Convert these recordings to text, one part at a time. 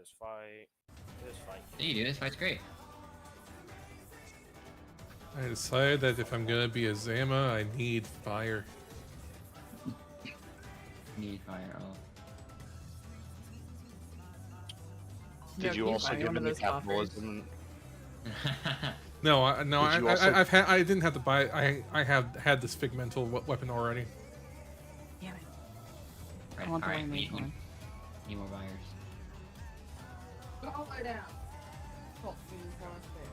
this fight. This fight. You do. This fight's great. I decided that if I'm gonna be a Zama, I need fire. Need fire. Oh. Did you also give him the capitalism? No, Did you also- I didn't have to buy. I have had this figmental weapon already. Damn it. Right, I want the alright, one we made one. need more buyers. Go down. Oh, you fell asleep.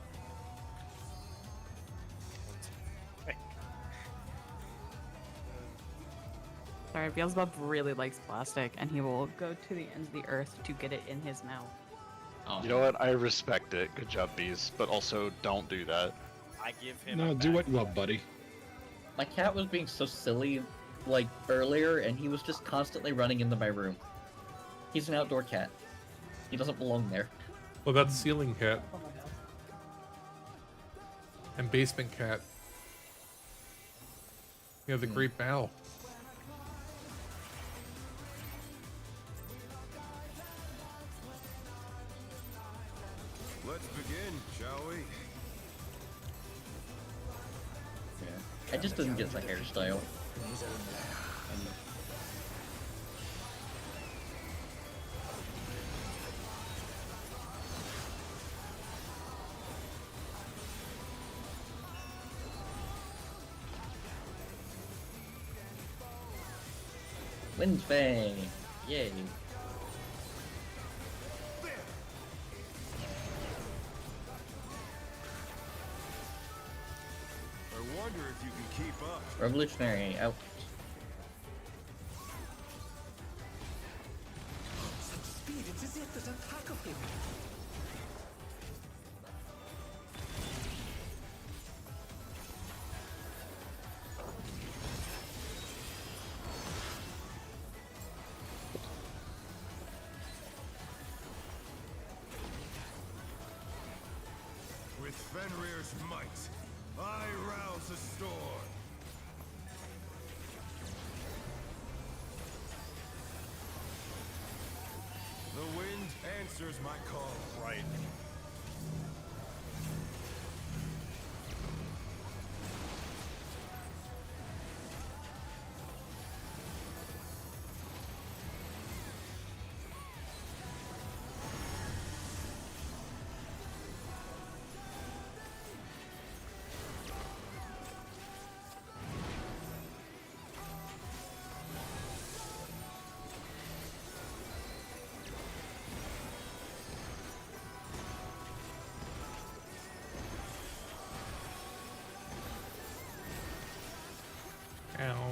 Sorry, Beelzebub really likes plastic, and he will go to the ends of the earth to get it in his mouth. Oh, You know what? I respect it. Good job, Bees. But also, don't do that. I give him. No, a do back- what you want, buddy. My cat was being so silly, like, earlier, and he was just constantly running into my room. He's an outdoor cat. He doesn't belong there. What about the ceiling cat and basement cat? You have the Great Bow. Let's begin, shall we? Yeah. I just didn't get the hairstyle. Windfang! Yay! I wonder if you can keep up. Revolutionary, out. Speed, it's as if there's a pack of him. With Fenrir's might, I rouse the storm. The wind answers my call. Right. Ow.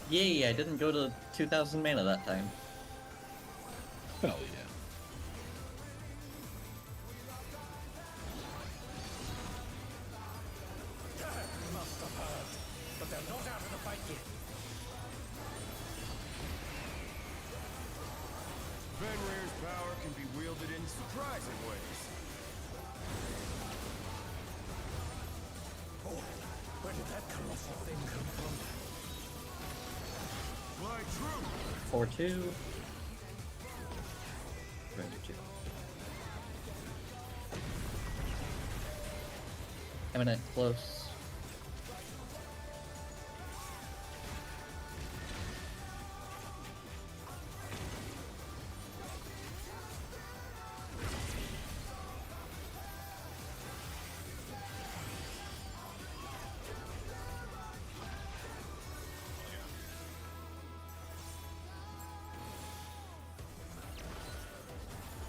Yay, I didn't go to 2000 mana that time. Hell yeah. Must have heard, but they're not out of the fight yet. Fenrir's power can be wielded in surprising ways. Oh, where did that colossal thing come from? Fly true! 4-2. Render 2. Eminent, close.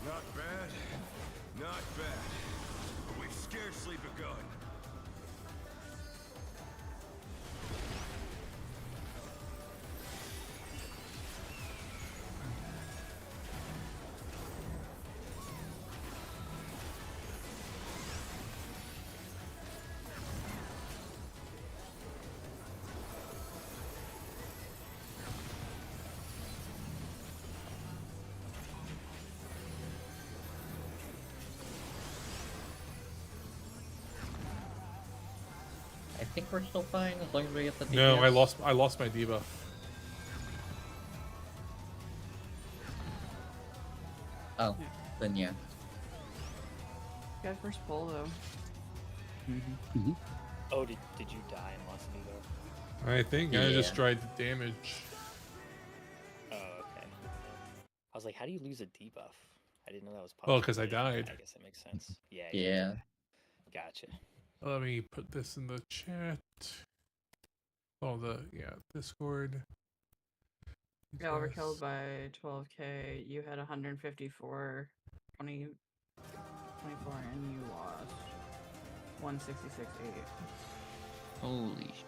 Not bad. Not bad. But we've scarcely begun. I think we're still fine as long as we get the DPS. No, I lost my debuff. Oh, Yeah. then yeah. Got first pull though. Oh, did you die in Leslie though? I think I just Yeah. tried the damage. Oh, okay. I was like, how do you lose a debuff? I didn't know that was Well, possible. 'cause I but yeah, died. I guess that makes sense. Yeah. Yeah. Gotcha. Let me put this in the chat. Oh, Discord. Got overkilled by 12k. You had 154, 20, 24, and you lost 166.8. Holy sh...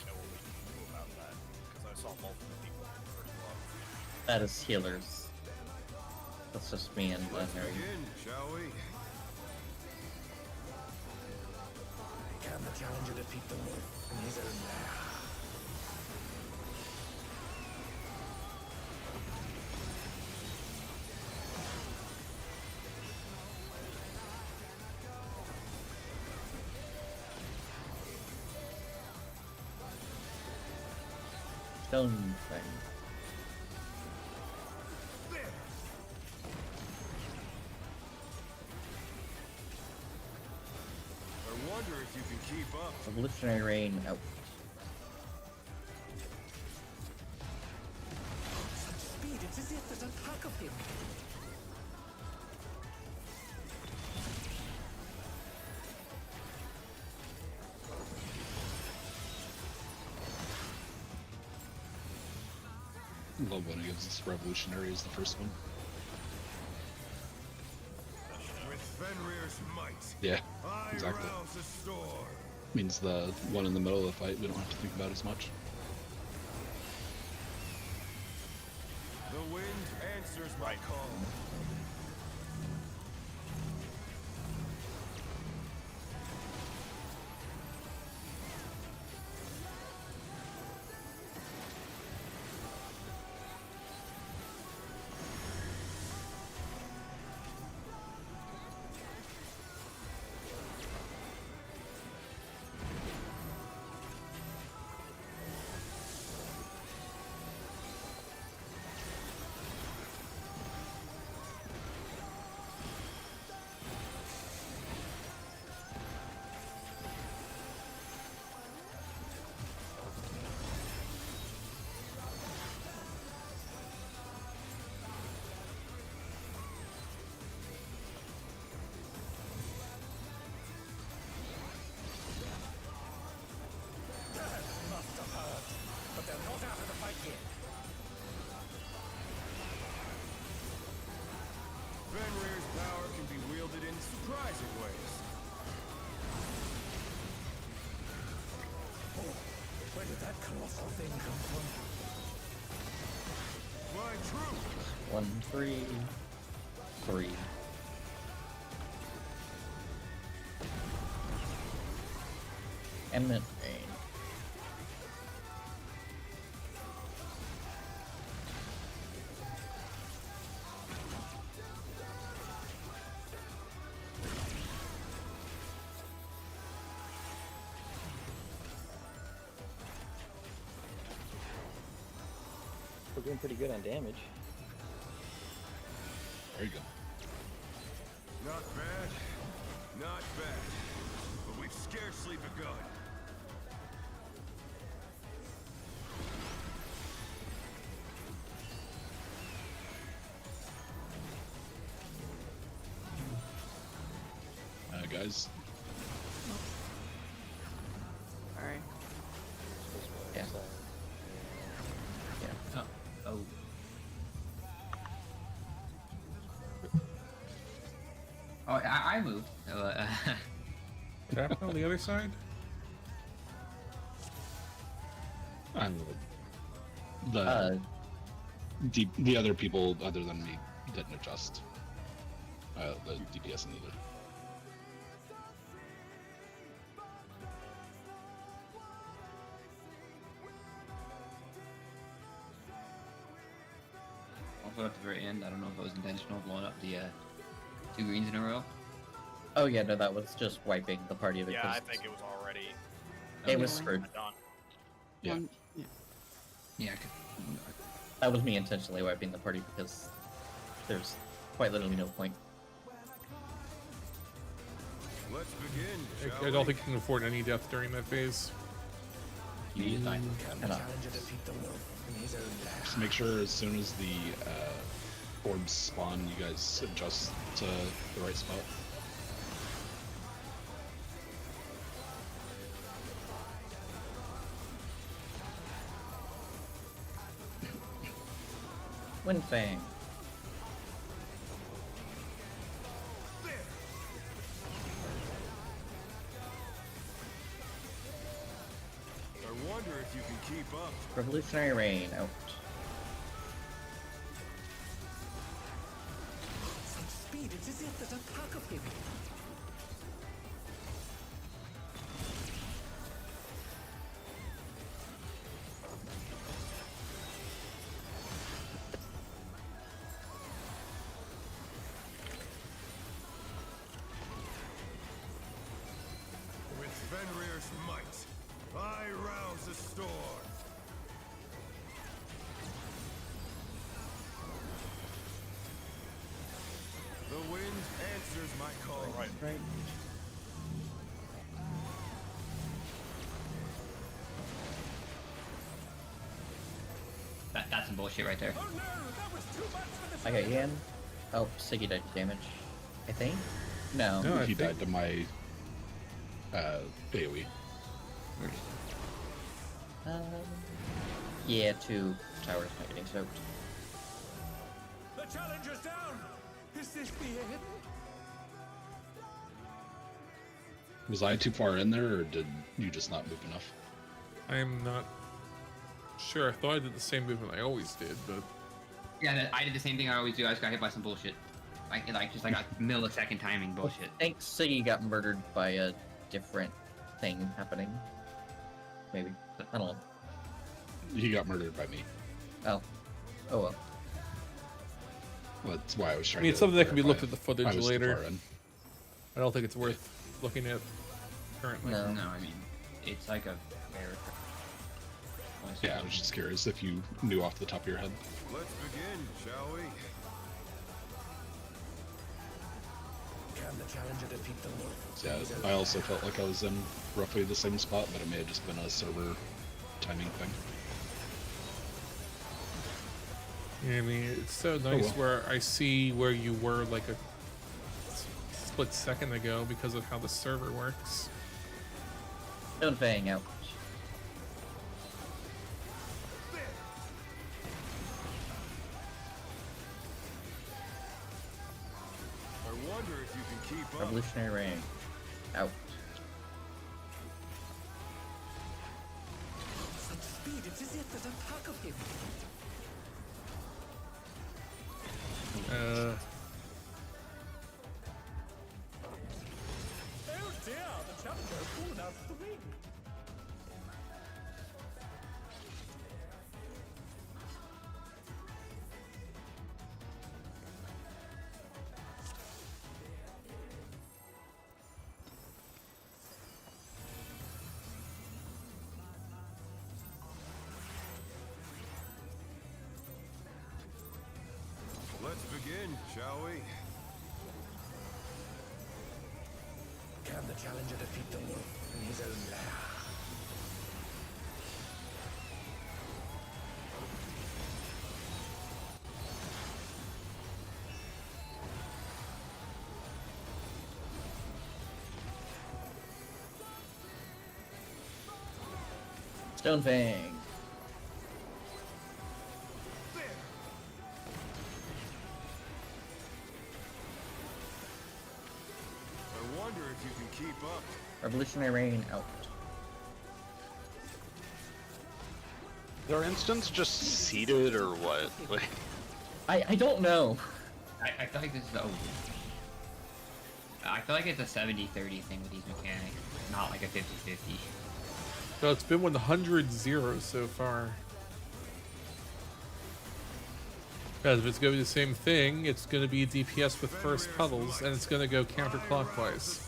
I will be about that because I saw multiple people first blood. That is healers. That's just me and Let's Harry. begin, shall we? Can the challenger defeat them in his own lair? Stone thing. I wonder if you can keep up. Revolutionary Rain out. Such speed, it's as if there's a pack of him. Love when it gives us revolutionary as the first one. With Fenrir's might, Yeah, I exactly. rouse a storm. Means the one in the middle of the fight we don't have to think about as much. The wind answers my call. Must have heard, but they're not out of the fight yet. Fenrir's power can be wielded in surprising ways. Oh, where did that colossal thing come from? My true. 1, 3, 3. Eminent Rain. We're doing pretty good on damage. There you go. Not bad. Not bad. But we've scarcely begun. Guys, Sorry. Yeah. Yeah. Oh. Oh, I moved. So, Tap on the other side? I'm the the other people other than me didn't adjust the DPS neither. also at the very end, I don't know if it was intentional blowing up the 2 greens in a row. Oh yeah, no, that was just wiping the party because Yeah, I think it was already. It was screwed. Yeah. One- yeah. Yeah, That was me intentionally wiping the party because there's quite literally no point. Let's begin, I shall don't we? think you can afford any death during that phase. you need to die. Can the Enough. challenger defeat the wolf in his own lair? Just make sure as soon as the orbs spawn, you guys adjust to the right spot. Windfang. I wonder if you can keep up. Revolutionary Rain out. Such speed, it's as if there's a pack of him. With Fenrir's might, I rouse the storm. The wind answers my call. Right. That's some bullshit right there. Oh no, that was too much for the I got Ian. Oh, Siggy did damage. I think? No. No, I he think- died to my AoE. Yeah, 2 towers not getting soaked. The challenger's down! Is this the end? Was I too far in there, or did you just not move enough? I'm not sure. I thought I did the same movement I always did, but Yeah, I did the same thing I always do. I just got hit by some bullshit. Like I got millisecond timing bullshit. I think Siggy got murdered by a different thing happening. Maybe. I don't know. He got murdered by me. Oh. Oh well. Well, that's why I was I trying mean, to it's something that can be clarify looked at the if footage I was too later. far in. I don't think it's worth looking at currently. No. No, I mean, it's like a rare. Yeah, I was just curious if you knew off the top of your head. Let's begin, shall we? Can the challenger defeat the wolf? So, yeah, I also felt like I was in roughly the same spot, but it may have just been a server timing thing. Yeah, I mean, it's so nice well. where I see where you were like a split second ago because of how the server works. Stone Fang out. I wonder if you can keep up. Revolutionary Rain out. Such speed, it's as if there's a pack of him. Oh dear, the challenger has fallen out of the ring. Let's begin, shall we? Can the challenger defeat the wolf in his own lair? Stone Fang. I wonder if you can keep up. Revolutionary Rain out. Are instants just seated or what? Like, I don't know. I feel like this is the. I feel like it's a 70-30 thing with these mechanics, not like a 50-50. So it's been 100-0 so far. Because if it's going to be the same thing, it's going to be DPS with first puddles, and it's going to go counterclockwise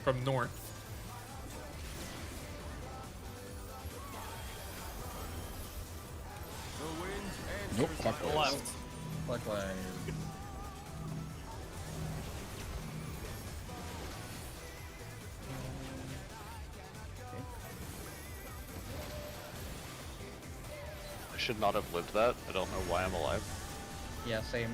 from north. Monsters on the left. Clockwise. I should not have lived that. I don't know why I'm alive. Yeah, same.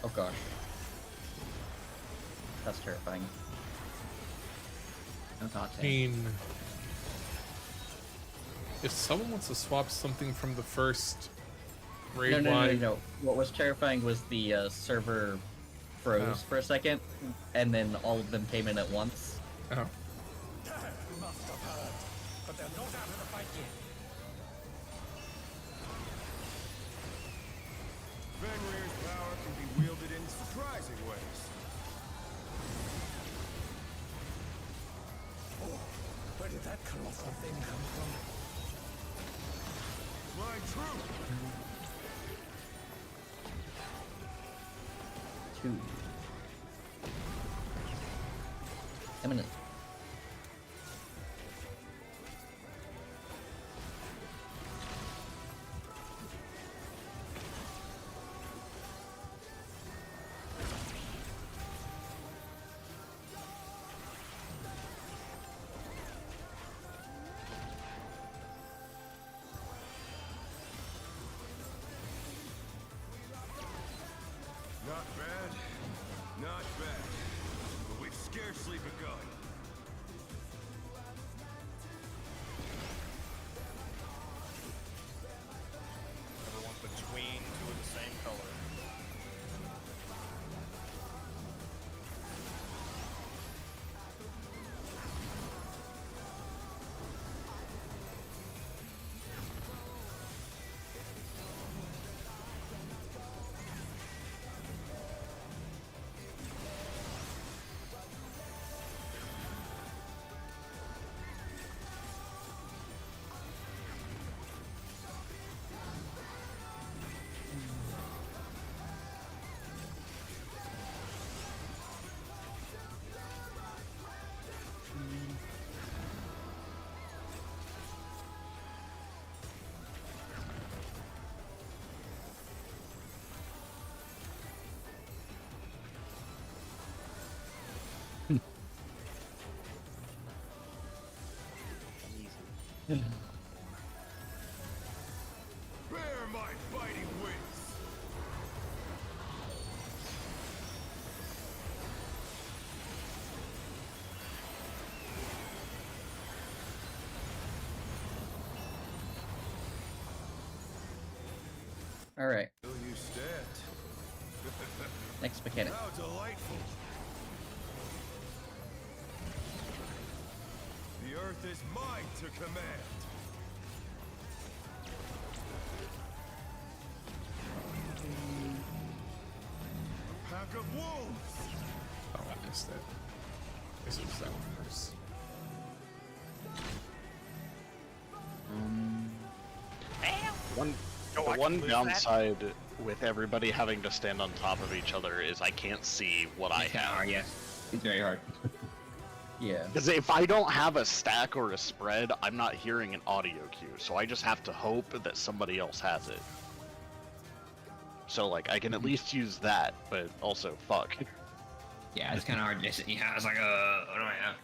Oh gosh. That's terrifying. No thoughts. I mean, if someone wants to swap something from the first raid wide, No. What was terrifying was the server froze Oh. for a second, and then all of them came in at once. oh, You must have heard, but they're not out of the fight yet. Fenrir's power can be wielded in surprising ways. Oh, where did that colossal thing come from? Flying true. 2. Eminent. Not bad. Not bad. But we've scarcely begun. Everyone between two of the same color. Bear my fighting wings. Alright, Will you stand? next mechanic. How delightful. The earth is mine to command. A pack of wolves. oh, I missed it. This was that one first. The one downside with everybody having to stand on top of each other is I can't see what I It's kinda have. hard, yes. It's very hard. Yeah. Because if I don't have a stack or a spread, I'm not hearing an audio cue, so I just have to hope that somebody else has it. So, like, I can at least use that, but also, fuck. Yeah, it's kind of hard to listen. Yeah, I was like, what do I have?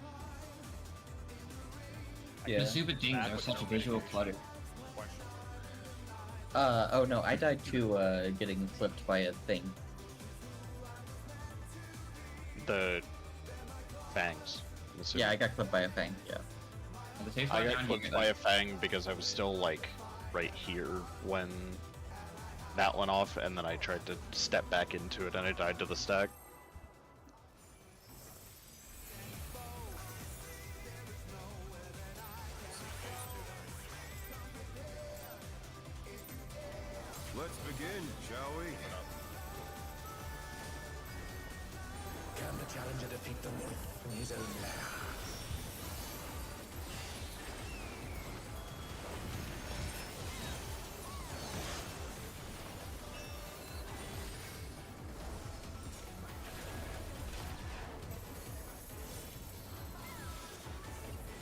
Yeah. The stupid things are such a visual clutter. Oh no, I died to getting clipped by a thing. The fangs. I'm assuming. Yeah, I got clipped by a thing, yeah. The safe I spot got down clipped here, by a fang because I was still, like, right here when that went off, and then I tried to step back into it, and I died to the stack. Let's begin, shall we? Can the challenger defeat the wolf in his own lair?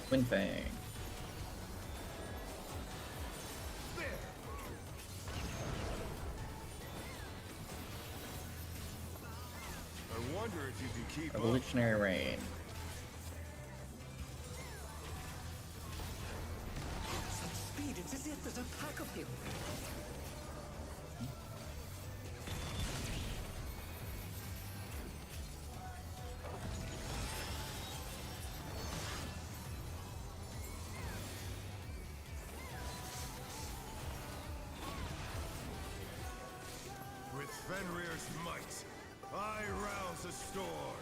Windfang. I wonder if you can keep up. Revolutionary Rain. Such speed, it's as if there's a pack of him. With Fenrir's might, I rouse a storm.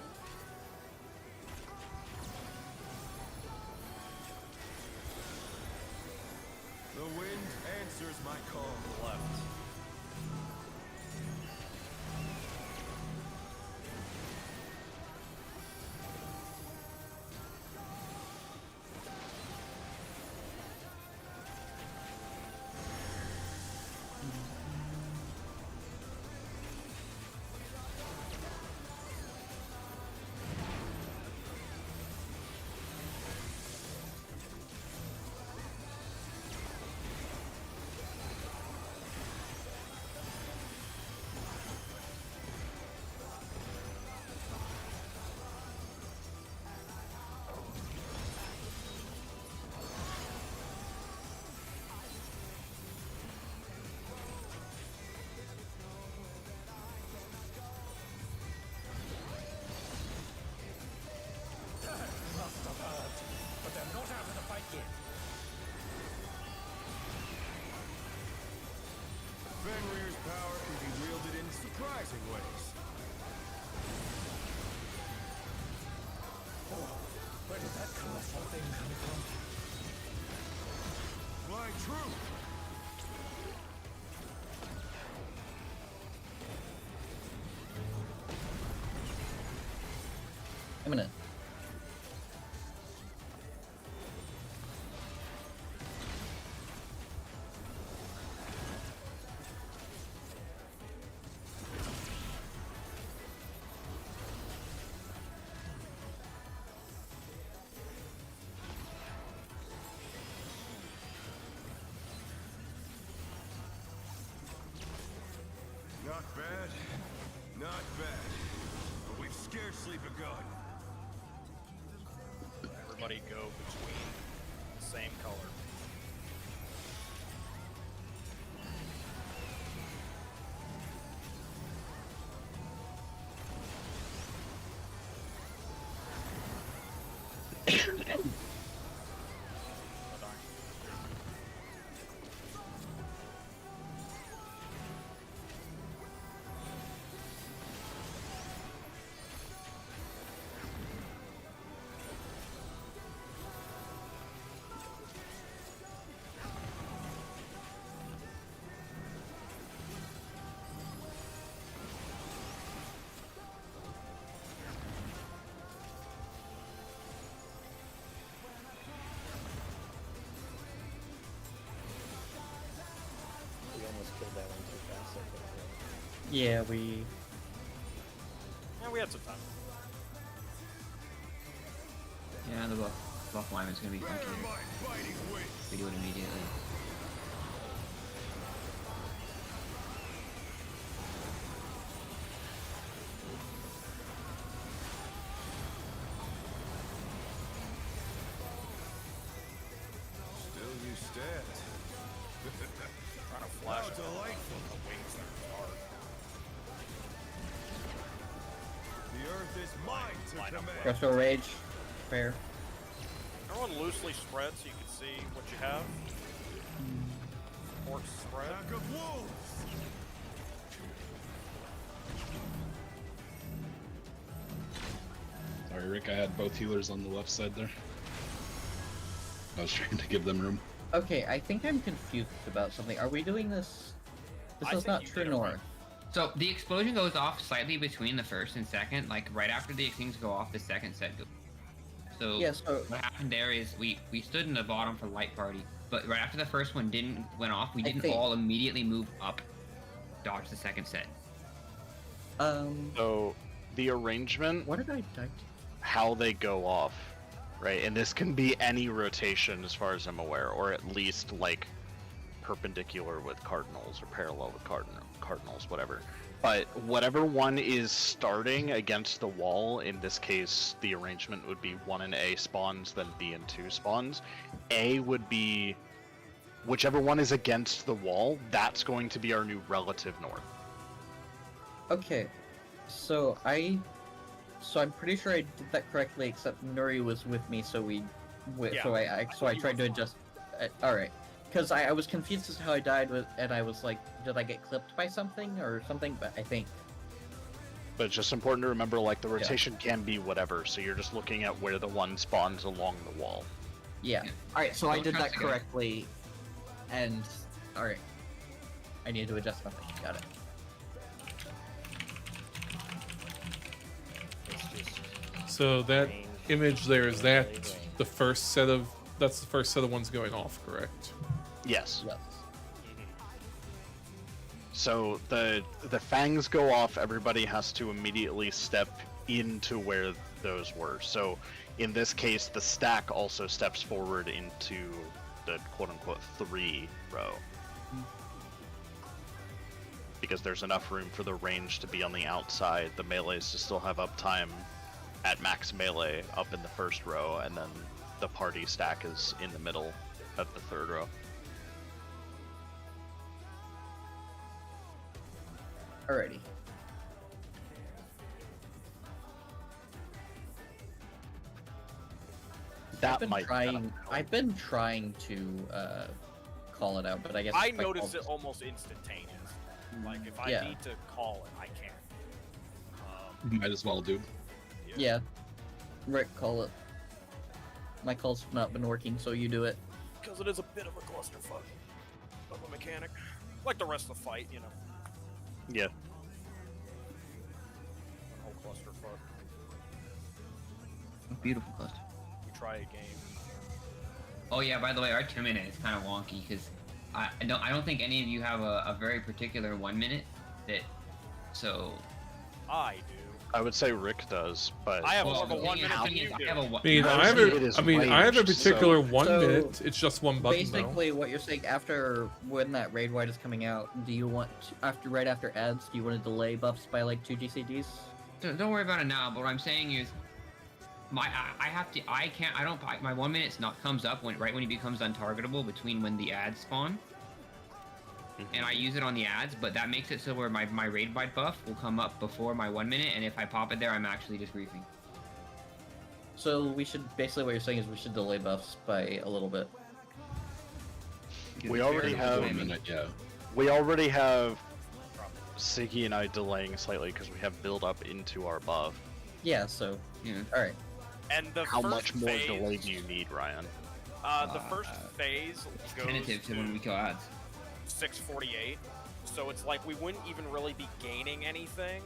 The wind answers my call. Left. Must have heard, but they're not out of the fight yet. Fenrir's power can be wielded in surprising ways. Oh, where did that colossal thing come from? Flying true. Imminent. Not bad. Not bad. But we've scarcely begun. Everybody go between the same color. Oh, darn. We almost killed that one too fast, I think. Yeah, we. Yeah, we had some time. Yeah, the buff lineman's gonna be funky. Bear my biting wings. We do it immediately. Still you stand. Trying to flash How delightful. the wings that are hard. The earth is mine to Line up command. Retro Rage. Fair. Everyone loosely spread so you can see what you have. Orcs spread. Pack of wolves. Sorry, Rick, I had both healers on the left side there. I was trying to give them room. Okay, I think I'm confused about something. Are we doing this? This I is think not you true did it north. right. So the explosion goes off slightly between the first and second, like right after the things go off, the second set goes. So Yeah, so what happened there is we stood in the bottom for light party, but right after the first one went off, we I didn't think- all immediately move up, dodge the second set. So the arrangement, what did I type? how they go off, right? And this can be any rotation as far as I'm aware, or at least like perpendicular with cardinals or parallel with cardinals, whatever. But whatever one is starting against the wall, in this case, the arrangement would be 1 and A spawns, then B and 2 spawns. A would be whichever one is against the wall, that's going to be our new relative north. Okay, so I'm pretty sure I did that correctly, except Nuri was with me, so I tried to adjust. All right, because I was confused as to how I died and I was like, did I get clipped by something or something? But I think. But it's just important to remember, like, the rotation can be whatever, so you're just looking at where the one spawns along the wall. Yeah. All right, so I did that correctly, and all right, I need to adjust something. Got it. So that image there, is that the first set of, that's the first set of ones going off, correct? Yes. Yes. So the fangs go off, everybody has to immediately step into where those were. So in this case, the stack also steps forward into the quote-unquote 3 row. Because there's enough room for the range to be on the outside, the melees to still have uptime at max melee up in the first row, and then the party stack is in the middle of the 3rd row. Alrighty. I've been trying to call it out, but I guess I noticed it almost instantaneous. Like if I need to call it, I can. Might as well, dude. Yeah. Rick, call it. My call's not been working, so you do it. Because it is a bit of a clusterfuck of a mechanic. Like the rest of the fight, you know. Yeah. The whole clusterfuck. Beautiful cluster. We try a game. Oh yeah, by the way, our 2 minute is kind of wonky because I don't think any of you have a very particular 1 minute that, so. I do. I would say Rick does, but I have more of a 1 minute than you do. I have a particular 1 minute. It's just one button. Basically, what you're saying, after when that raid wide is coming out, do you want right after ads? Do you want to delay buffs by like 2 GCDs? Don't worry about it now. But what I'm saying is, my 1 minute's not comes up right when he becomes untargetable between when the ads spawn. And I use it on the ads, but that makes it so where my raid bite buff will come up before my 1 minute, and if I pop it there, I'm actually just griefing. So we should, basically what you're saying is we should delay buffs by a little bit. We already have Siggy and I delaying slightly because we have build up into our buff. Yeah, so alright. And the How first much more phase, delay do you need, Ryan? The first phase goes tentative to when we kill ads. 648, so it's like we wouldn't even really be gaining anything.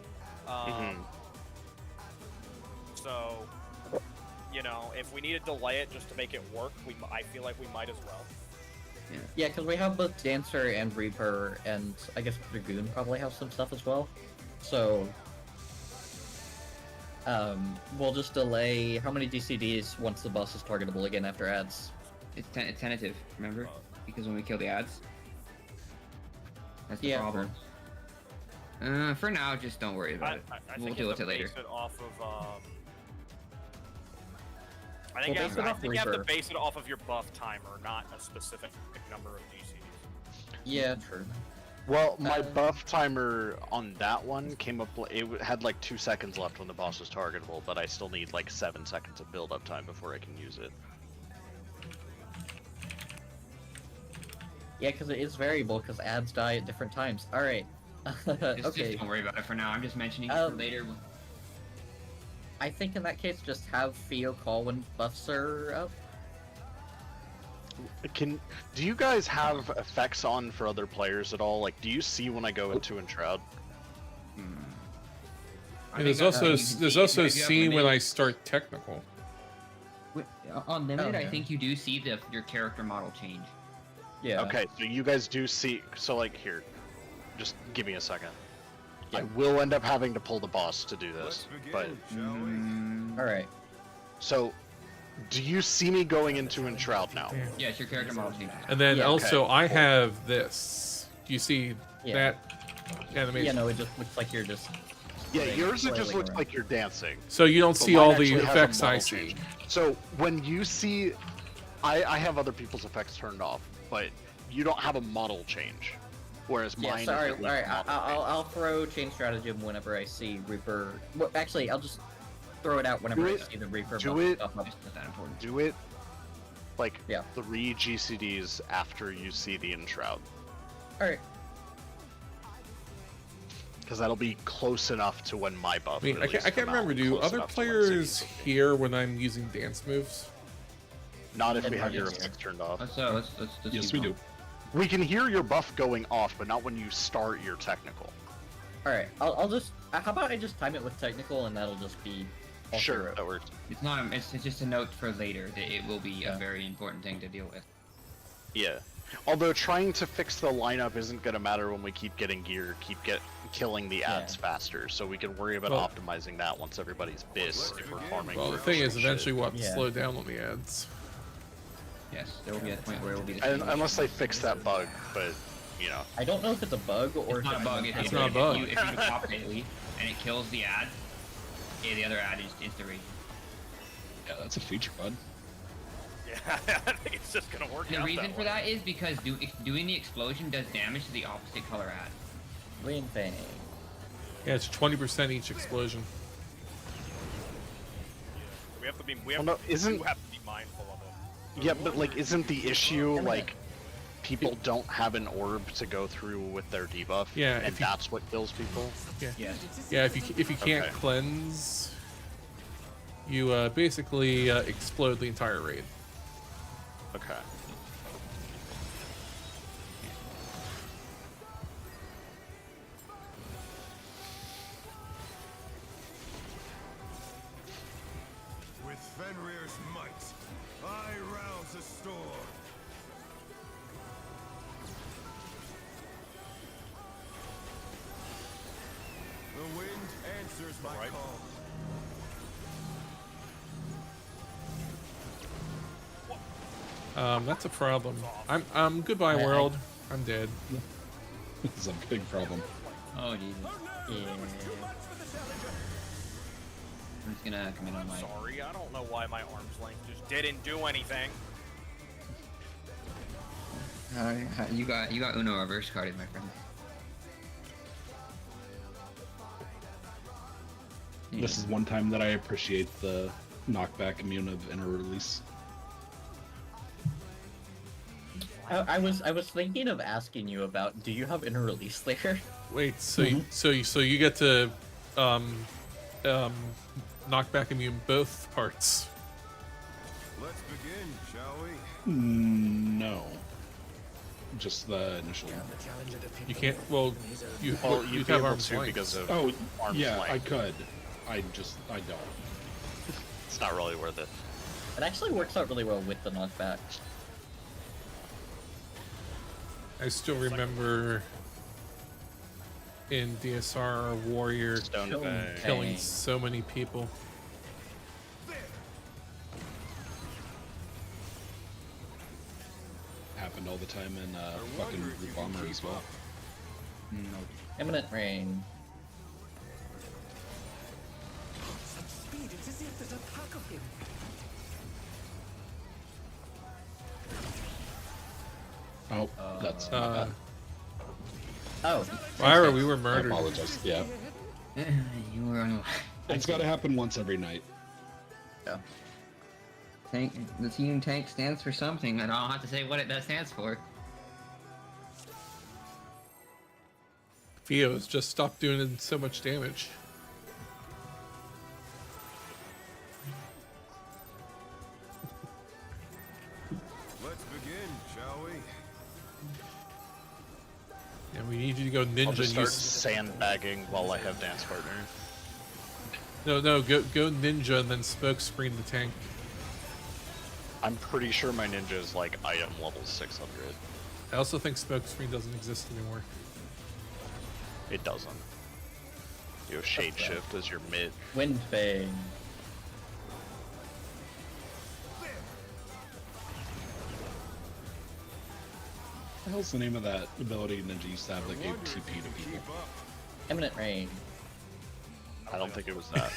So, you know, if we need to delay it just to make it work, I feel like we might as well. Yeah, because we have both Dancer and Reaper, and I guess Dragoon probably have some stuff as well. So, we'll just delay how many DCDs once the boss is targetable again after ads. It's tentative, remember? Because when we kill the ads. That's the problem. For now, just don't worry about it. We'll deal with it later. Base it off of, I think you have to base it off of your buff timer, not a specific number of DCs. Yeah, true. Well, my buff timer on that one came up, it had like 2 seconds left when the boss was targetable, but I still need like 7 seconds of build-up time before I can use it. Yeah, because it is variable, because ads die at different times. Alright. Okay. Just don't worry about it for now. I'm just mentioning it for later. I think in that case, just have Theo call when buffs are up. Do you guys have effects on for other players at all? Like, do you see when I go into Enshroud? There's also see when I start technical. On limited, I think you do see your character model change. Yeah. Okay, so you guys do see. So, like, here, just give me a second. I will end up having to pull the boss to do this, but all right. So, Do you see me going into Enshroud now? Yes, your character model changes. And then Yeah, also okay, I cool. have this. Do you see Yeah. that animation? Yeah, no, it just looks like you're just. Yeah, like, yours it just flailing looks around. like you're dancing. So you don't But see mine all the actually has a effects I model see. change. So when you see, I have other people's effects turned off, but you don't have a model change, whereas Yeah, mine. so, is alright, at least alright. a model I'll throw Chain Stratagem whenever I see Reaper. Well, actually, I'll just throw it out whenever Do I it. see the Reaper. Do buff it. stuff up. It's not that important. Do it like Yeah. 3 GCDs after you see the Enshroud, Alright. because that'll be close enough to when my buff. I mean, would I at can't, least come out, remember. Do close other enough to when players Ziggy's will be. hear when I'm using dance moves? Not if we Then have your yes. effects turned off. Let's Yes, keep we going. do. We can hear your buff going off, but not when you start your technical. Alright, I'll just. How about I just time it with technical and that'll just be. all Sure, through. that works. It's not. It's just a note for later that it will be Yeah. a very important thing to deal with. Yeah. Although trying to fix the lineup isn't gonna matter when we keep getting gear, killing the ads faster, so we can worry about Well- optimizing that once everybody's bis if we're farming. Well, the for thing is, shit. eventually we'll have to Yeah. slow down on the ads. Yes, there will be a point where it will be. Unless they fix that bug, but you know. I don't know if it's a bug or It's not a if bug. It's not a bug. If you pop it and it kills the ad, the other ad is insta-rage. Yeah, that's a feature, bud. Yeah, I think it's just gonna work The out reason that for way. that is because doing the explosion does damage to the opposite color ad. Green thing. Yeah, it's 20% each explosion. We have to be. We Well, have, no, to, isn't- you have to be mindful of it. Yeah, but like, isn't the issue like people don't have an orb to go through with their debuff? Yeah, and if you- that's what kills people. Yeah. Yes. Yeah, if you can't Okay. cleanse, you basically explode the entire raid. Okay. With Fenrir's might, I rouse a storm. The wind answers my Right. call. That's a problem. I'm goodbye world. I'm dead. It's a big problem. Oh Jesus. Yeah. I'm just gonna come in on my. Sorry, I don't know why my arm's length just didn't do anything. You got Uno reverse carded, my friend. This is one time that I appreciate the knockback immune of inner release. I was thinking of asking you about. Do you have inner release layer? Wait, so you get to knock back immune both parts. Let's begin, shall we? No. Just the initial. You can't. Well, you Well, you you'd have be able arms to length. because of Oh, arm's yeah, length. I could. I don't. It's not really worth it. It actually works out really well with the knockback. I still remember in DSR Warrior Stone Killing Fang. killing Dang. so many people. Happened all the time in fucking Group Bomber as well. Imminent rain. Speed, it's as if there's a pack of him. Oh, that's my bad. Oh. Lyra, we were I murdered. apologize. Yeah, You were on. it's got to happen once every night. Yeah. Tank. The team tank stands for something, and I don't have to say what that stands for. Theo's just stopped doing so much damage. Let's begin, shall we? And we need you to go I'll ninja just and start use. sandbagging while I have dance partner. No, go ninja and then smoke screen the tank. I'm pretty sure my ninja is like item level 600. I also think smoke screen doesn't exist anymore. It doesn't. You have shade Okay. shift as your mid. Wind fang. the hell's the name of that ability Ninja used to have that gave TP to people? Imminent rain. I don't think it was that.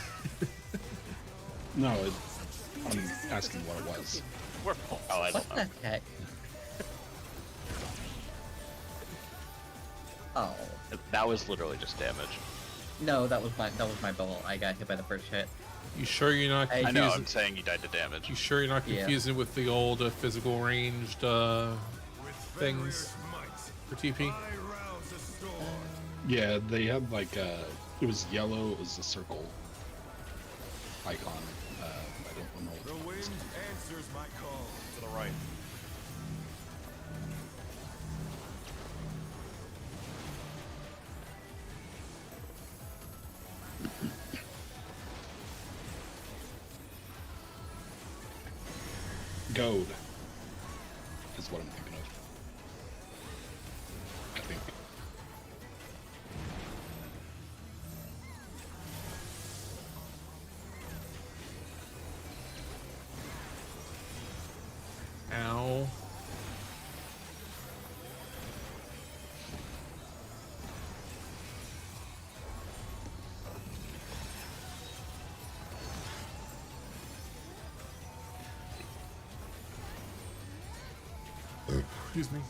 No, I'm asking what it was. We're Oh, I What don't know. the heck? Oh. That was literally just damage. No, that was my bubble. I got hit by the first hit. You sure you're not I I know, I'm confusing? saying you died to damage. You sure you're not Yeah. confusing with the old physical ranged things for TP? Yeah, they had like it was yellow, it was a circle icon. I don't know. The wind answers my call. to the right. Goad is what I'm thinking of. I think. Ow. Excuse me.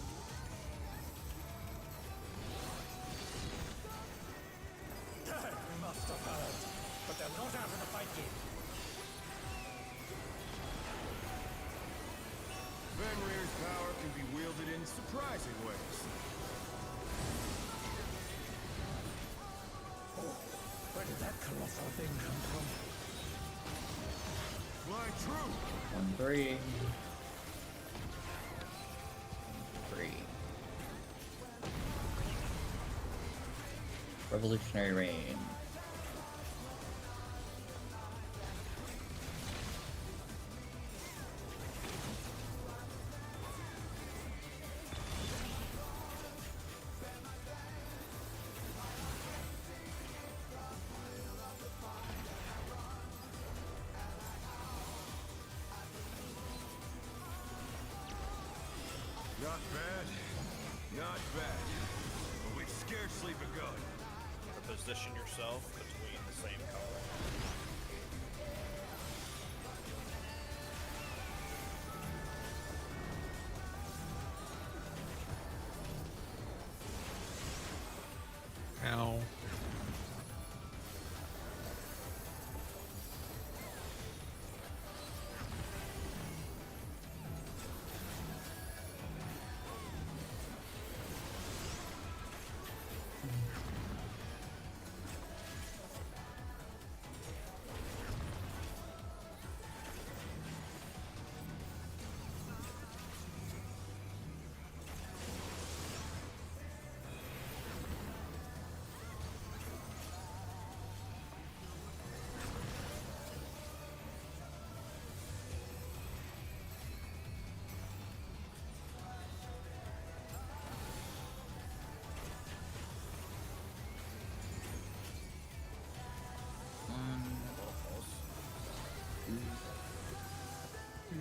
We must have heard, but they're not out of the fight game. Fenrir's power can be wielded in surprising ways. Oh, where did that colossal thing come from? Fly true. 1-3. 3. Revolutionary Rain. Not bad. Not bad. But we've scarcely begun. To position yourself between the same color. Ow.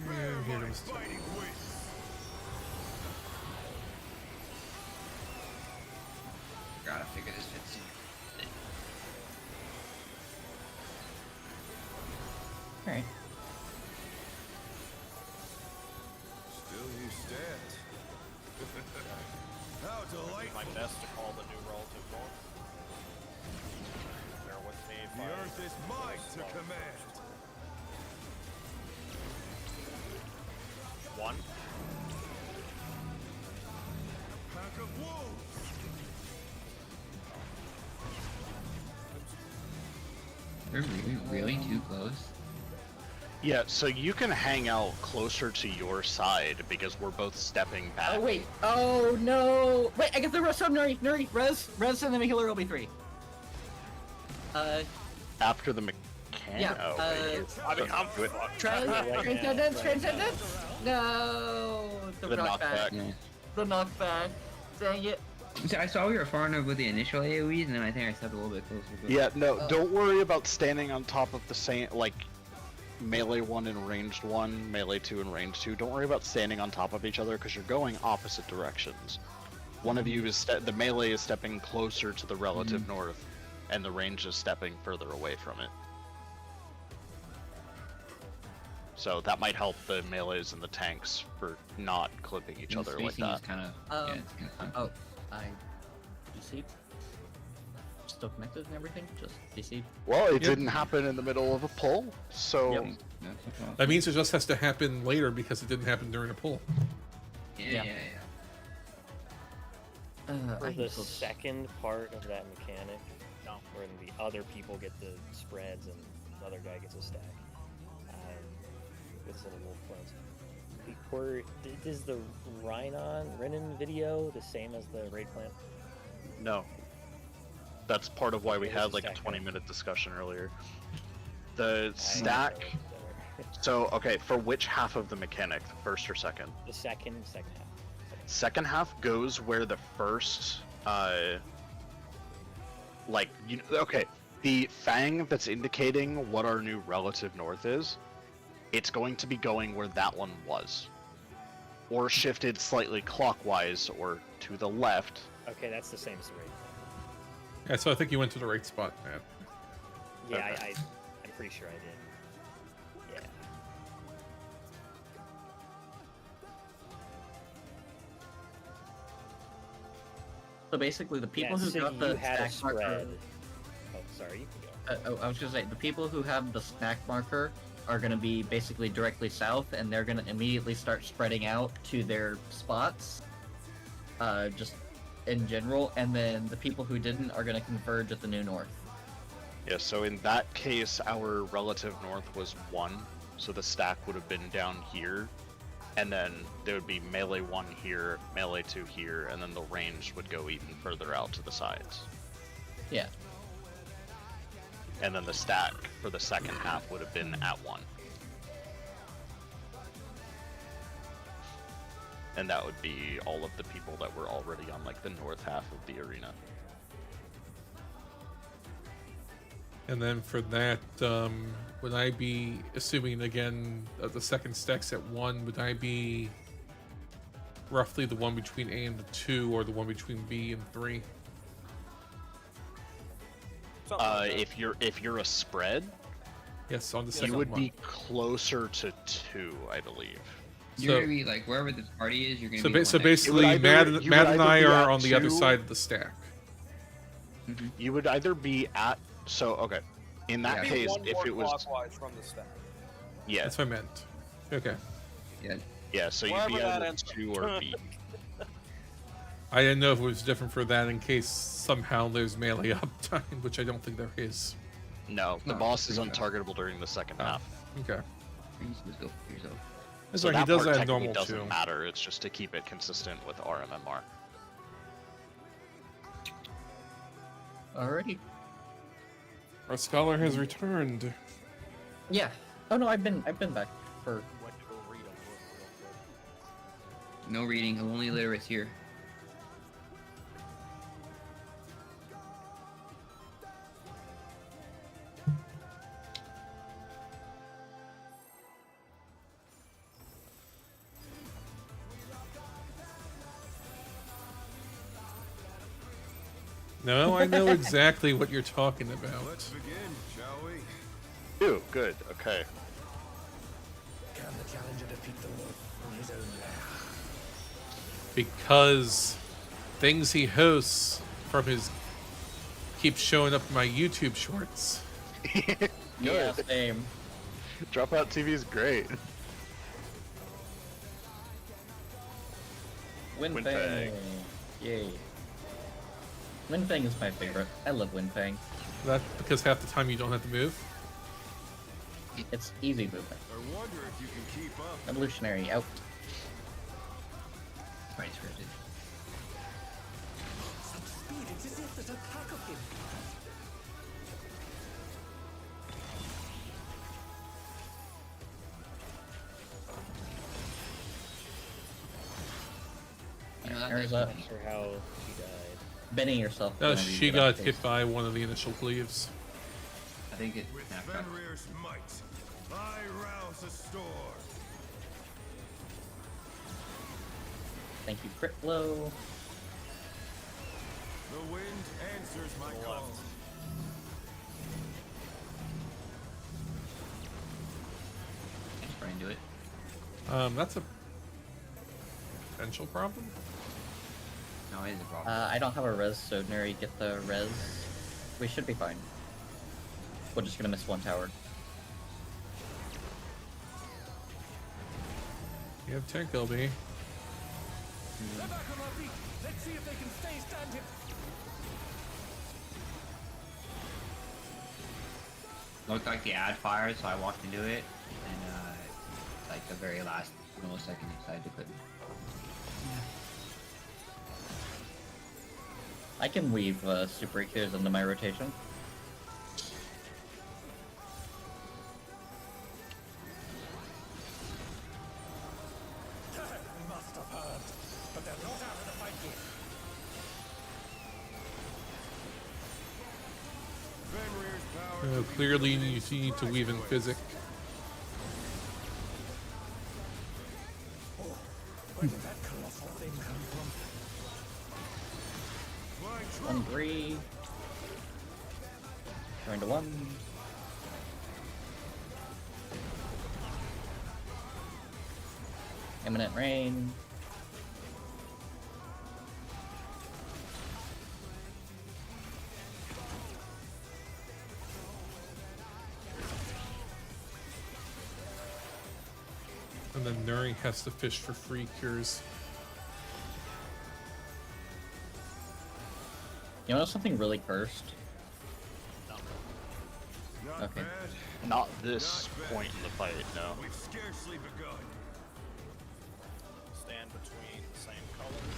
Here comes Fighting wins. Gotta figure this fits in. Alright. Still you stand. How Do my delightful. best to call the new relative north. Bear with me if The I earth is mine to slow command. first. One. Pack of wolves. We're really too close. Yeah, so you can hang out closer to your side because we're both stepping back. Oh wait. Oh no. Wait, I get the rest of Nuri. Res, and then healer will be 3. After the mechanic. Yeah, Oh, wait. I mean, I'm Do it. Transcendence. No. The The knockback. knockback. Yeah. The knockback. Dang it. See, I saw we were far enough with the initial AoEs, and then I think I stepped a little bit closer. But... Yeah, no, don't worry about standing on top of the same, like, melee 1 and ranged 1, melee 2 and ranged 2. Don't worry about standing on top of each other because you're going opposite directions. One of you is the melee is stepping closer to the relative north, and the range is stepping further away from it. So that might help the melees and the tanks for not clipping each other like Spacing is that. kind of yeah, it's kind of fun. Oh, I DC. Still connected and everything. Just DC. Well, it didn't happen in the middle of a pull, so Yep. That means it just has to happen later because it didn't happen during a pull. Yeah. For I the still- second part of that mechanic, where the other people get the spreads and the other guy gets a stack, with little wolf clones. Is the Renan video the same as the raid plan? no. That's part of why we Okay, had this like a is 20-minute discussion earlier. The I stack. know it's better. So okay, for which half of the mechanic, the first or second? The second half. Second half goes where the first, okay, the fang that's indicating what our new relative north is, it's going to be going where that one was. Or shifted slightly clockwise or to the left. Okay, that's the same as the raid plan. Yeah, so I think you went to the right spot, man. Yeah, Okay. I'm pretty sure I did. Yeah. So basically, the people Yeah, who so got you the had a snack marker. spread. Oh, sorry, you can go. I was gonna say the people who have the snack marker are gonna be basically directly south, and they're gonna immediately start spreading out to their spots. Just in general, and then the people who didn't are gonna converge at the new north. Yeah, so in that case, our relative north was 1, so the stack would have been down here, and then there would be melee 1 here, melee 2 here, and then the range would go even further out to the sides. Yeah. And then the stack for the second half would have been at 1. And that would be all of the people that were already on like the north half of the arena. And then for that, would I be assuming again the second stack's at 1? Would I be roughly the one between A and the 2, or the one between B and 3? Something like that. If you're a spread, Yes, on the second you would one. be closer to 2, I believe. You're So- gonna be like wherever the party is. You're gonna So, be. ba- the so one next- basically, either- Matt, you would Matt and either I be are at on the other 2 side of the stack. You would either be at okay. In that Yeah. Be case, one if more it was clockwise from the stack. yeah, That's what I meant. Okay. yeah, so you'd Wherever be that either ends up. 2 or B. I didn't know if it was different for that in case somehow there's melee uptime, which I don't think there is. No, the No, boss is okay. untargetable during the second half. Okay. Just go for yourself. That's So right, he that does part that technically normal doesn't too. matter. It's just to keep it consistent with RMMR. Alrighty. Our scholar has returned. Yeah. Oh no, I've been back for. Went to go read them real quick. No reading. Only illiterates here. No, I know exactly what you're talking about. Let's begin, shall we? Ew, good. Okay. Can the challenger defeat the wolf in his own lair? Because things he hosts from his keep showing up in my YouTube shorts. Yeah, same. Dropout TV is great. Winfang. Winfang. Yay. Winfang is my favorite. I love Winfang. That because half the time you don't have to move. It's easy movement. I wonder if you can keep up. Evolutionary out. Right, scripted. Such speed, it's as if there's a pack of him. You know, There's that's a- Not sure how she died. Bending yourself. No, whenever you she get got up hit by one of the initial cleaves. I think it. With snapshot. Fenrir's might. I rouse a storm. Thank you, crit blow. The wind answers my call. Just try and do it. That's a potential problem. No, it is a problem. I don't have a res, so Nuri, get the res. We should be fine. We're just gonna miss one tower. You have tank LB. They're back on our feet. Let's see if they can stay standing. Looked like the ad fired, so I walked into it, and like the very last millisecond, it decided to quit. I can weave super cures into my rotation. We must have heard, but they're not out of the fight yet. Fenrir's power. Clearly, you need to weave in physic. Oh, where did that colossal thing come from? 1-3. Going to 1. Imminent rain. And then Nuri has to fish for free cures. You know something really cursed? Not Okay. bad. Not this point in the fight, no. We've scarcely begun. Stand between the same colors.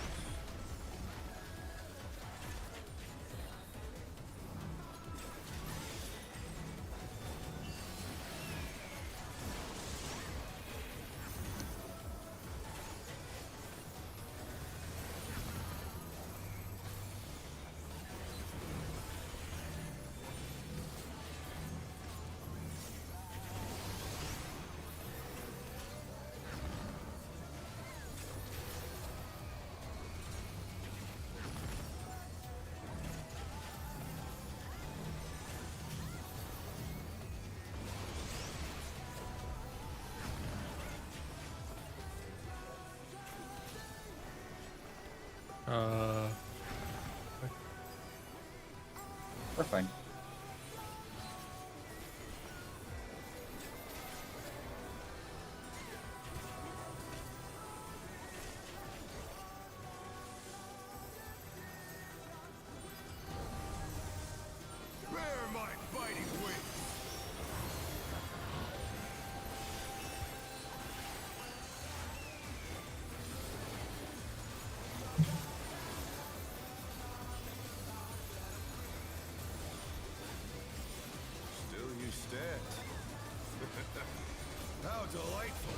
We're fine. Bear my biting wings. Still you stand. How delightful.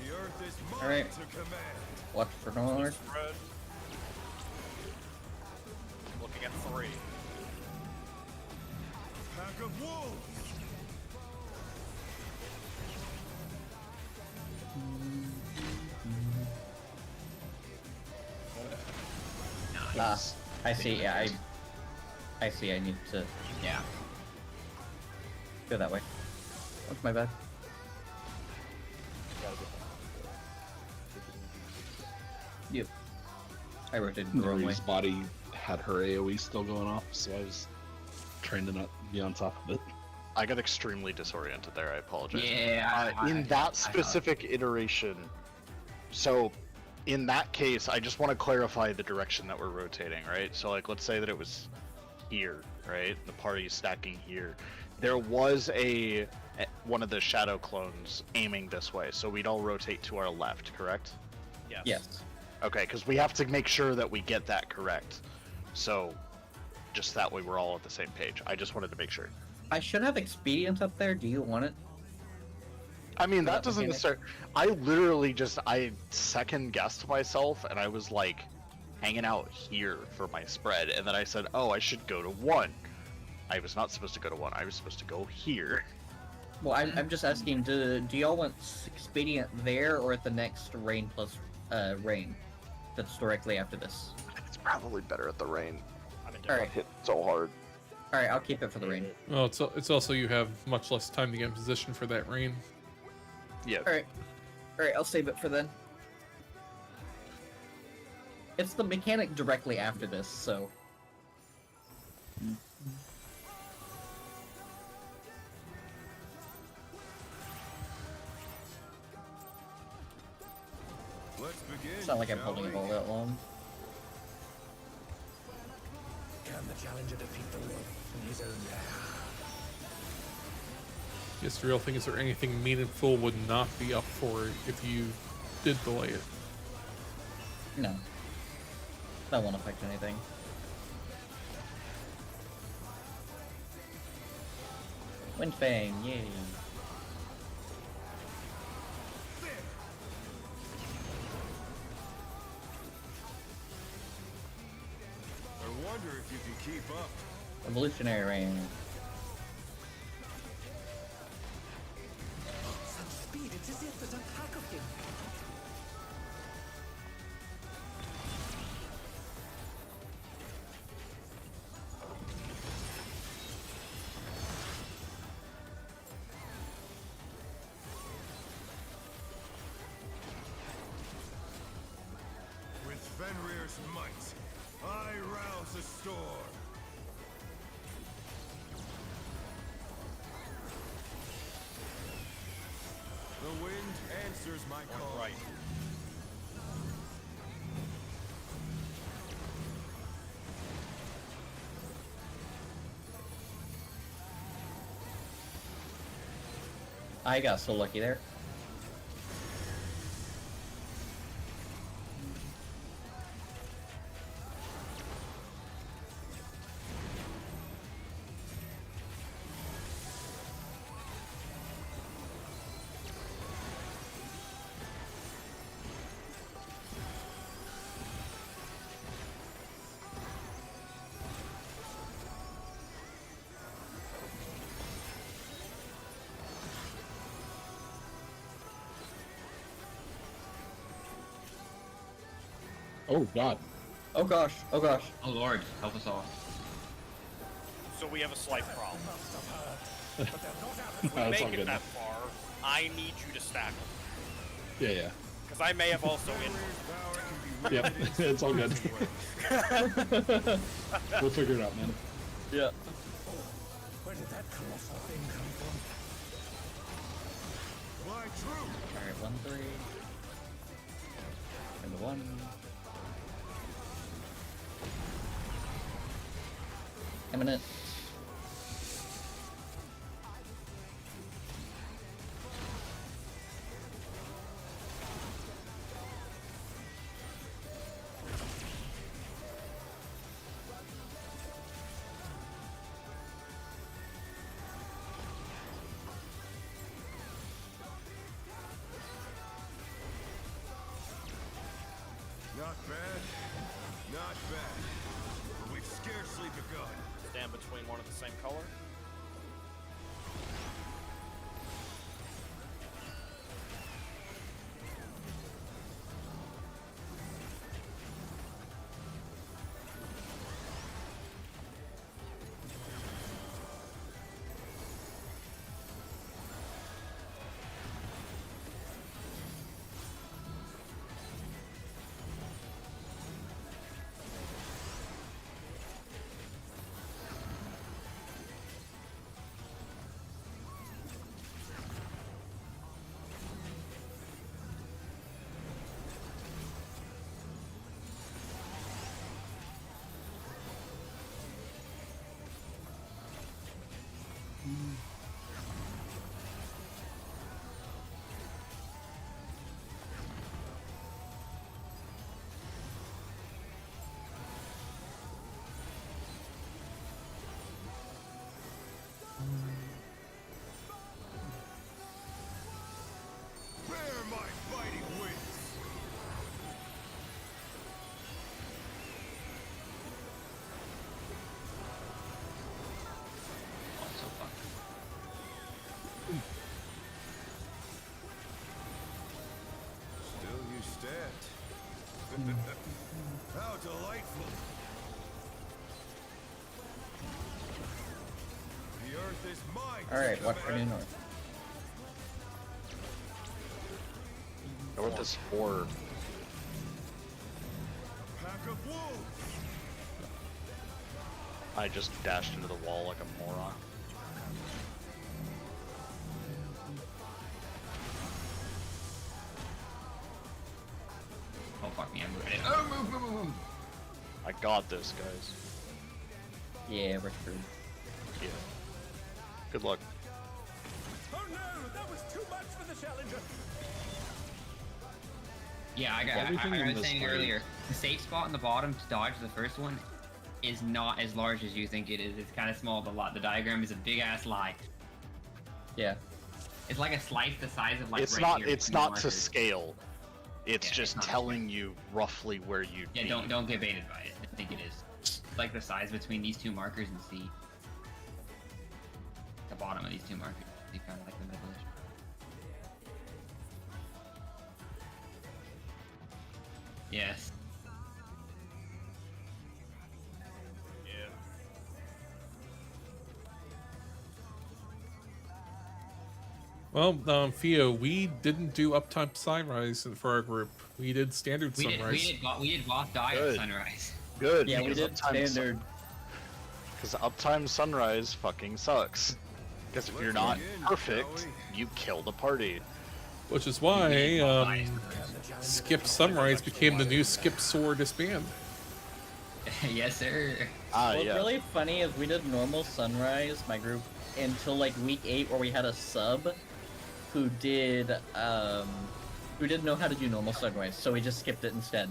The earth is mine Alright. to command. Watch for North. Spread. Looking at 3. Pack of wolves. Ah, I see. Yeah, I see. I need to Yeah. go that way. That's my bad. Yep. I rotated the wrong way. Nuri's body had her AoE still going off, so I was trying to not be on top of it. I got extremely disoriented there, I apologize. Yeah. In that specific iteration, so in that case, I just want to clarify the direction that we're rotating, right? So like, let's say that it was here, right? The party's stacking here. There was one of the shadow clones aiming this way, so we'd all rotate to our left, correct? Yes. Yes. Okay, because we have to make sure that we get that correct. So, just that way we're all on the same page. I just wanted to make sure. I should have expedience up there. Do you want it? I mean, that that doesn't mechanic? necessarily. I literally I second guessed myself, and I was like hanging out here for my spread, and then I said, "Oh, I should go to 1." I was not supposed to go to 1. I was supposed to go here. Well, I'm just asking, do y'all want Expedient there or at the next Rain plus Rain that's directly after this? It's probably better at the Rain. I'm in Alright. Hit so hard. Alright, I'll keep it for the Rain. Well, it's also you have much less time to get in position for that rain. Yeah. Alright. Alright, I'll save it for then. It's the mechanic directly after this, so... Let's begin. It's not like I'm shall holding it we? all that long. Can the challenger defeat the wolf in his own lair? Guess the real thing is there anything meaningful would not be up for it if you did delay it. No. That won't affect anything. Windfang, yay. I wonder if you can keep up. Evolutionary Rain. Such speed, it's as if there's a pack of him. With Fenrir's might, I rouse a storm. The wind answers my call. Right. I got so lucky there. Oh god. Oh gosh, oh gosh. Oh lord, help us all. So we have a slight problem. No, If we it's make all it good. that far, I need you to stack them. Yeah, yeah. Because I may have also in. Yep, it's all good. We'll figure it out, man. Yeah. Where did that colossal thing come from? Fly true. Alright, 1-3. And the 1. Eminent. Not bad. Not bad. We've scarcely begun. Stand between one of the same color. Still you stand. How delightful. The earth is mine. Alright, watch for new north. North is 4. Pack of wolves. I just dashed into the wall like a moron. Oh fuck me, I'm ready. Oh, move. I got this, guys. Yeah, we're screwed. Yeah. Good luck. Oh no, that was too much for the challenger. Yeah, I Everything in was this saying fight- earlier, the safe spot in the bottom to dodge the first one is not as large as you think it is. It's kind of small. The diagram is a big ass lie. Yeah. It's like a slice the size of like. It's right not. here It's between the not to markers. scale. It's Yeah, just it's not to telling you roughly where you'd Yeah, be. don't get baited by it. I think it is. It's like the size between these two markers and C. The bottom of these two markers. Be kind of like the middle. Yes. Yeah. Well, Theo, we didn't do uptime sunrise for our group. We did standard We sunrise. did boss die at Good. sunrise. Good. Yeah, we because did uptime standard. Because uptime sunrise fucking sucks. Because if you're not perfect, you kill the party. Which is why skip sunrise became the new skip soar disband. Yes, sir. What's Yeah. really funny is we did normal sunrise, my group, until like week 8, where we had a sub who didn't know how to do normal sunrise, so we just skipped it instead.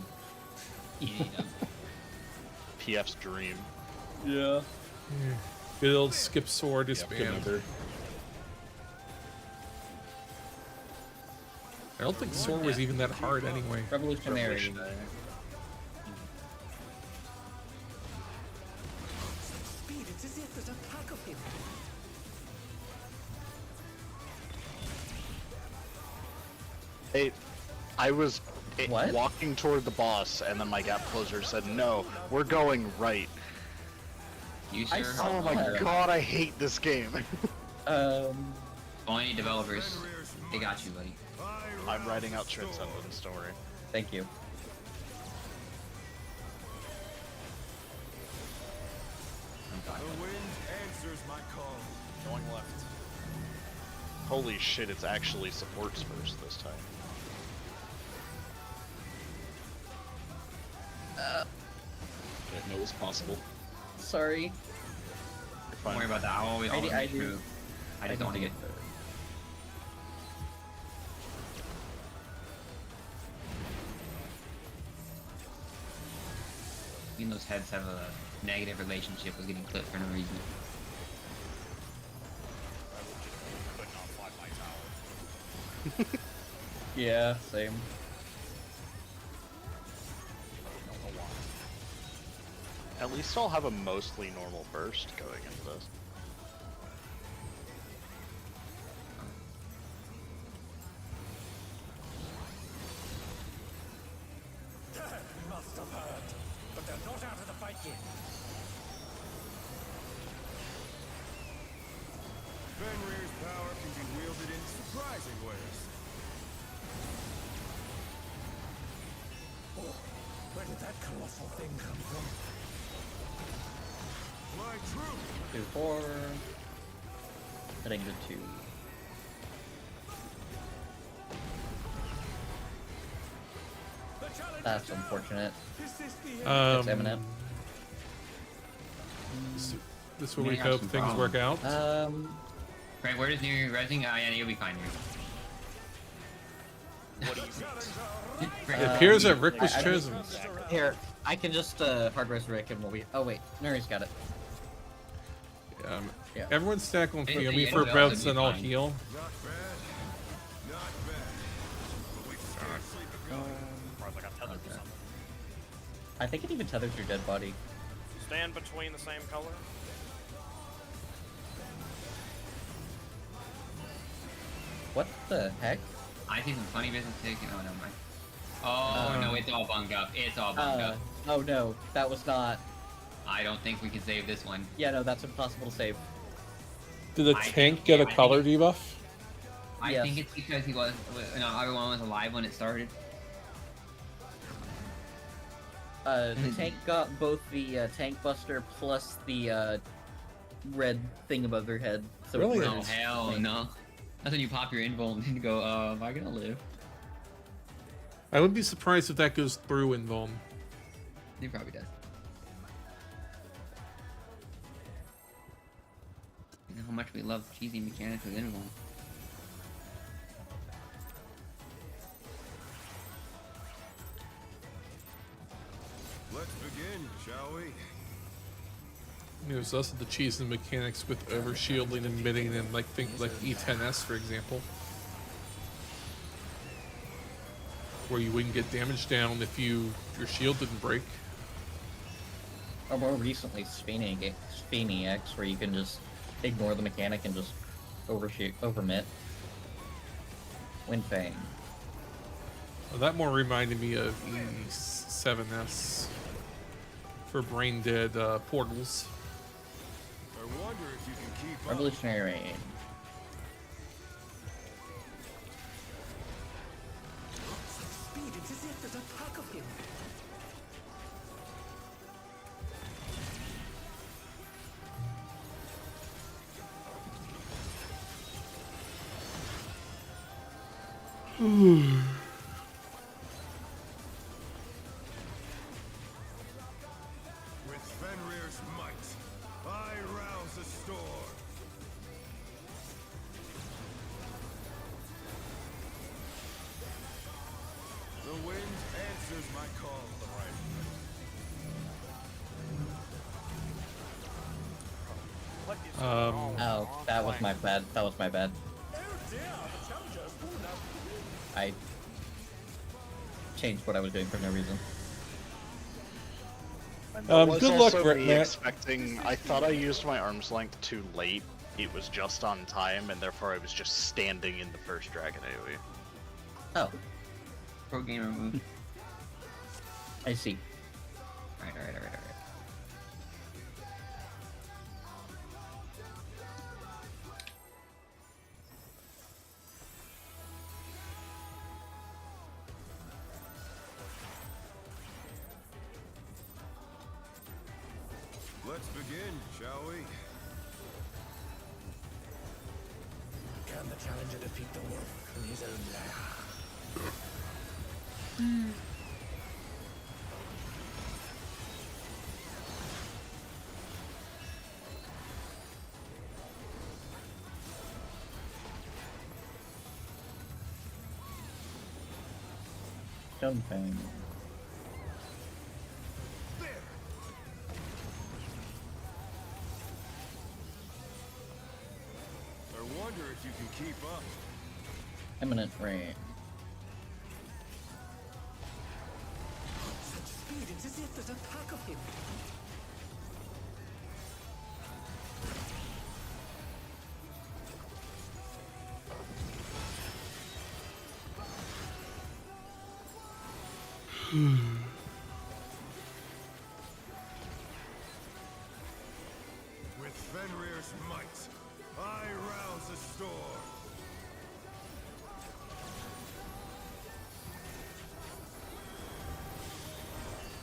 PF's dream. Yeah. Good old skip soar Yep, disband. good number. I don't think soar was even that hard anyway. Revolutionary. Speed, it's as if there's a pack of him. Hey, I was What? walking toward the boss, and then my gap closer said, "No, we're going right." You I sir. saw Oh my that. god, I hate this game. Only developers. They got you, buddy. I'm writing out Transcendence, don't worry. Thank you. The wind answers my call. Going left. Holy shit, it's actually supports first this time. Didn't know it was possible. Sorry. You're Don't fine. worry about that. I'll always I do- make move. I just don't want to get. Even those heads have a negative relationship with getting clipped for no reason. I legitimately could not fly my tower. Yeah, same. I don't know why. At least I'll have a mostly normal burst going into this. That must have hurt. But they're not out of the fight yet. Fenrir's power can be wielded in surprising ways. Oh, where did that colossal thing come from? My truth. 2, 4. Heading to 2. The challenger's That's down. unfortunate. Is this the end? It's Eminem. This is where we May have hope some things work out. Right, where does new resing? Yeah, you'll be fine here. What do you mean? It appears that Rick was I- I- chosen. Here, I can just hard resurrect him while we. Oh wait, Nuri's got it. Yeah. Everyone stack on Hey, Theo. hey, Me yeah, for no, bouts, that'd then be I'll fine. heal. Not bad. Not bad. But we've scarcely begun. Or like I'm tethered to something. I think it even tethers your dead body. Stand between the same color. What the heck? I see some funny business taken. Oh, never mind. Oh, no, it's all bunged up. It's all bunged up. Oh no, that was not. I don't think we can save this one. Yeah, no, that's impossible to save. Did the tank get a color debuff? I think it's because he was, not everyone was alive when it started. The tank got both the tank buster plus the red thing above their head. So Really? Oh, hell no. That's when you pop your invul and go, am I gonna live? I wouldn't be surprised if that goes through invuln. He probably does. You know how much we love cheesy mechanics with invuln. Let's begin, shall we? There's also the cheese and mechanics with overshielding and mitting and like things like E10S, for example. Where you wouldn't get damage down if your shield didn't break. Or more recently, Spheeny X, where you can just ignore the mechanic and just overmit. Windfang. Well, that more reminded me of E7S for brain dead portals. I wonder if you can keep up. Revolutionary Rain. Speed, it's as if there's a pack of him. With Fenrir's might, I rouse the storm. The wind answers my call, What is Oh, that was my bad. That was my bad. Oh dear, the challenger's fallen out. I changed what I was doing for no reason. Was good luck, also Matt. expecting. I thought I used my arm's length too late. It was just on time, and therefore I was just standing in the first dragon AoE. Oh, Pro gamer move. I see. Alright. Let's begin, shall we? Can the challenger defeat the wolf in his own lair? Stonefang. I wonder if you can keep up. Eminent Rain. Such speed, it's as if there's a pack of him. With Fenrir's might, I rouse the storm.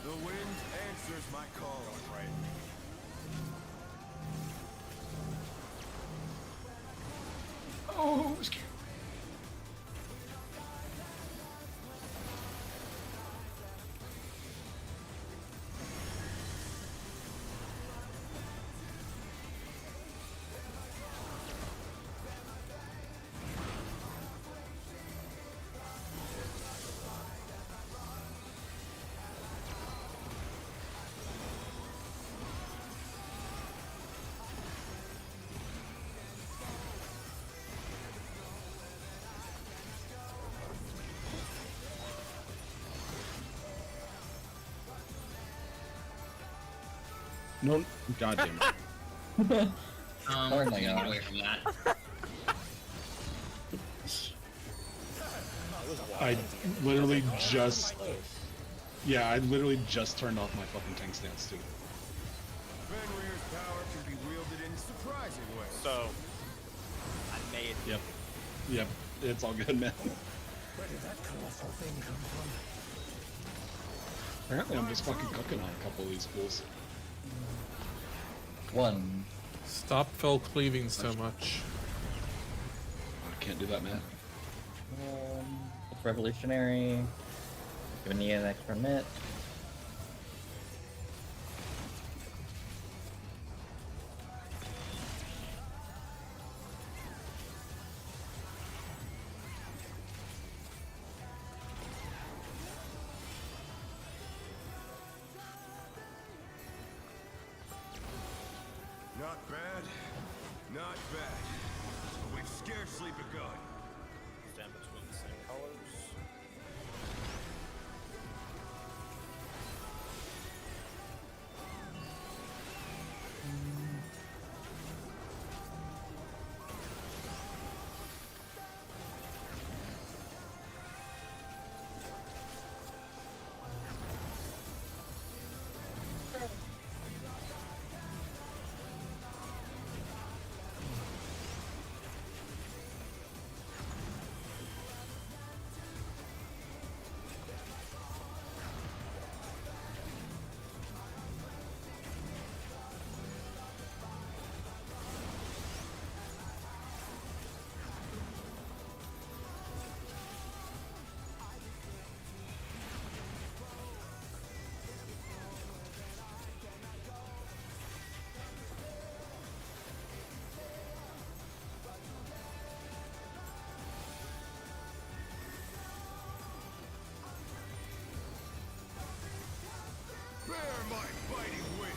The wind answers my call, right? Oh, scared. No, goddamn it. Oh my Get God. away from that. I literally just... Yeah, I literally just turned off my fucking tank stance too. Fenrir's power can be wielded in surprising ways. So, I made. Yep. Yep. It's all good, man. Where did that colossal thing come from? Apparently, I'm just fucking cooking on a couple of these fools. One. Stop fell cleaving so much. I can't do that, man. It's revolutionary. Gonna need an extra minute. Not bad. Not bad. But we've scarcely begun. Stand between the same colors. Bear my fighting wings.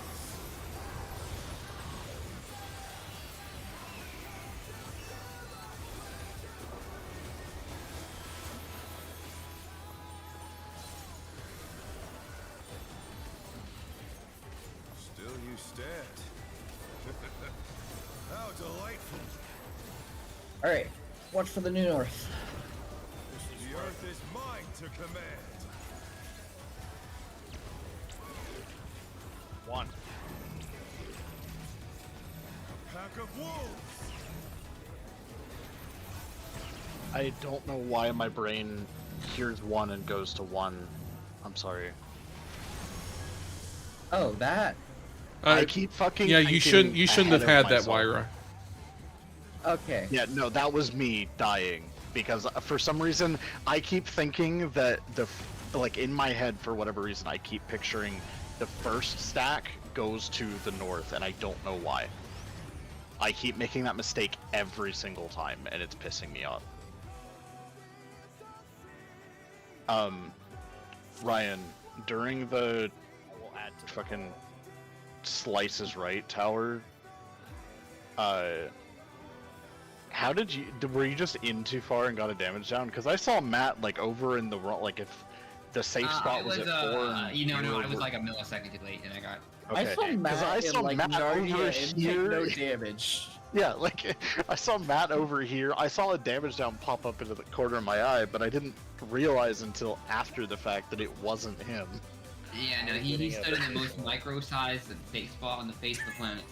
Still you stand. How delightful. Alright, watch for the new north. The earth is mine to command. One. A pack of wolves. I don't know why my brain hears 1 and goes to 1. I'm sorry. Oh, that. I keep fucking. Yeah, you shouldn't have ahead had of that, myself. Wyra. Okay. Yeah, no, that was me dying because for some reason I keep thinking that like in my head for whatever reason I keep picturing the first stack goes to the north and I don't know why. I keep making that mistake every single time and it's pissing me off. Ryan, during the I will add to fucking slices right tower, how did you, were you just in too far and got a damage down? Because I saw Matt like over in the wrong, like if the safe spot was at 4 and you know, no, were- I was like a millisecond too late and I got... Okay. I saw Matt I saw in, like, Matt Narnia over and take here. no damage. Yeah, like I saw Matt over here. I saw a damage down pop up into the corner of my eye, but I didn't realize until after the fact that it wasn't him. Yeah, no, he stood in the most micro-sized safe spot on the face of the planet.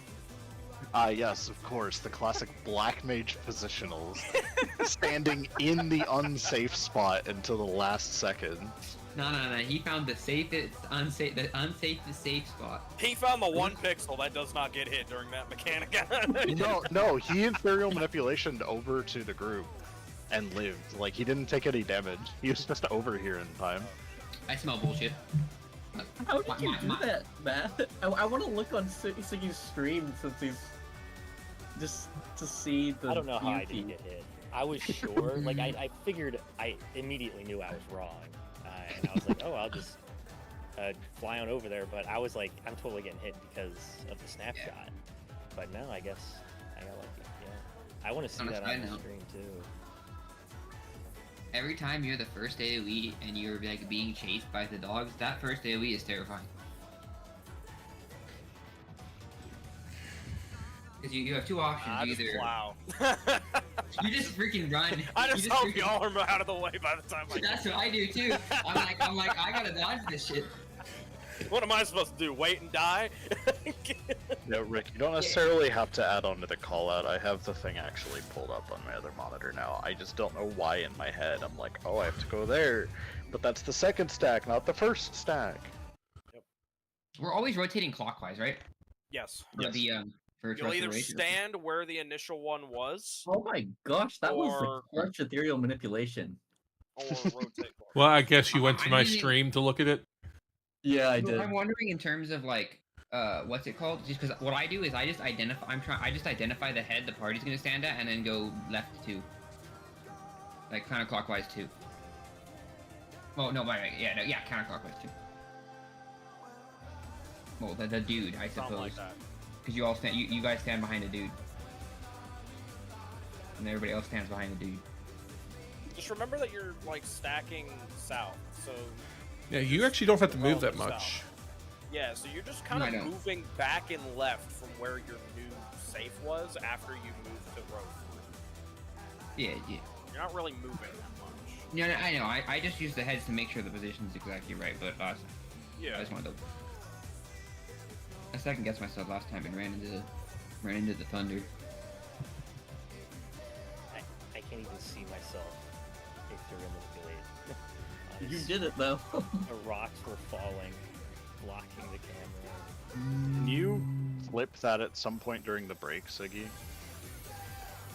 Yes, of course, the classic Black Mage positionals, standing in the unsafe spot until the last second. No, he found the safest, unsafe, the safe spot. He found the 1 pixel that does not get hit during that mechanic. No, he Imperial Manipulationed over to the group and lived. Like, he didn't take any damage. He was just over here in time. I smell bullshit. How did you do that, Matt? I want to look on Siggy's stream since he's just to see the. I don't know how I beauty. didn't get hit. I was sure, like I figured, I immediately knew I was wrong, and I was like, oh, I'll just fly on over there. But I was like, I'm totally getting hit because of the snapshot. Yeah. But now I guess I got lucky. Yeah, I want to see On a that side on the note. stream too. Every time you're the first AoE and you're like being chased by the dogs, that first AoE is terrifying. Because you have two options. I just Either plow. You just freaking run. I You just hope freaking- y'all are out of the way by the time I That's what I do too. I'm like, I gotta dodge this shit. What am I supposed to do? Wait and die? No, Rick, you don't necessarily have to add on to the call out. I have the thing actually pulled up on my other monitor now. I just don't know why in my head I'm like, oh, I have to go there. But that's the second stack, not the first stack. We're always rotating clockwise, right? Yes. For the for You'll either restoration. stand where the initial one was, Oh my gosh, that was Or- the clutch ethereal manipulation. or rotate forward. Well, I guess you went to I'm my using- stream to look at it. Yeah, I So did. I'm wondering in terms of like, what's it called? Just because what I do is I just identify. I just identify the head the party's gonna stand at, and then go left 2. Like counterclockwise 2. Oh no, right, yeah, yeah, counterclockwise 2. Well, the dude, I Something suppose, like that. because you all stand. You guys stand behind a dude, and everybody else stands behind a dude. Just remember that you're like stacking south, so Yeah, you actually don't have to move that Well, much. yeah, so you're just kind I of know. moving back and left from where your new safe was after you moved to row 3. Yeah, yeah. You're not really moving that much. No, I know. I just use the heads to make sure the position's exactly right, but I Yeah. just wanted to. I second guessed myself last time and ran into the thunder. I can't even see myself ethereal manipulate. You did it though. The rocks were falling, blocking the camera. Can you flip that at some point during the break, Siggy?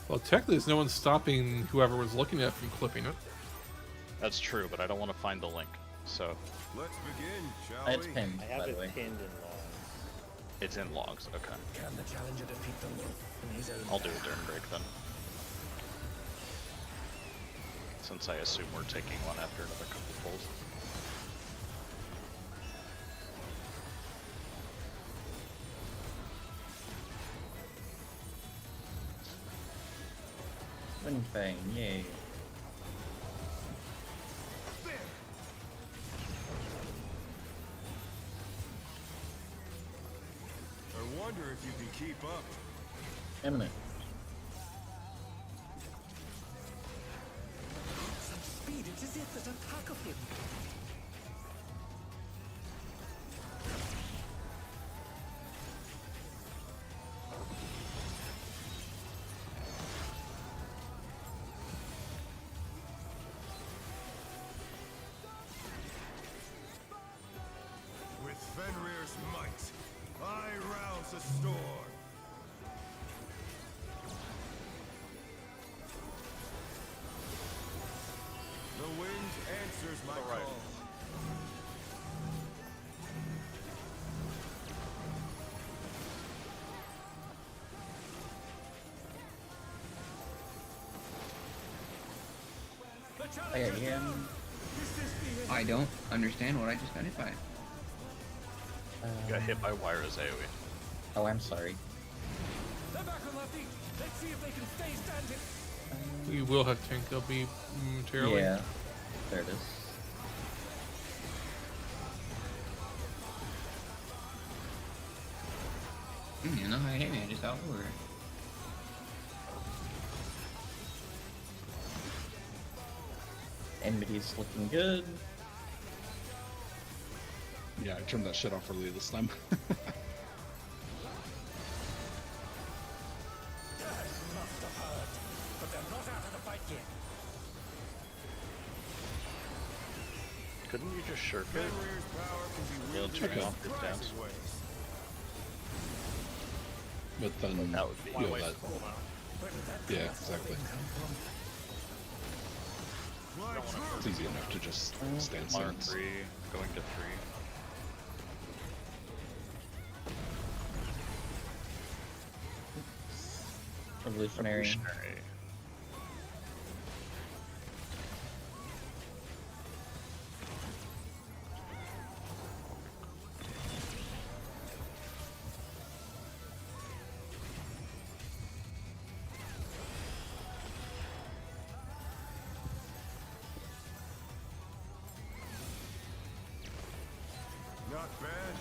Well, technically, there's no one stopping whoever was looking at it from clipping it. That's true, but I don't want to find the link, so Let's begin, shall It's we? pinned, I have by the it way. pinned in logs. it's in logs. Okay, Can the challenger defeat the wolf in his own I'll do it during break then. Since I assume we're taking one after another couple pulls. Wind Fang, yay. I wonder if you can keep up. Eminent. such speed, it is it that attacketh him. With Fenrir's might, I rouse a storm. The wind answers my Alright. call. I am. I don't understand what I just got hit by. Got hit by Wyra's AoE. Oh, I'm sorry. They're back on their feet. Let's see if they can stay standing. We will have tank LB momentarily. Yeah. There it is. You know how I hit me? I just out over. Enmity's looking good. Yeah, I turned that shit off earlier this time. Must have heard, but they're not out of the fight yet. Couldn't you just shirk it? Fenrir's power can be He'll wielded turn in off his surprising dance. ways. But then, That would be you know, Wait, that, hold on. Where did that yeah, drop exactly. come from? Fly true. It's easy enough to just stand Modern stance. 3, going to 3. Revolutionary. Revolutionary. Not bad,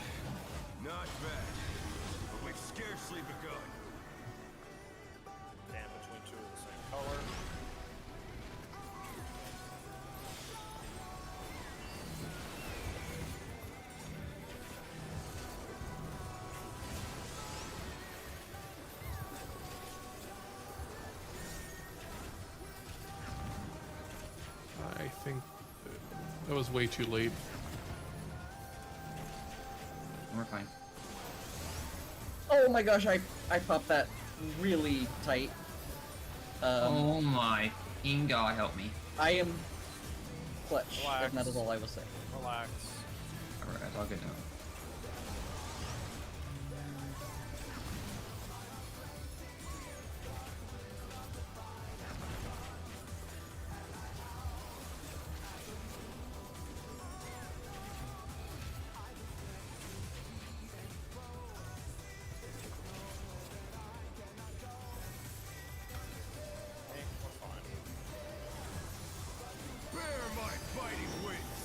not bad. But we've scarcely begun. Stand between two of the same color. I think that was way too late. We're fine. Oh my gosh, I popped that really tight. Oh my king god, help me. I am clutch, Relax. and that is all I will say. Relax. Alright, that's all good now. Hey, we're fine. Bear my fighting wings.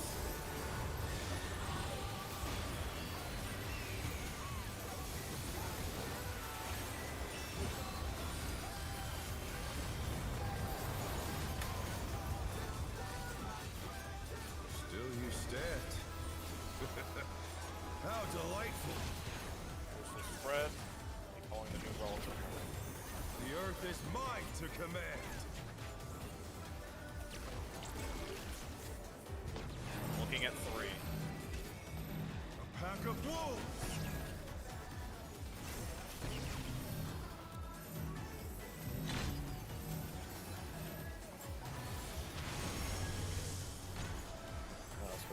Still you stand. How delightful. Here's the spread. Calling the new relative. The earth is mine to command. Looking at 3. A pack of wolves.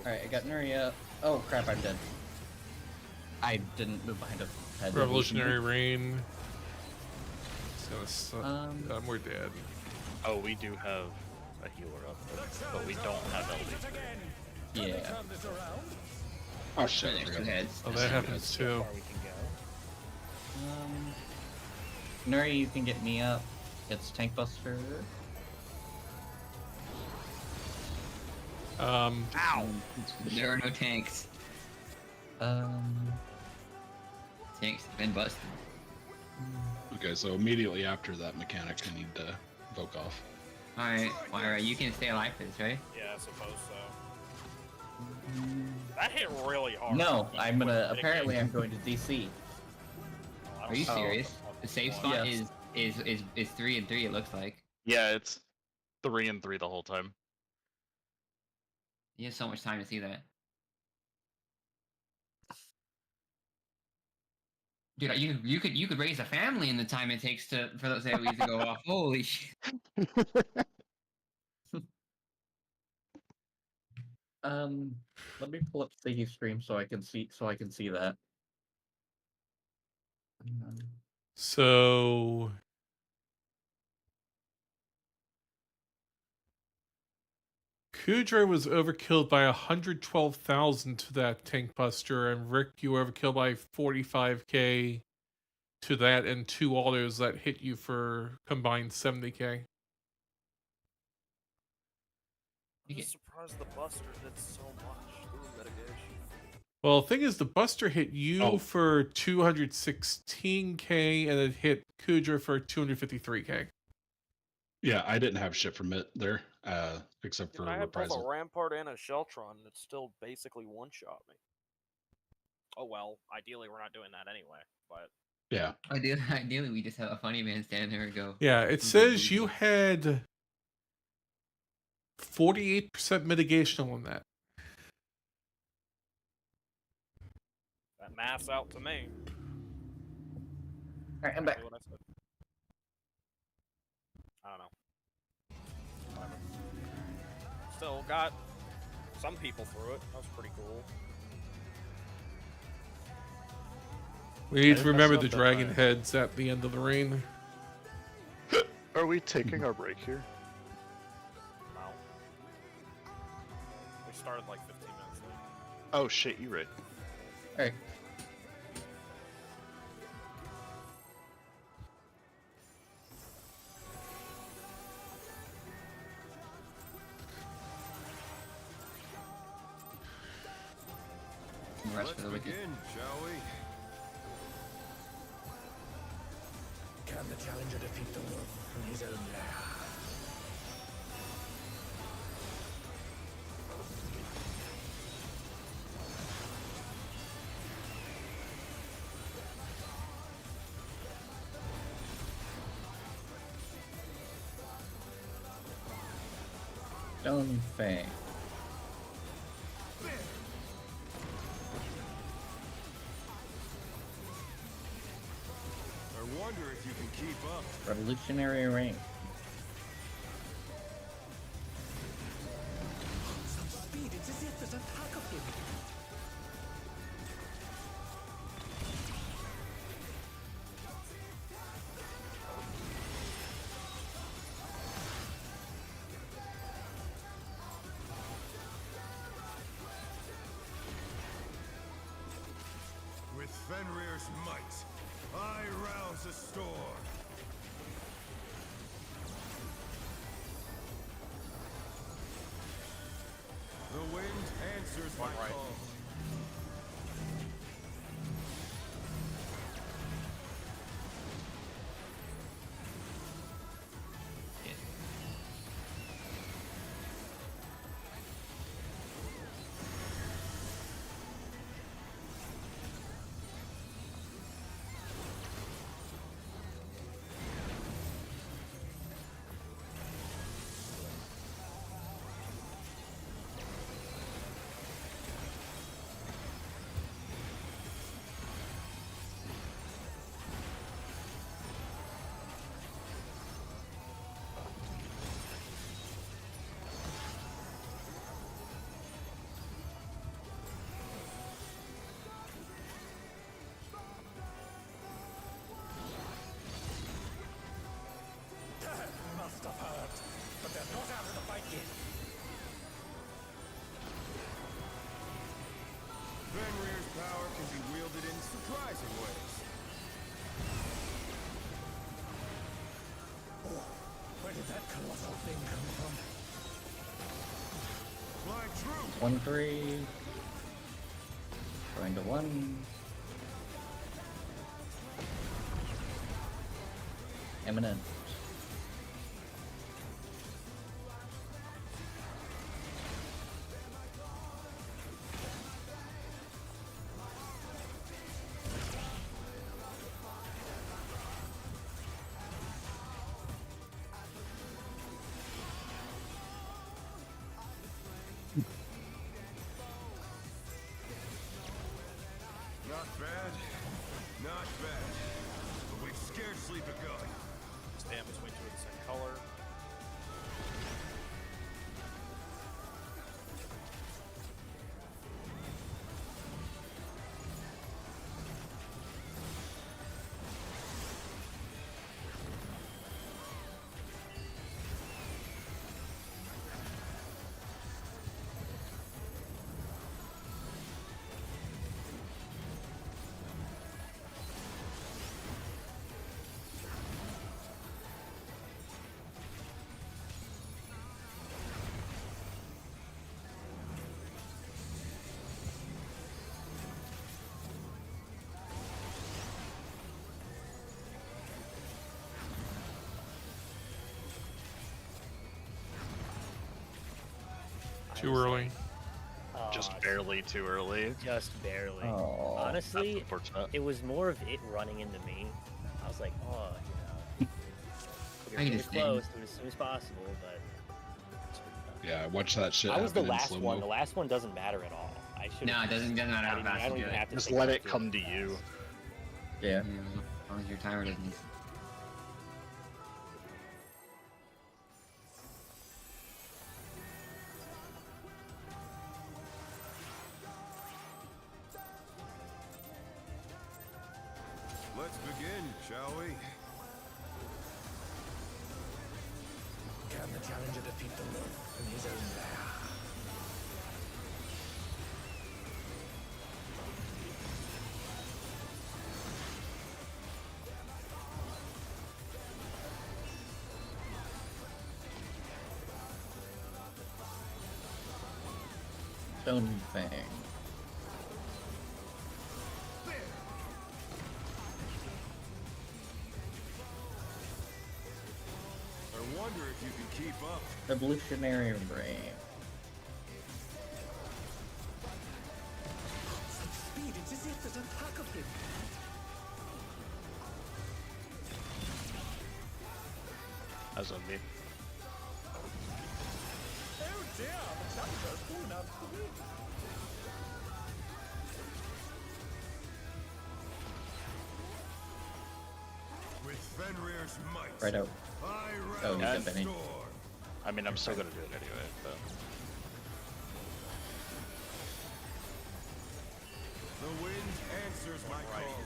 Alright, I got Nuria. Oh crap, I'm dead. I didn't move behind a head. Revolutionary Rain. We're dead. Oh, we do have a healer up, but we don't have LD. Yeah. Oh shit. Next two heads. Oh, that happens too. Far we can go. Nuri, you can get me up. It's Tank Buster. Ow! There are no tanks. Tanks have been busted. Okay, so immediately after that mechanic, I need to voke off. Alright, you can stay alive for this, right? Yeah, I suppose so. That hit really hard. No, Even I'm with gonna. mitigation. Apparently, I'm going to DC. Oh, I Are you don't know. serious? The safe spot Yes. is 3 and 3. It looks like. Yeah, it's 3 and 3 the whole time. You have so much time to see that. Dude, you could raise a family in the time it takes for those AoEs to go off. Holy shit! Let me pull up the stream so I can see that. So Kudra was overkilled by 112,000 to that Tank Buster, and Rick, you were overkilled by 45k to that, and 2 autos that hit you for combined 70k. I'm just surprised the Buster did so much through mitigation. Well, the thing is, the Buster hit you Oh. for 216k, and it hit Kudra for 253k. Yeah, I didn't have shit from it there, except for I had both a reprisal. Rampart and a Sheltron, and it still basically one-shot me. Oh well, ideally we're not doing that anyway, but... Yeah. Ideally, we just have a funny man stand there and go. Yeah, it says you had 48% mitigation on that. That math's out to me. Alright, I'm back. Exactly what I said. I don't know. Whatever. Still got some people through it. That was pretty cool. We need I to remember messed the up that dragon time. heads at the end of the rain. Are we taking our break here? No. We started like 15 minutes late. Oh shit, you right. Alright. Rest Let's for the wicked. begin, shall we? Can the challenger defeat the wolf in his own lair? Stone Fang. I wonder if you can keep up. Revolutionary Ring. Such speed, it's as if there's a pack of him. With Fenrir's might, I rouse a storm. The wind answers my call. Must have hurt, but they're not out of the fight yet. Fenrir's power can be wielded in surprising ways. Oh, where did that colossal thing come from? My true 1-3. Going to 1. Eminent. not bad, not bad. But we've scarcely begun. Stand between two of the same color. Too early. Just barely too early. Just barely. Oh, Honestly, That's unfortunate. it was more of it running into me. I was like, oh, you know, we're I really understand. close, do it as soon as possible, but Yeah, watch that shit. I was the happen in last slow-mo. one. The last one doesn't matter at all. I should. No, it doesn't matter I how don't, fast I don't you do even it. have to. Just think let about it doing come to fast. you. Yeah. Yeah, as long as your timer doesn't. Let's begin, shall we? Can the challenger defeat the wolf in his own lair? Stone Fang. I wonder if you can keep up. Revolutionary Ring. Such speed, it's as if there's a pack of him. As on me. With Fenrir's might, Right out. I Oh, he's round got Benny. storm. I mean, I'm still gonna do it anyway, but... The wind answers my call.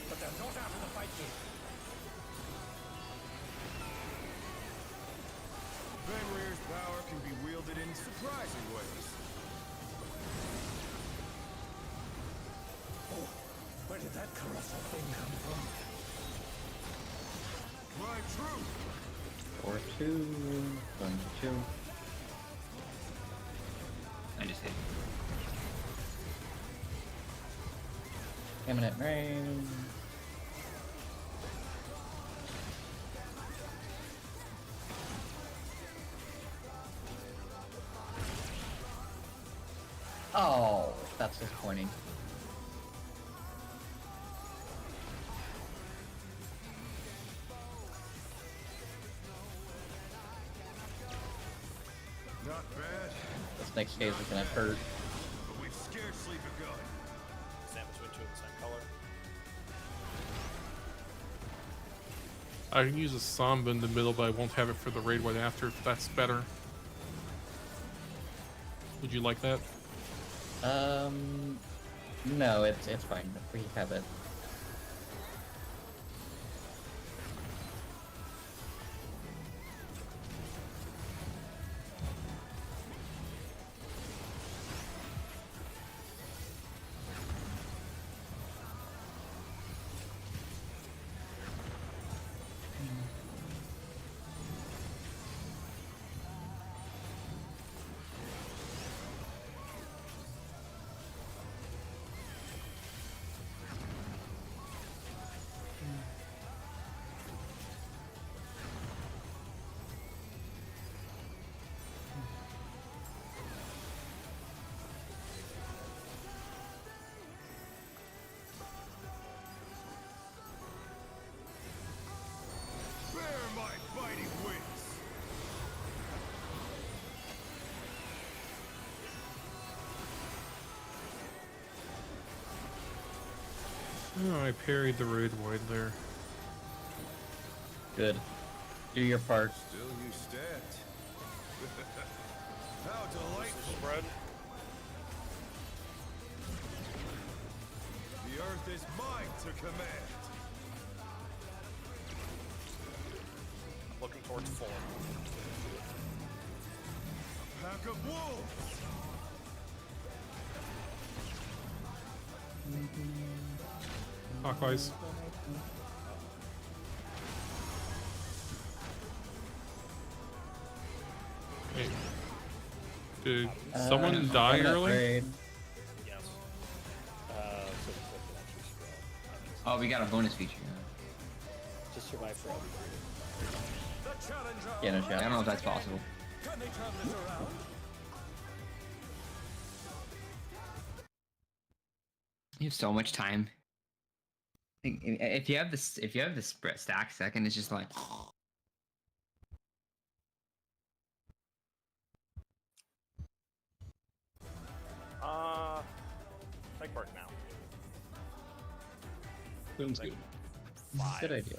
But they're not out of the fight yet. Fenrir's power can be wielded in surprising ways. Oh, where did that colossal thing come from? My truth! 4-2. Going to 2. I just hit. Imminent rain. Oh, that's disappointing. Not bad, This next phase is gonna hurt. but we've scarcely begun. Stand between two of the same color. I can use a Samba in the middle, but I won't have it for the raid right after, if that's better. Would you like that? No, it's fine. We have it. Bear my biting wings! Oh, I parried the raid void there. Good. Do your part. Still you stand. How delightful! Spread. The earth is mine to command. Looking towards 4. A pack of wolves! Clockwise. Hey. Did someone die imminent early? raid. Yes. So the clip can actually spread. Oh, we got a bonus feature. Just survive for every The challenger. Yeah, no I shot. don't know if that's possible. Can they turn this around? You have so much time. If you have this, stack second, it's just like. Take part now. Sounds good. Good idea.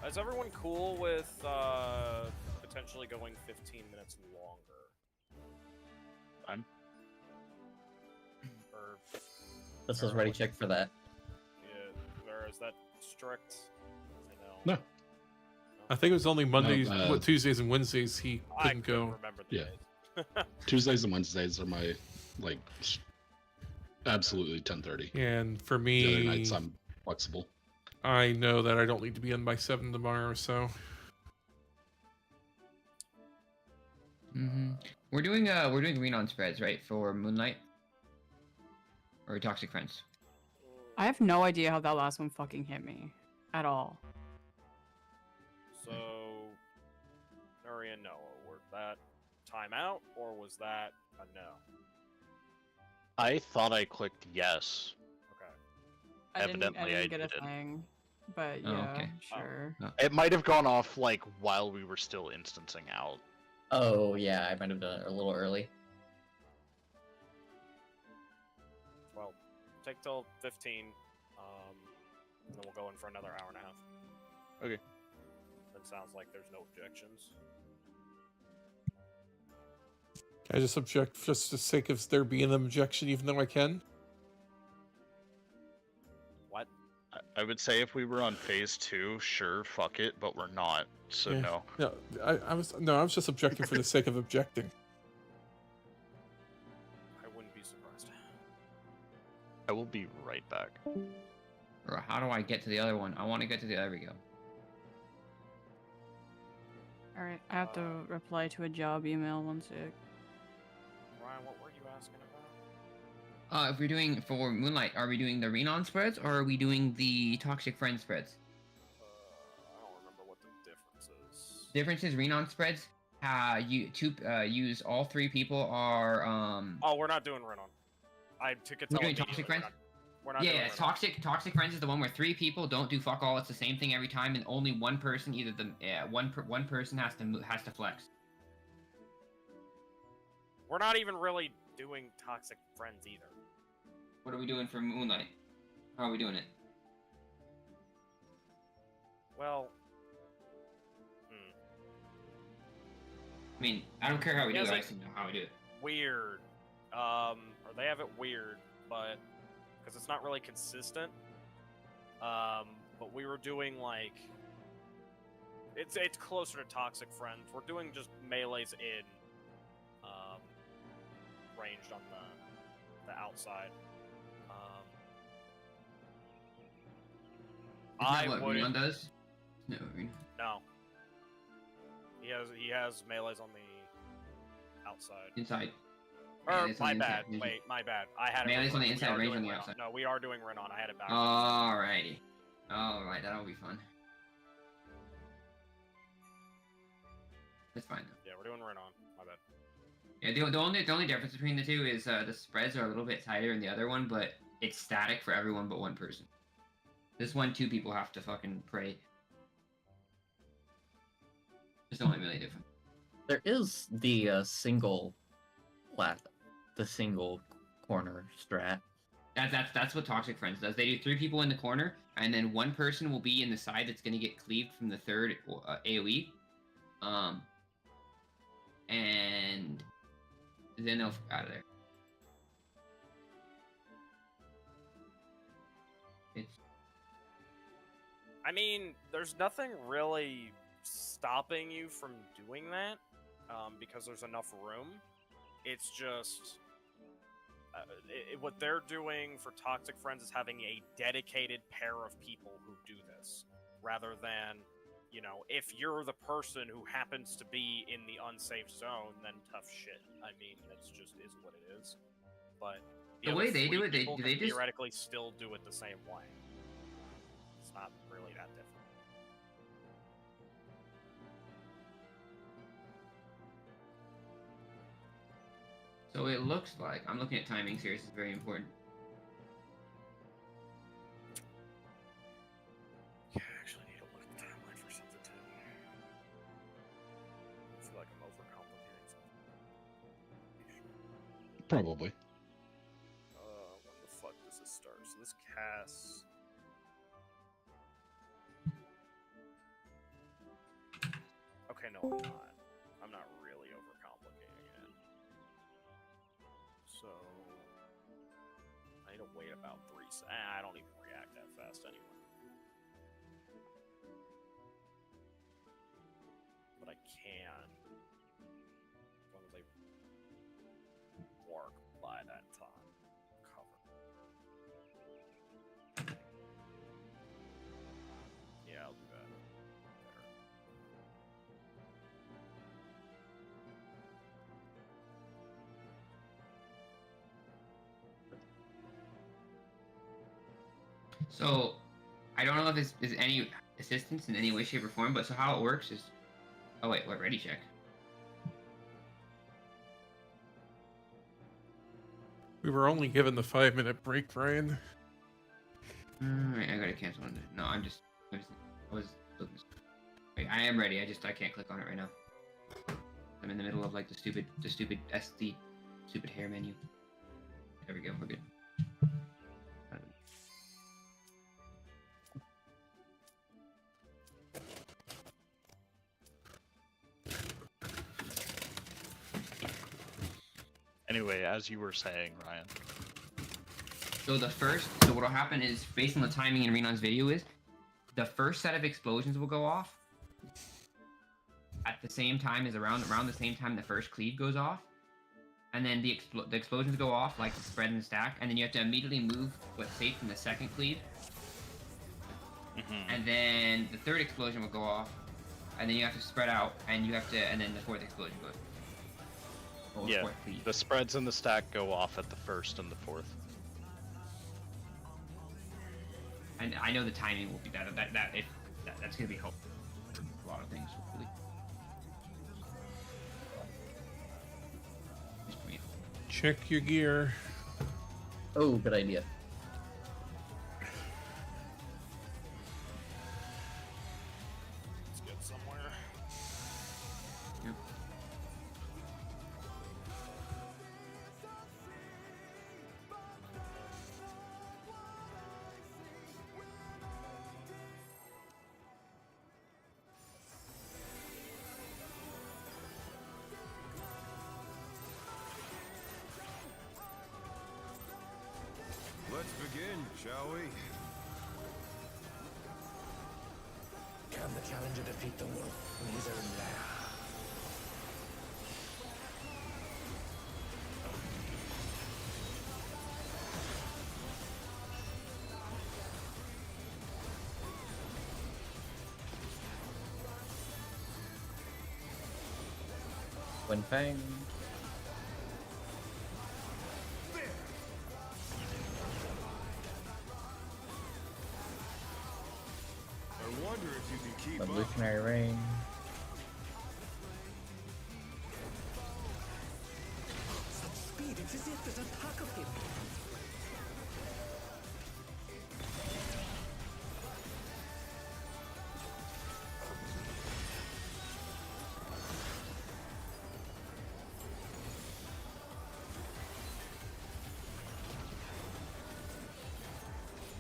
Is everyone cool with potentially going 15 minutes longer? I'm... Or This is ready check for that. is that strict? I know. No. I think it was only Mondays, No, Tuesdays, and Wednesdays he I couldn't couldn't go. remember the Yeah. days. Tuesdays and Wednesdays are my like absolutely 10:30. And for The other nights me, I'm flexible. I know that I don't need to be in by 7 tomorrow, so We're doing Renon spreads, right, for Moonlight? Or Toxic Friends? I have no idea how that last one fucking hit me at all. So, Nuri and Noah, were that timeout or was that a no? I thought I clicked yes. Okay. I didn't Evidently, I get a didn't. thing, but Oh, yeah, okay. sure. It might have gone off like while we were still instancing out. Oh yeah, I might have done it a little early. Well, take till 15, and then we'll go in for another hour and a half. Okay. That sounds like there's no objections. can I just object just for the sake of there being an objection, even though I can? What? I would say if we were on phase 2, sure, fuck it, but we're not, so Yeah. no. No, I was just objecting for the sake of objecting. I wouldn't be surprised. I will be right back. Or how do I get to the other one? I want to get to the there we go. All right, I have to reply to a job email. 1 sec. Ryan, what were you asking about? If we're doing for Moonlight, are we doing the Renon spreads or are we doing the Toxic Friend spreads? I don't remember what the difference is. Difference is Renon spreads. Use all 3 people are Oh, we're not doing Renon. I took it. We're doing Toxic Friends? We're not yeah, doing yeah, Renon. Toxic Friends is the one where 3 people don't do fuck all. It's the same thing every time, and only one person, either one person has to flex. We're not even really doing Toxic Friends either. What are we doing for Moonlight? How are we doing it? Well, I mean, I don't care how we do it. Yes, I just know how we do it. weird. Or they have it weird, but because it's not really consistent. But we were doing like it's closer to Toxic Friends. We're doing just melees in, ranged on the outside. Isn't that what Renon does? No, No. He has melees on the outside. inside. Or Melee's on my the bad. inside. Wait, my bad. I had it. Melee's on the reversed. We inside, are range doing on the Renon. outside. No, we are doing Renon. I had it back. Alrighty. Alright, that'll be fun. That's fine though. Yeah, we're doing Renon. My bad. Yeah, the only difference between the two is the spreads are a little bit tighter in the other one, but it's static for everyone but one person. This one, 2 people have to fucking pray. It's only really different. There is the single corner strat. That's what Toxic Friends does. They do 3 people in the corner, and then 1 person will be in the side that's gonna get cleaved from the third AOE. And then they'll out of there. I mean, there's nothing really stopping you from doing that, because there's enough room. It's just what they're doing for Toxic Friends is having a dedicated pair of people who do this, rather than, you know, if you're the person who happens to be in the unsafe zone, then tough shit. I mean, it's just is what it is. But The way they do it, people do can they just theoretically still do it the same way. It's not really that different. So it looks like, I'm looking at timings here, this is very important. Yeah, I actually need to look at the timeline for something too. I feel like I'm overcomplicating something. Probably. When the fuck does this start? So this casts... Okay, no, I'm not. I'm not really overcomplicating it. So... I need to wait about 3 seconds. I don't even react that fast anyway. but I can. As long as I work by that time. Cover. Yeah, I'll do that. So, I don't know if this is any assistance in any way, shape, or form, but so how it works is... Oh wait, what, ready check? We were only given the 5-minute break, Brian. Alright, I gotta cancel on that. No, I was wait, I am ready, I can't click on it right now. I'm in the middle of like the stupid SD, stupid hair menu. There we go, we're good. Anyway, as you were saying, Ryan. So what'll happen is, based on the timing in Renon's video, is the first set of explosions will go off at the same time as around the same time the first cleave goes off, and then the explosions go off like the spread and stack, and then you have to immediately move what's safe from the second cleave, and then the third explosion will go off, and then you have to spread out, and then the fourth explosion goes. Yeah, the spreads and the stack go off at the first and the fourth. And I know the timing will be that's gonna be helpful for a lot of things, hopefully. Check your gear. Oh, good idea. Let's get somewhere. Yep. Let's begin, shall we? Can the challenger defeat the wolf in his own lair? When Fang. I wonder if you can keep up. Revolutionary Rain. Such speed, it's as if there's a pack of him.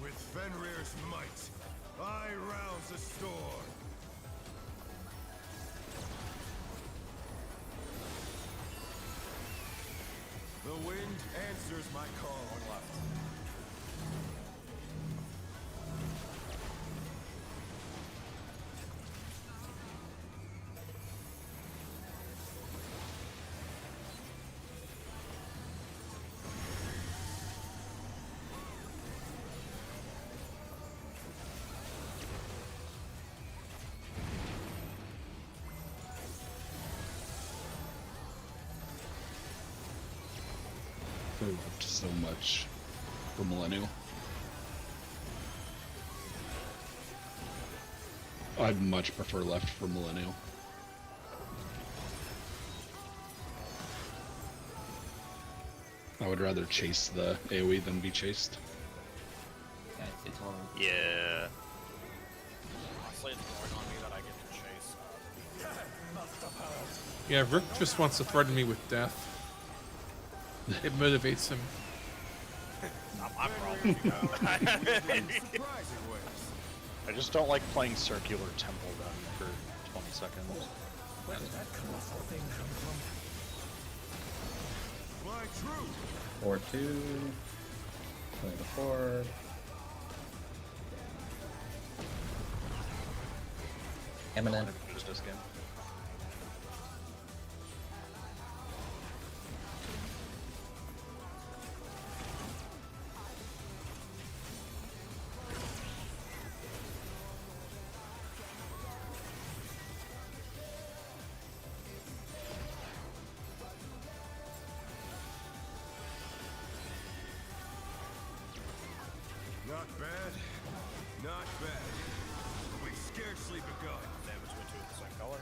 With Fenrir's might, I rouse the storm. The wind answers my call. On left. Moved so much for Millennial. I'd much prefer left for Millennial. I would rather chase the AoE than be chased. Yeah, it's horrible. Yeah. Honestly, it's growing on me that I get to chase. Yeah, Rook just wants to threaten me with death. It motivates him. I'm probably Surprising ways. I just don't like playing circular temple run for 20 seconds. Where did that colossal thing come from? Fly true. 4-2. 24. Eminent. Just this game. Not bad. Not bad. We scarcely begun. Then between two of the same color.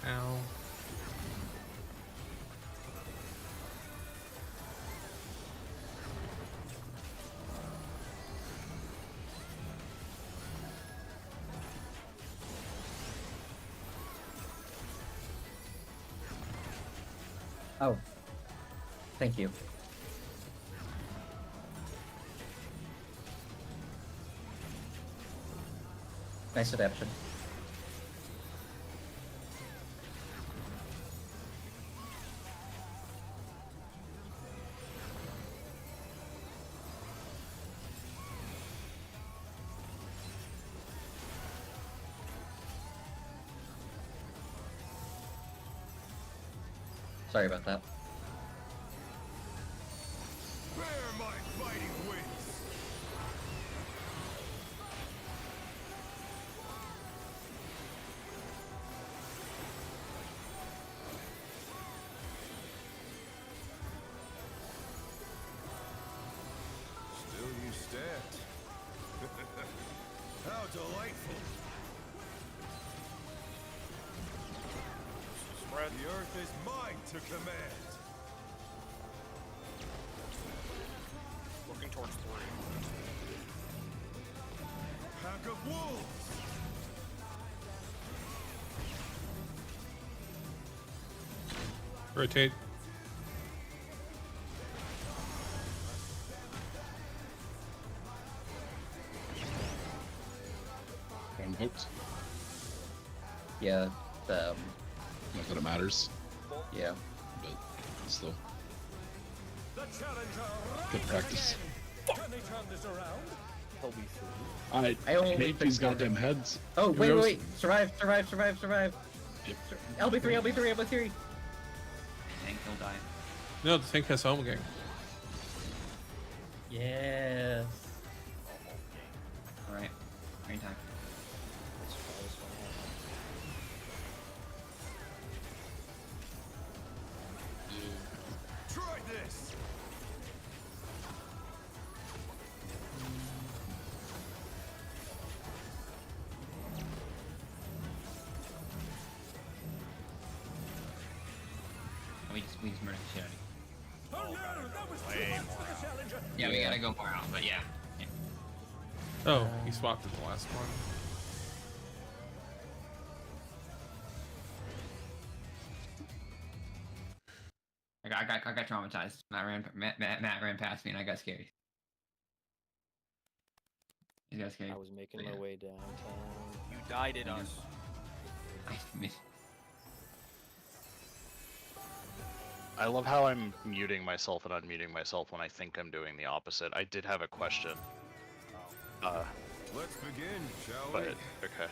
Ow. Oh. Thank you. Nice adaptation. Sorry about that. Bear my fighting wings. Still you stand. How delightful. Spread. The earth is mine to command. Looking towards 3. Pack of wolves. Rotate. I'm hooked. Yeah, Not that it matters, yeah. but still. The challenger. Good practice. Can they turn this around? He'll be free. I I only hate picked these them. goddamn heads. Oh, wait, Heroes- wait, survive. Yep. LB3, LB3, LB3. Tank will die. No, the tank has home gang. Yes. Alright. Green time. Let's try this one out. Try this. We just murdered the shit out of you. Oh no, that was too way much for the challenger. Yeah, we gotta go more out, but yeah. Oh, he swapped in the last one. I got traumatized. Matt ran past me and I got scared. He got scared. I was making Yeah. my way downtown. You died at us. I miss. I love how I'm muting myself and unmuting myself when I think I'm doing the opposite. I did have a question. Let's begin, shall But we? okay.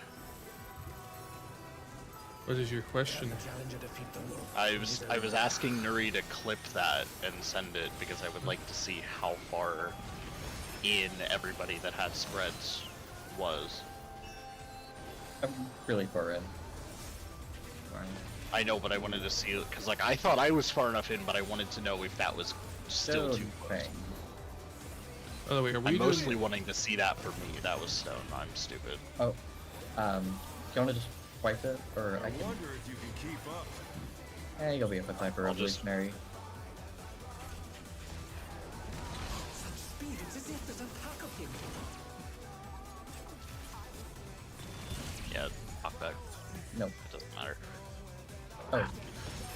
What is your question? Can the challenger defeat the wolf? I was asking Nuri to clip that and send it because I would like to see how far in everybody that had spreads was. I'm really far in. I know, but I wanted to see it because, like, I thought I was far enough in, but I wanted to know if that was still too close. Thing. By the way, are we I'm doing... mostly wanting to see that for me. That was stone. I'm stupid. Oh, do you want to just wipe it, or I I can? wonder if you can keep up. You'll be up with Hyper I'll just- Revolutionary. Such speed, it's as if there's a pack of him. Yeah, knock back. Nope. It doesn't matter. Oh,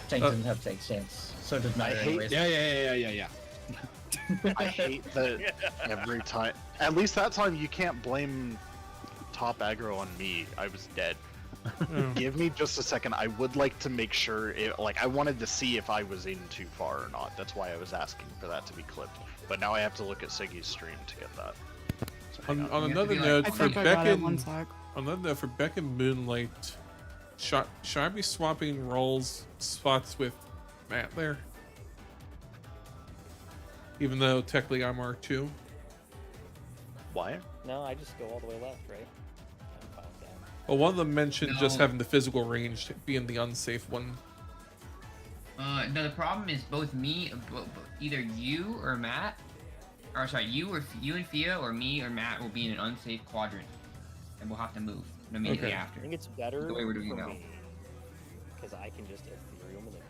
Tank doesn't have take stance, so it doesn't matter hate- anyways. Yeah. I hate that every time. At least that time you can't blame top aggro on me. I was dead. Give me just a second. I would like to make sure. I wanted to see if I was in too far or not. That's why I was asking for that to be clipped. But now I have to look at Siggy's stream to get that. So hang On You have to another be like- note, I for think I got it. Beck One and sec. on another note, for Beck and Moonlight, should I be swapping roles spots with Matt there? Even though technically I'm R2. Why? No, I just go all the way left, right? Well, one of them mentioned just No. having the physical range being the unsafe one. No, the problem is both me, either you or Matt, or sorry, you and Fia, or me or Matt will be in an unsafe quadrant, and we'll have to move immediately Okay. after. I think it's better The way we're doing for now. me because I can just ethereal manipulate.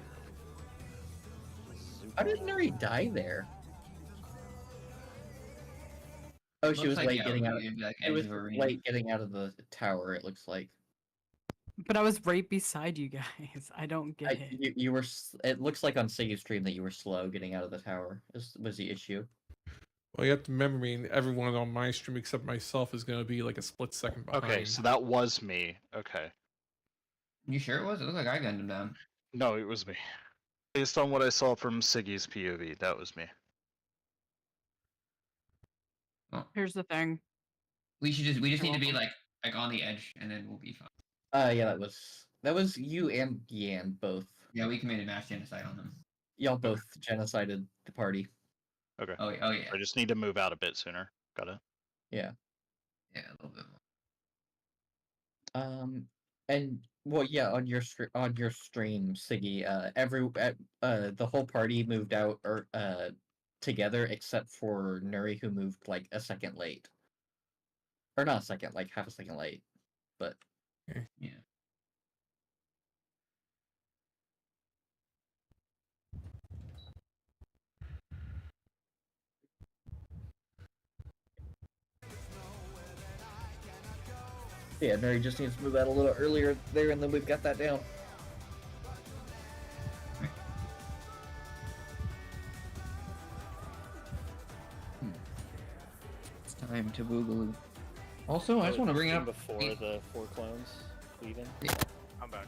How did Nuri die there? Oh, she Looks was like, late yeah, getting out. it'd be like It edge was of a ring. late getting out of the tower. It looks like. But I was right beside you guys. I don't get it. You were. It looks like on Siggy's stream that you were slow getting out of the tower. Was the issue? Well, you have to remember, I mean, everyone on my stream except myself is going to be like a split second behind. Okay, so that was me. Okay. You sure it was? It looked like I gunned him down. No, it was me. Based on what I saw from Siggy's POV, that was me. Here's the thing. We just need to be welcome. like on the edge, and then we'll be fine. Yeah, that was you and Yan both. Yeah, we committed mass genocide on them. Y'all both genocided the party. Okay. Oh yeah. I just need to move out a bit sooner. Got it. Yeah. Yeah, a little bit more. And well, yeah, on your stream, Siggy, the whole party moved out or together except for Nuri, who moved like a second late, or not a second, like half a second late, but yeah. Yeah, Nuri just needs to move out a little earlier there, and then we've got that down. It's time to boogaloo. Also, I just want to bring up before the 4 clones leaving. I'm back.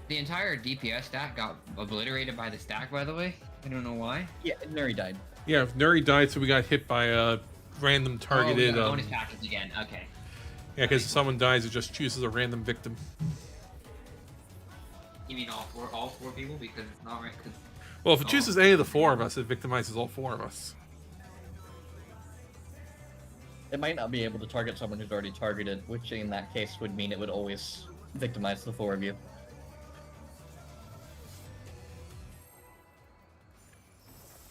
The entire DPS stack got obliterated by the stack, by the way. I don't know why. Yeah, Nuri died. Yeah, if Nuri died, so we got hit by a random targeted. Oh, bonus package again. Okay. Yeah, because if someone dies, it just chooses a random victim. You mean all four people? Because it's not right. Well, if it chooses any of the 4 of us, it victimizes all 4 of us. It might not be able to target someone who's already targeted, which in that case would mean it would always victimize the 4 of you.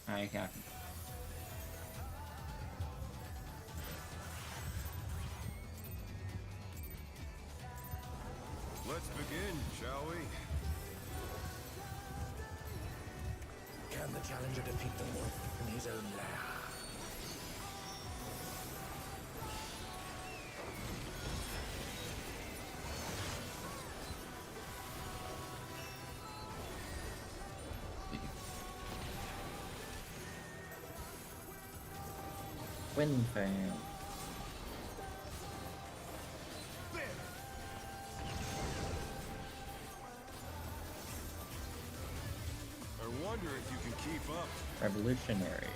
Alright, Captain. Let's begin, shall we? Can the challenger defeat the wolf in his own lair? Wind fan. I wonder if you can keep up. Revolutionary.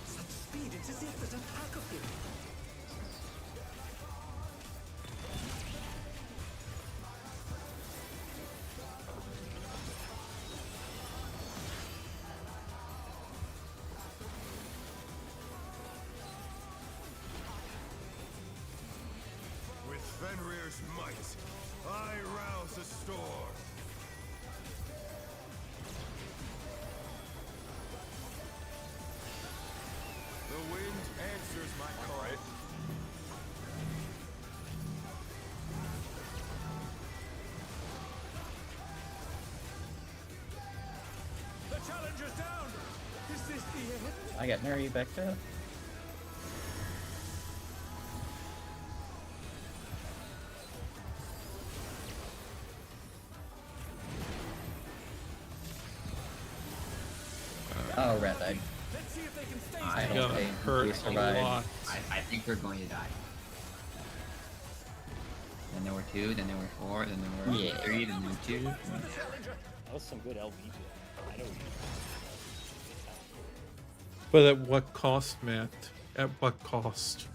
Such speed, it's as if there's a pack of him. With Fenrir's might, I rouse a storm. The wind answers my call. The challenger's down! Is this the end? I got Nuri back up. Oh, red egg. Let's see if they can stay I Got don't think hurt we a survived. lot. I think we're going to die. Then there were 2, then there were 4, then there were Yeah. 3, then there were 2. That was some good LV play. I know you. But at what cost, Matt? At what cost?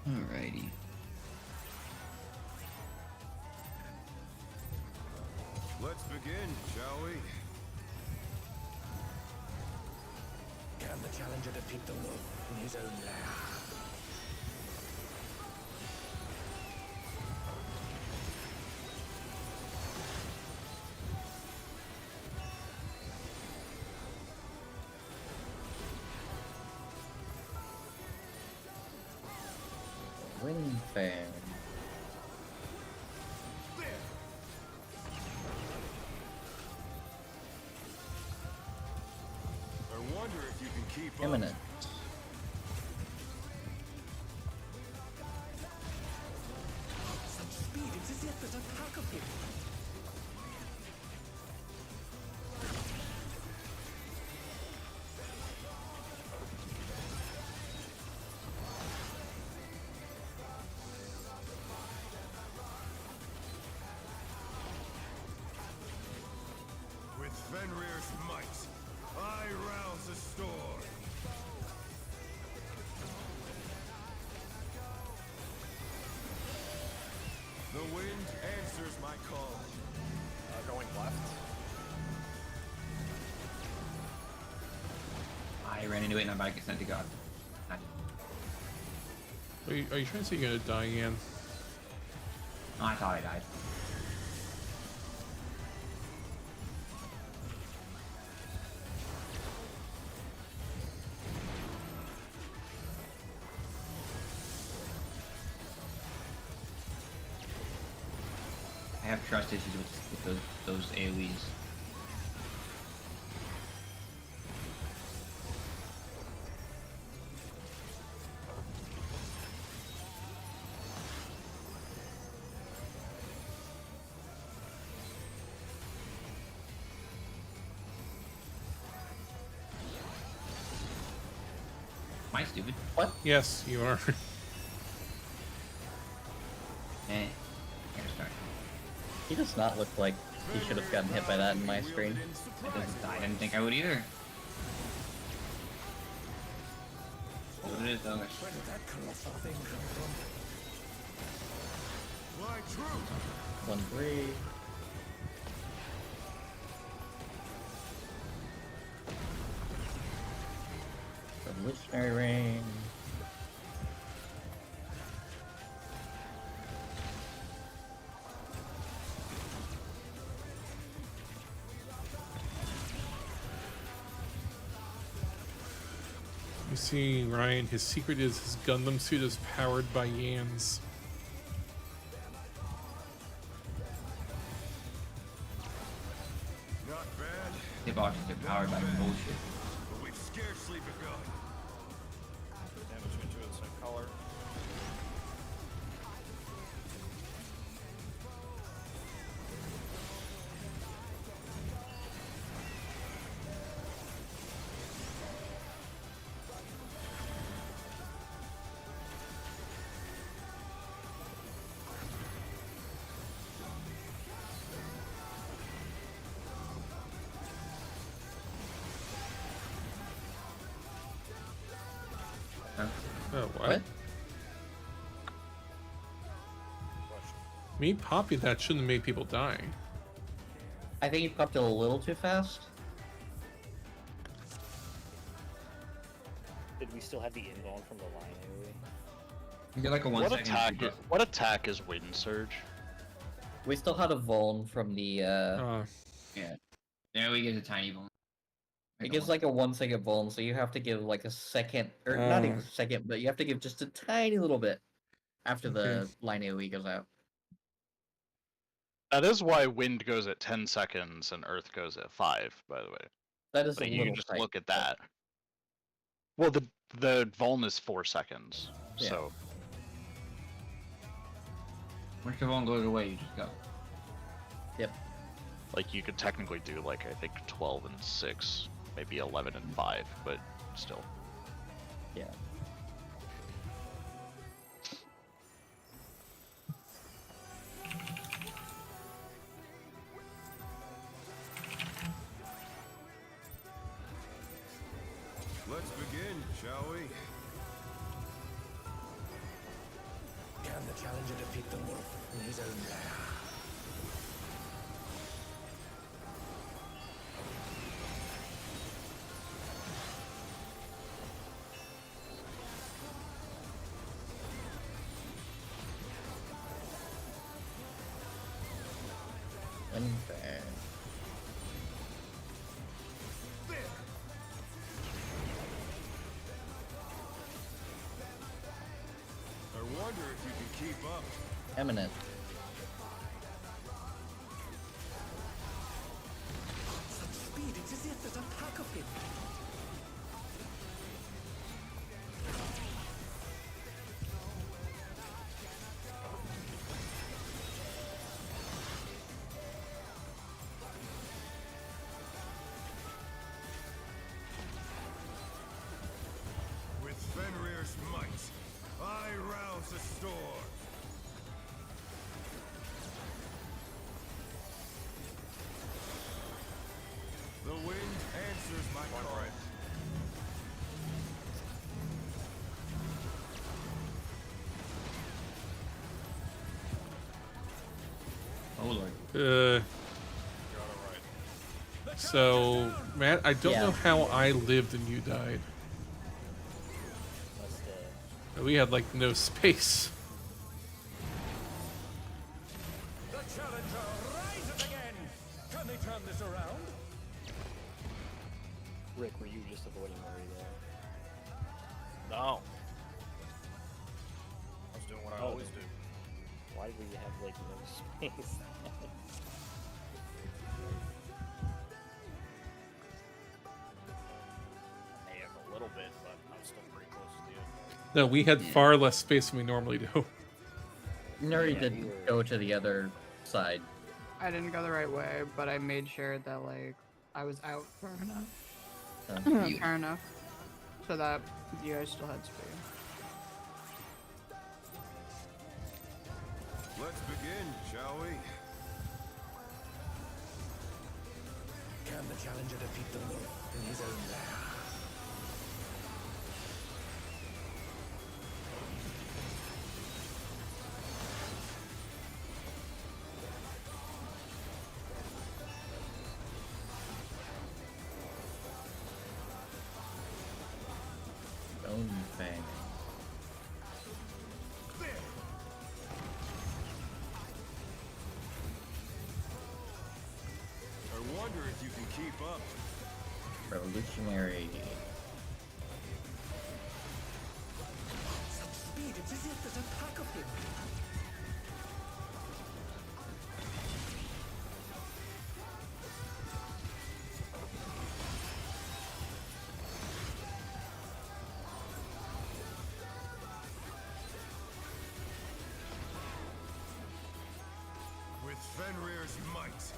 Alrighty. Let's begin, shall we? Can the challenger defeat the wolf in his own lair? Wind fan. I wonder if you can keep Imminent. Such speed, it's as if there's a pack of him. With Fenrir's might, I rouse the storm. The wind answers my call. Going left. I ran into it and I'm about to get sent to God. I did. Are you trying to say you're gonna die, Ian? Oh, I thought I died. I have trust issues with those AoEs. Am I stupid? Yes, you are. Eh. Here's start. He does not look like he should have gotten hit by that in my screen. I didn't think I would either. What it is though. Where did that colossal thing come from? Fly true. 1-3. Revolutionary Rain. You see, Ryan, his secret is his Gundam suit is powered by Yans. Not bad, The boxes are powered by bullshit. but we've scarcely begun. Damage into it, same color. Oh, what? What? Me popping that shouldn't have made people die. I think he popped it a little too fast. Did we still have the invuln from the line AoE? You get like a 1 What second. attack? What attack is Wind Surge? We still had a Vuln from the, Yeah. There we get a tiny one. it gives like a 1-second Vuln, so you have to give like a second, or not even a second, but you have to give just a tiny little bit after the line AoE goes out. That is why Wind goes at 10 seconds and Earth goes at 5, by the way. That is But a you little just tight. look at that. Well, the Vuln is 4 seconds, Yeah. so Once the one goes away, you just go. Yep. like you could technically do like I think 12 and 6, maybe 11 and 5, but still. Yeah. Let's begin, shall we? Can the challenger defeat the wolf in his own lair? Unfair. I wonder if you can keep up. Eminent. Such speed, it's as if there's a pack of him. With Fenrir's might, I rouse the storm. The wind answers my call. Oh lord. So, Matt, I don't Yeah. know how I lived and you died. Must, We had like no space. The challenger rises again. Can they turn this around? Rick, were you just avoiding Murray there? No. I was doing what I Oh. always do. Why did we have like no space? May have a little bit, but I'm still pretty close to the end. No, we had far less space than we normally do. Nuri Yeah, did you were- go to the other side. I didn't go the right way, but I made sure that like I was out far enough, far enough, so that you guys still had space. Let's begin, shall we? Can the challenger defeat the wolf in his own lair? Bone Fang. I wonder if you can keep up. Revolutionary. Such speed, it's as if there's a pack of him. With Fenrir's might,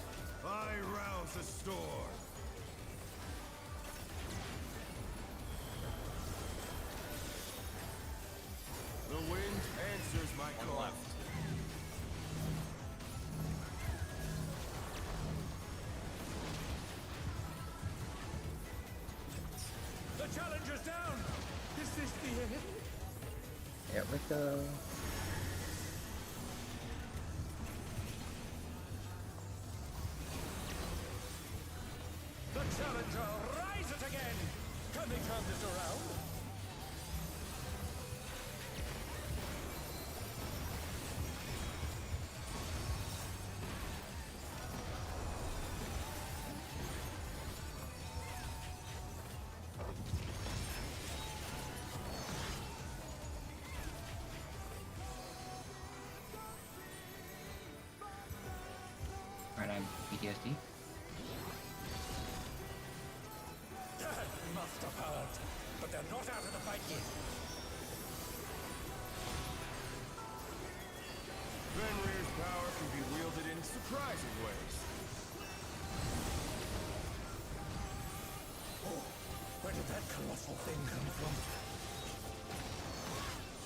I rouse the storm. The wind answers my call. Left. The challenger's down. Is this the end? Here we go. The challenger rises again. Can they turn this around? Alright, I'm PTSD. Death must have heard, but they're not out of the fight yet. Fenrir's power can be wielded in surprising ways. Oh, where did that colossal thing come from?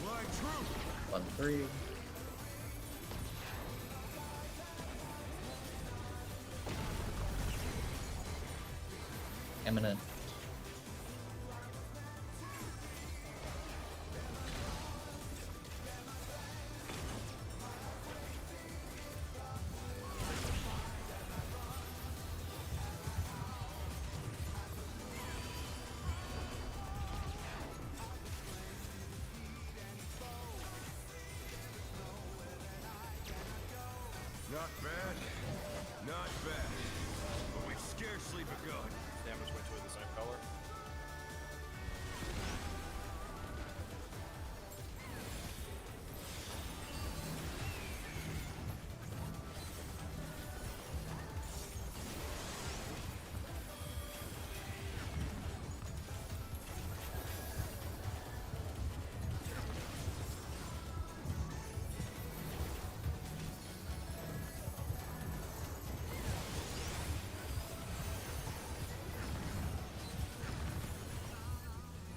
Fly true! 1-3. Eminent. Not bad. Not bad. But we've scarcely begun. Damage went to the same color.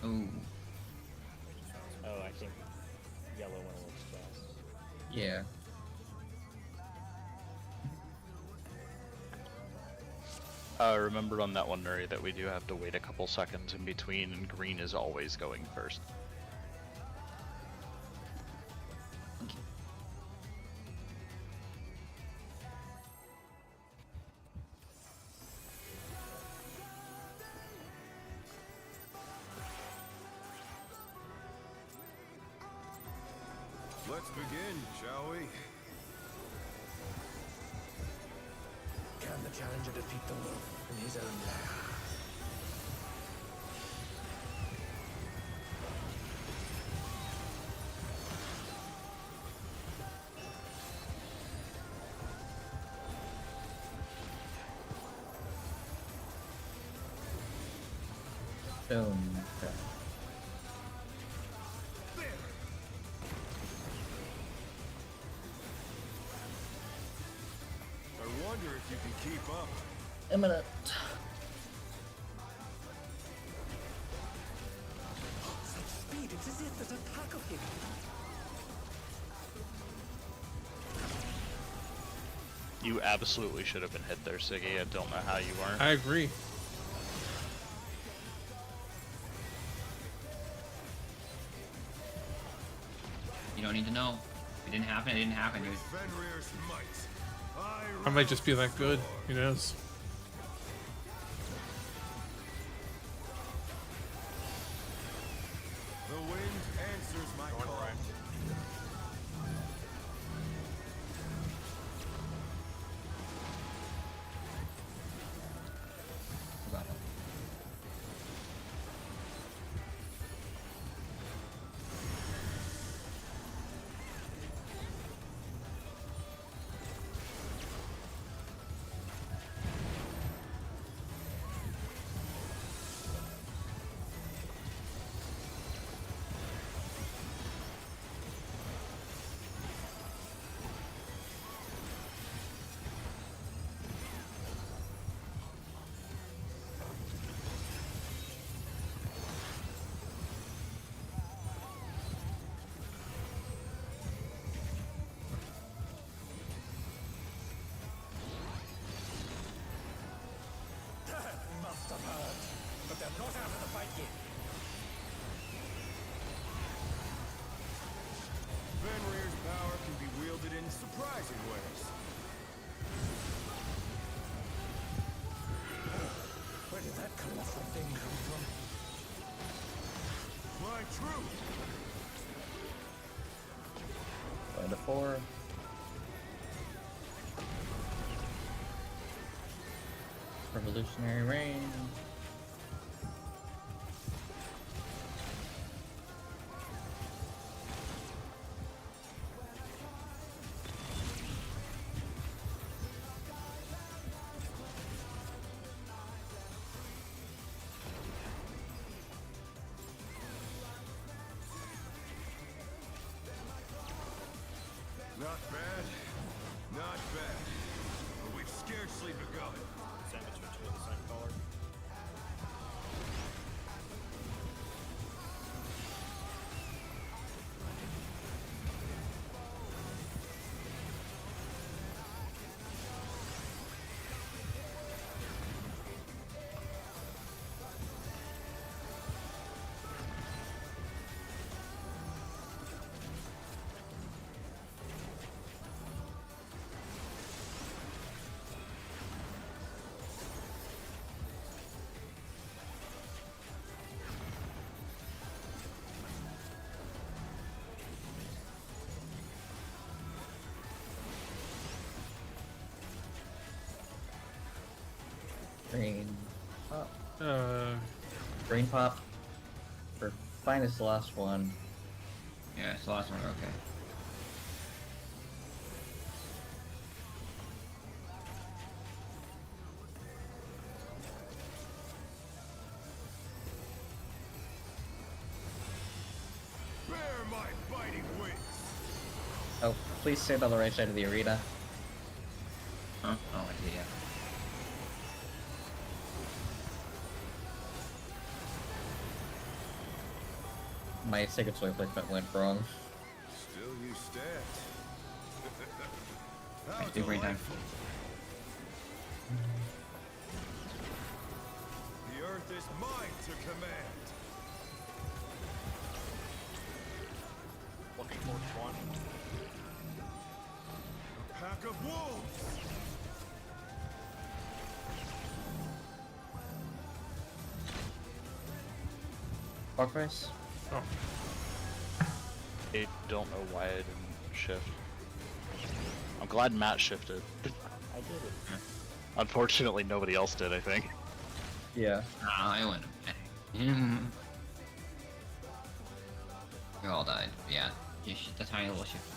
Ooh. Oh, I think yellow went a little fast. Yeah. Remember on that one, Nuri, that we do have to wait a couple seconds in between, and green is always going first. Let's begin, shall we? Can the challenger defeat the wolf in his own lair? Okay. I wonder if you can keep up. Imminent. Such speed, it's as if there's a pack of him. You absolutely should have been hit there, Siggy. I don't know how you weren't. I agree. You don't need to know. It didn't happen. It didn't happen, dude. Fenrir's might. I might just be that good. Who knows? The wind answers my call. Must have heard. But they're not out of the fight yet. Fenrir's power can be wielded in surprising ways. Where did that colossal thing come from? My truth. 1 to 4. Revolutionary Rain. Not bad. Not bad. But we've scarcely begun. Damage went to the same color. Green pop. Green pop. For fine is the last one. Yeah, it's the last one. Okay. Bear my biting wings. Oh, please stand on the right side of the arena. Huh? Oh, I see. Yeah. My second soil placement went wrong. Still you stand. How I do every time. delightful. The earth is mine to command. Looking for one. A pack of wolves. Clockwise? Oh. I don't know why I didn't shift. I'm glad Matt shifted. I did it. Unfortunately, nobody else did, I think. Yeah. I went. We all died. Yeah. Just a tiny little shift.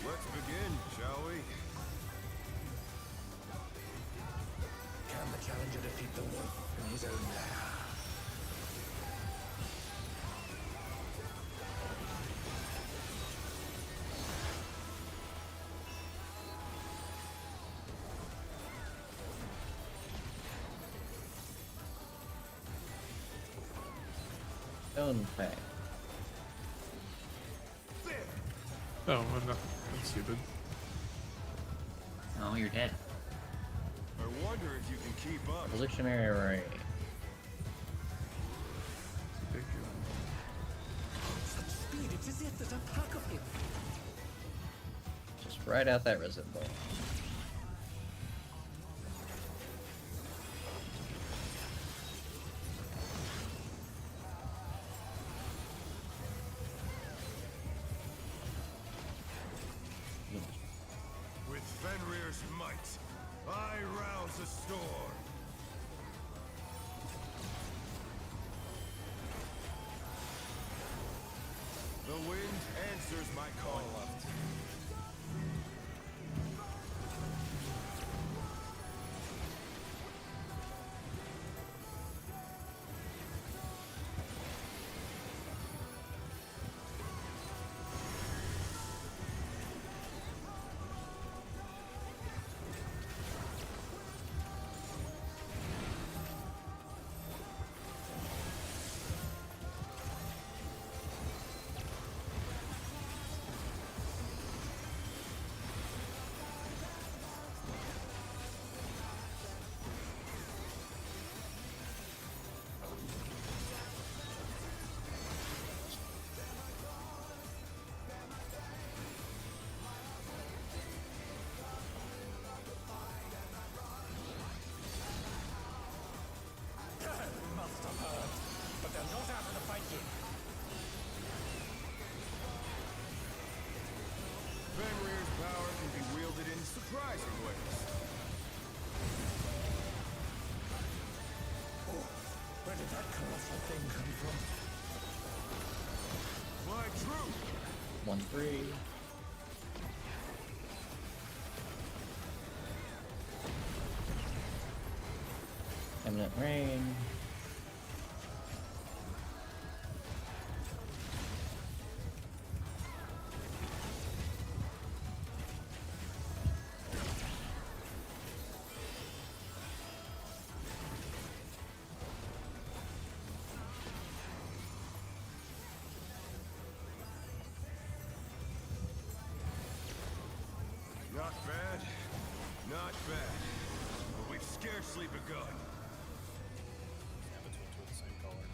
Let's begin, shall we? Can the challenger defeat the wolf in his own lair? Stone Fang. Oh, I'm not. I'm stupid. Oh, you're dead. I wonder if you can keep up. Evolutionary Array. Such speed, it's as if there's a pack of him. Just right out that resin ball. With Fenrir's might, I rouse a storm. The wind answers my call. Must have heard, but they're not out of the fight yet. Fenrir's power can be wielded in surprising ways. Oh, where did that colossal thing come from? Fly true. 1-3. Eminent Rain. Not bad. Not bad. But we've scarcely begun. Yeah, between two of the same color.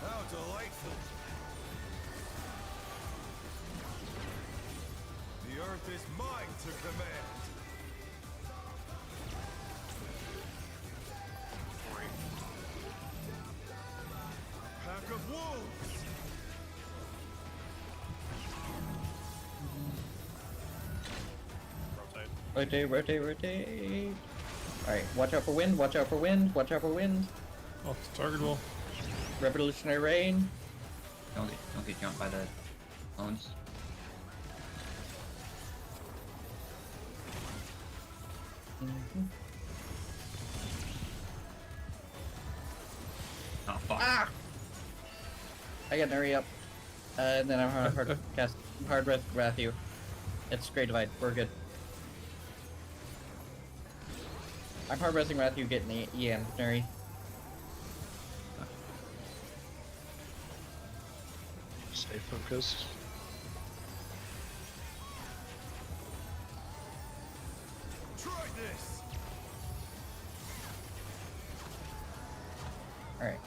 How delightful! The earth is mine to command! A pack of wolves! Rotate. Rotate. Alright, watch out for wind, watch out for wind, watch out for wind. Off the targetable. Revolutionary rain. Don't get jumped by the clones. Oh fuck. Ah! I got Nuri up. And then I'm hard cast hard wrath you. It's great divide. We're good. I'm hard resting wrath you getting the EM, Nuri. Stay focused. Try this! Alright.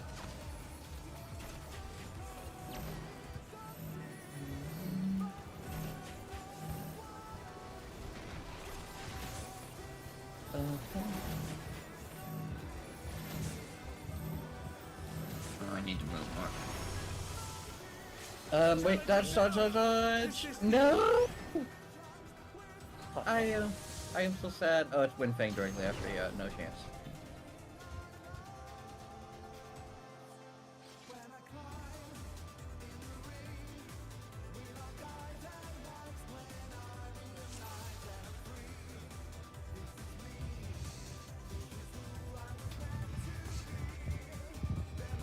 Oh, I need to move more. Wait, dodge. No! I am so sad. Oh, it's Windfang directly after, yeah, no chance.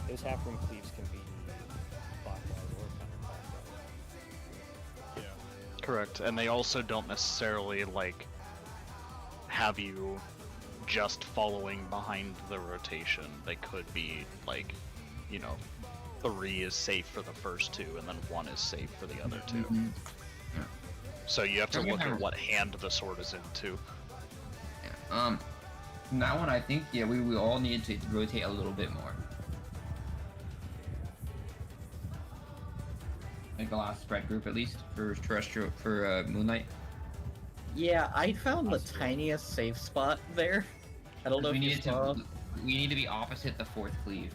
Those half room cleaves can be clockwise or counterclockwise. Yeah. Correct, and they also don't necessarily like have you just following behind the rotation. They could be like, you know, 3 is safe for the first 2, and then 1 is safe for the other 2. So you have to look at what hand the sword is in too. Yeah. From that one, I think we all need to rotate a little bit more. Like the last spread group, at least for terrestrial Moonlight. Yeah, I found the tiniest safe spot there. I don't know if you saw. We need to be opposite the 4th cleave.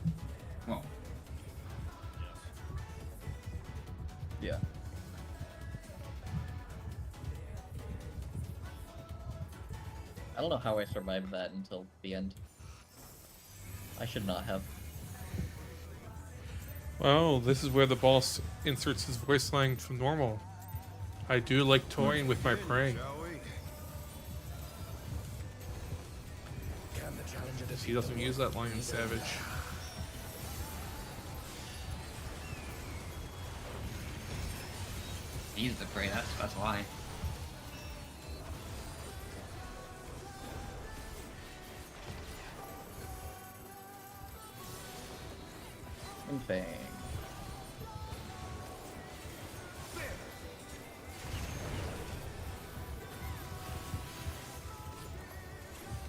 Well. Yeah. I don't know how I survived that until the end. I should not have. Well, this is where the boss inserts his voice line from normal. I do like toying with my prey. Can the challenger defeat He doesn't use that line in Savage. He's the prey, that's why. Thing.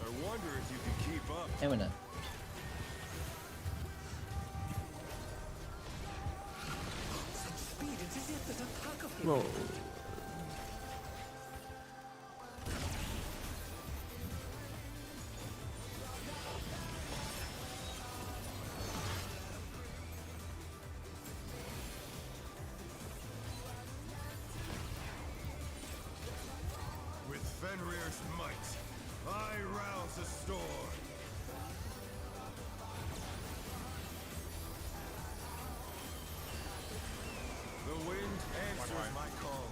I wonder if you can keep up. Imminent. such speed? It's as if there's a pack of him. Whoa. With Fenrir's might, I rouse a storm. The wind answers my call.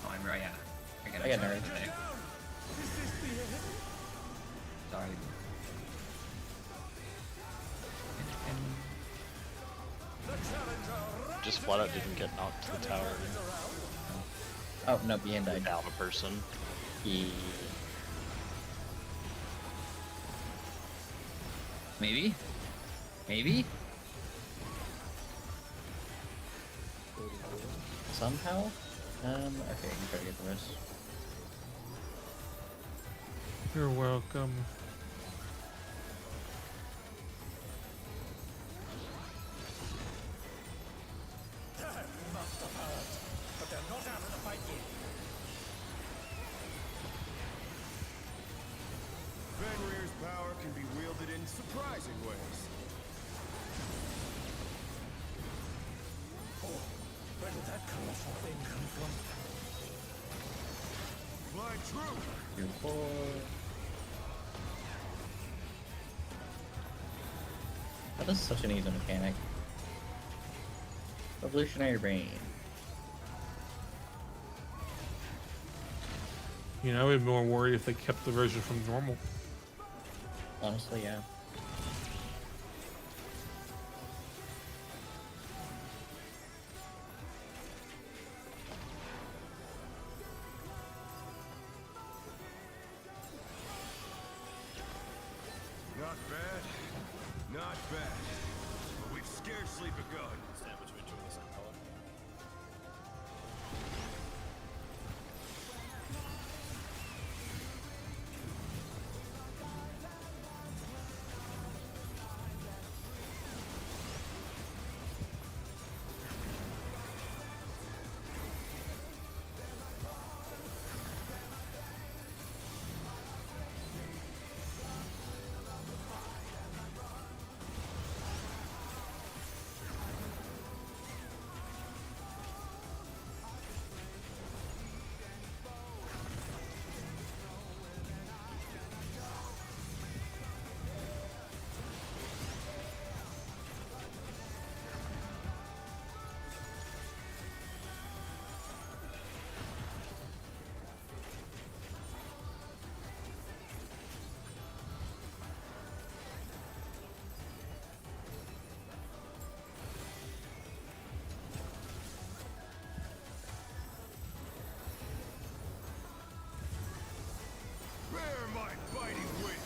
Oh, I'm right. Yeah. I got Nuri. Sorry. Just flat out didn't get knocked to the tower. Oh no, Bien died. Down a person. Maybe? Maybe? somehow. Okay, I can try to get the rest. You're welcome. Must have heard, but they're not out of the fight yet. Fenrir's power can be wielded in surprising ways. Oh, where did that colossal thing come from? Fly true! Beautiful. That is such an easy mechanic. Evolutionary brain. You know, I would be more worried if they kept the version from normal. Honestly, yeah. Not bad. Not bad. But we've scarcely begun. Stand between two of the same color. Bear my biting wings!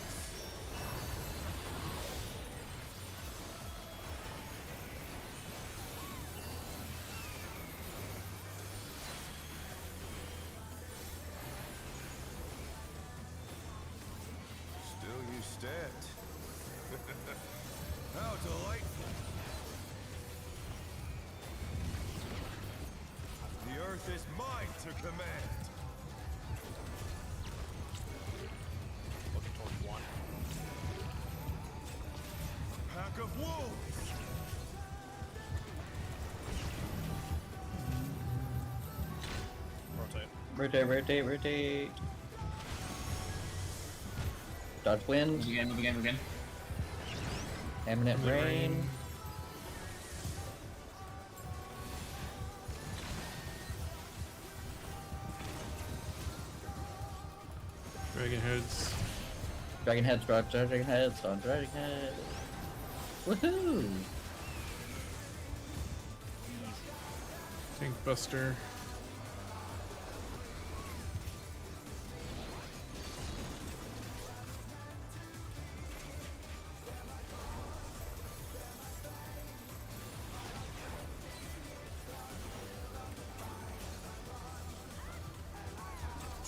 Still you stand. How delightful! The earth is mine to command! Looking towards one. Pack of wolves! Rotate. Rotate, rotate, rotate. Dodge wind. Move again, move again, move again. Eminent rain. Dragon heads. Dragon heads, dragon heads, on dragon head. Woohoo! Tank buster.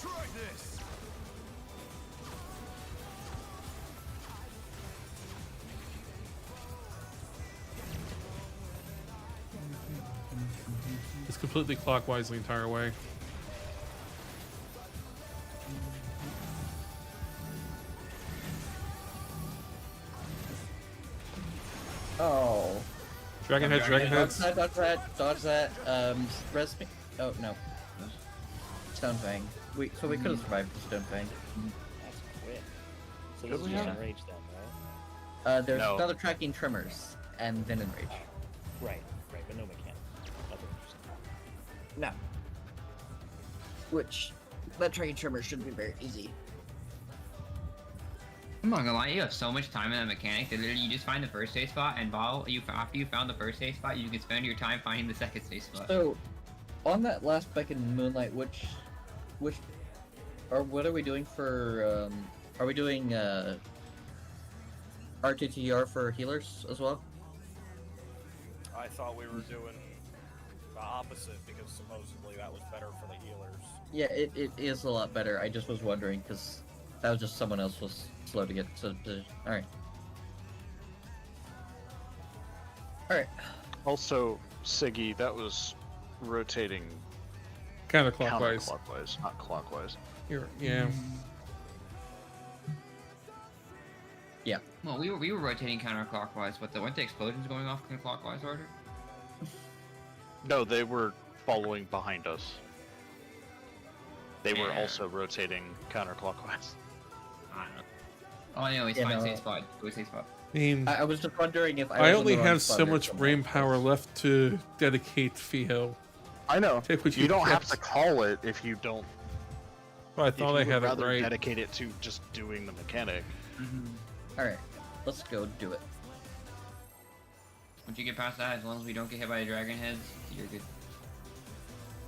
Try this! It's completely clockwise the entire way. Oh. Dragon heads, dragon Dodge heads. that, dodge that. Res me. Oh, no. Stone Fang. So we could have survived the Stone Fang. That's quick. So Could this we is just have? enrage then, right? There's No. another tracking tremors, and then enrage. Right, right, but no mechanic. Nothing interesting. No. Which, that tracking tremor should be very easy. I'm not gonna lie, you have so much time in that mechanic that literally you just find the first save spot, and after you found the first save spot, you can spend your time finding the second save spot. So, on that last Beck in Moonlight, what are we doing for, are we doing, RTTR for healers as well? I thought we were doing the opposite because supposedly that was better for the healers. Yeah, it is a lot better. I just was wondering because that was just someone else was slow to get to position. All right. All right. Also, Siggy, that was rotating Counterclockwise. counterclockwise, not clockwise. Yeah. Yeah. Well, we were rotating counterclockwise, but weren't the explosions going off in clockwise order? No, they were following behind us. They were Yeah. also rotating counterclockwise. I don't know. Oh, anyway, it's You fine. know- Safe spot. Go safe spot. I mean, I was just wondering if I I was only on the wrong have spot so or much someone brain else power was. left to dedicate Theo. I know. Take what You don't have get. to call it if you don't. Well, I If thought you I would had it rather right. dedicate it to just doing the mechanic. All right, let's go do it. Once you get past that, as long as we don't get hit by the dragon heads, you're good.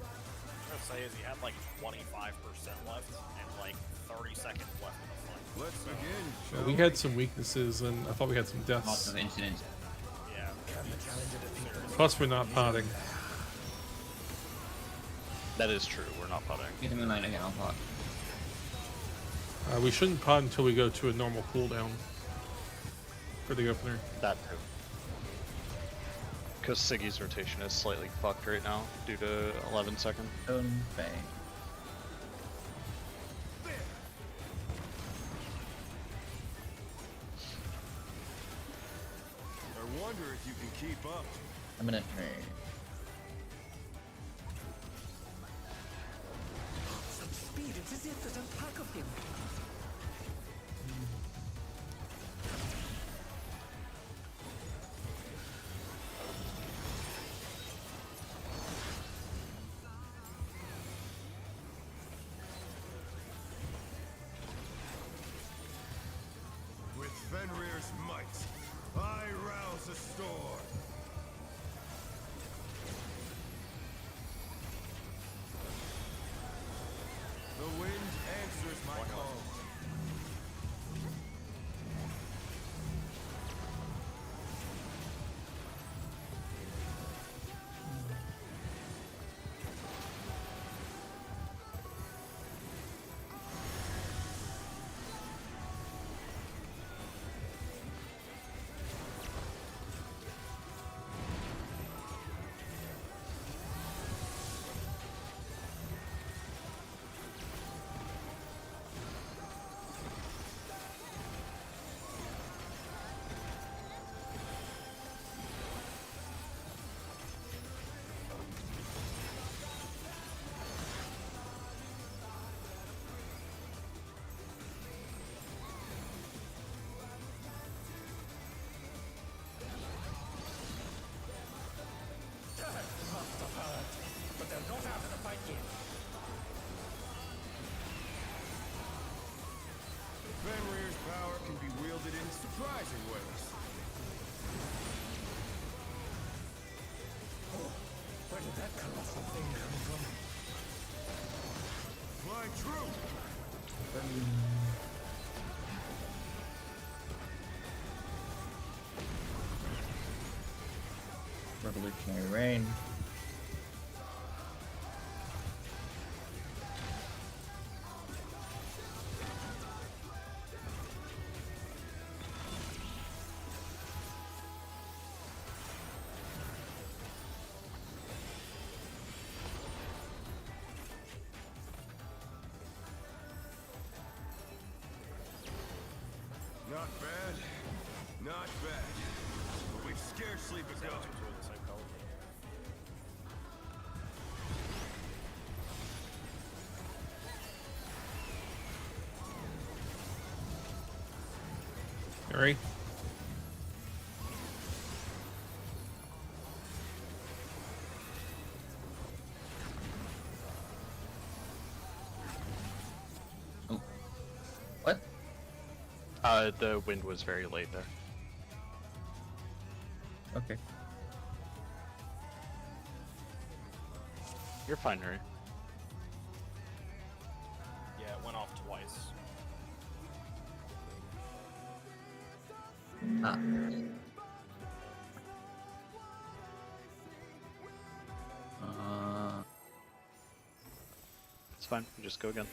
What I was gonna say is he had like 25% left and like 30 seconds left in the fight. Let's begin. Well, shall we we? had some weaknesses, and I thought we had some Lots deaths. of incidents. Yeah. Plus, we're not potting. That is true. We're not putting. Get the moonlight again, I'll pot. We shouldn't pot until we go to a normal cooldown for the opener. That too. Because Siggy's rotation is slightly fucked right now due to 11 seconds. Stone bang. I wonder if you can keep up. I'm gonna. Such speed, it's as if there's a pack of him. With Fenrir's might, I rouse a storm. The wind answers my call. Must have heard, but they're not out of the fight yet. Fenrir's power can be wielded in surprising ways. Oh, where did that colossal thing come from? Fly true! Revolutionary rain. Not bad. Not bad. But we've scarcely begun. Two of the same color. Alright. What? The wind was very late there. Okay. You're fine, Harry. Yeah, it went off twice. Ah. It's fine. Just go again.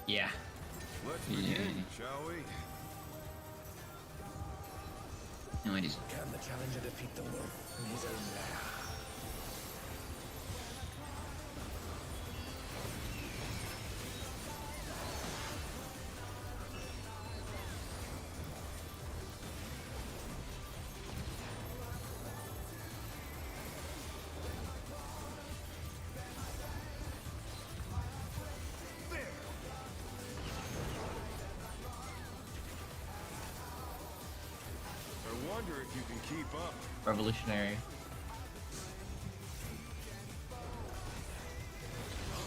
Yeah. Let's Yeah. begin, shall we? No, it is. Can the challenger defeat the wolf in his own lair? I wonder if you can keep up. Revolutionary.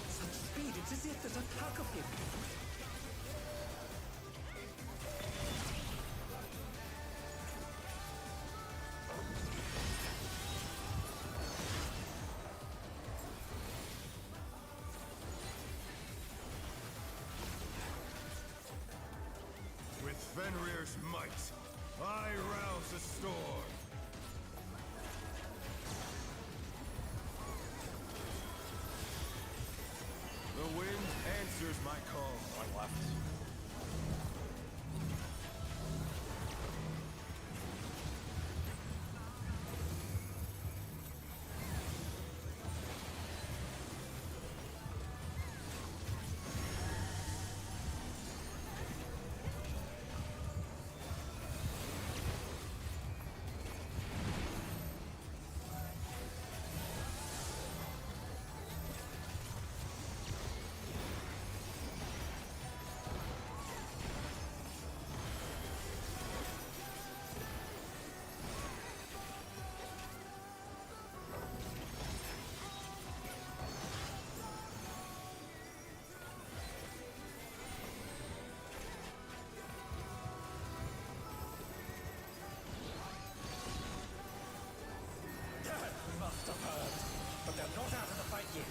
Such speed, it's as if there's a tug of him. With Fenrir's might, I rouse the storm. The wind answers my call. Going left. We must have heard, but they're not out of the fight yet.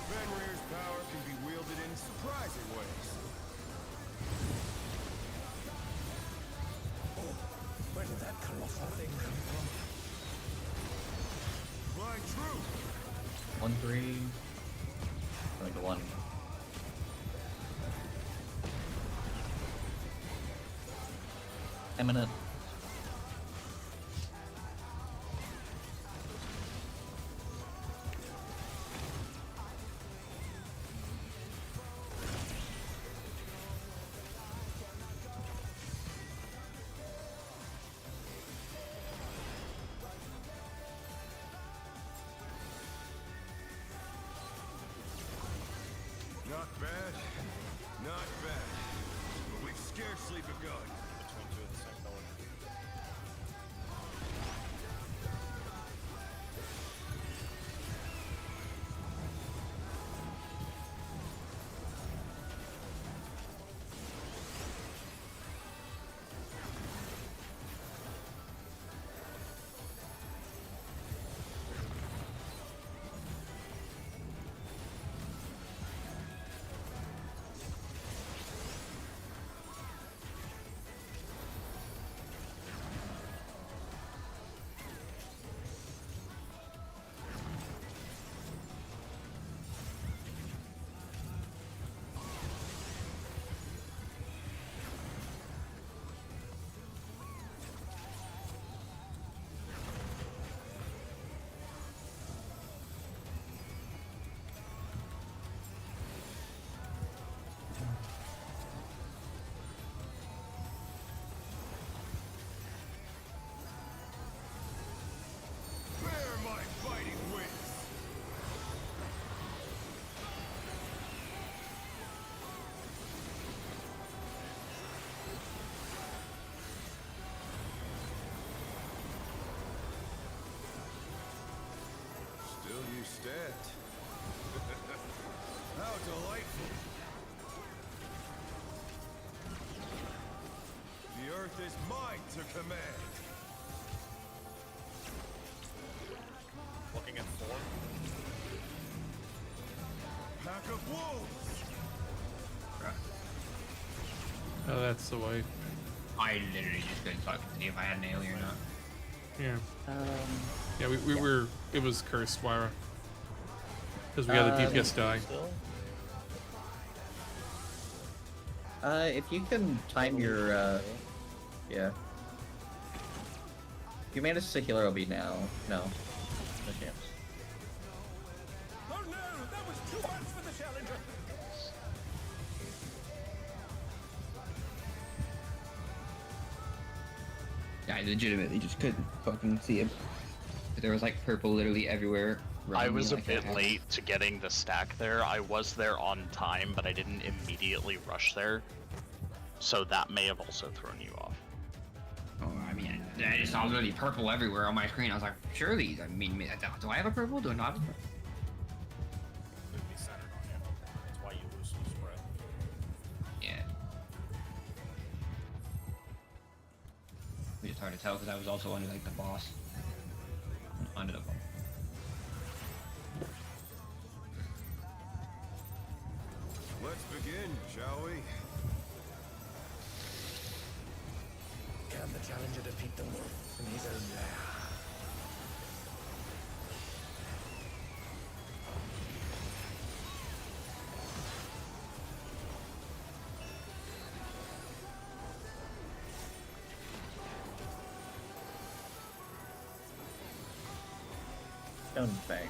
Fenrir's power can be wielded in surprising ways. Oh, where did that colossal thing come from? Flying true. 1-3. Like a 1. Eminent. Not bad. Not bad. But we've scarcely begun. Between two of the same color. Bear my fighting wings. Still you stand. How delightful. The earth is mine to command. Looking at 4. Pack of wolves. Oh, that's the way. I literally just couldn't talk to see if I had an alien or not. Yeah. Um, Yeah, we were. It was cursed, Wyra. Because we had the DPS die. Still? if you can time your, yeah. If you manage to heal RLB now, no. No chance. Oh no, that was too much for the challenger. I legitimately just couldn't fucking see him. There was like purple literally everywhere. I around me, was a like, bit had- late to getting the stack there. I was there on time, but I didn't immediately rush there. So that may have also thrown you off. Oh, I mean, I just saw literally purple everywhere on my screen. I was like, surely, I mean, do I have a purple? Do I not have a purple? Could be centered on you. That's why you lose some spread. Yeah. It's hard to tell because I was also under like the boss. Under the boss. Let's begin, shall we? Can the challenger defeat the wolf in his own lair? Stone Fang.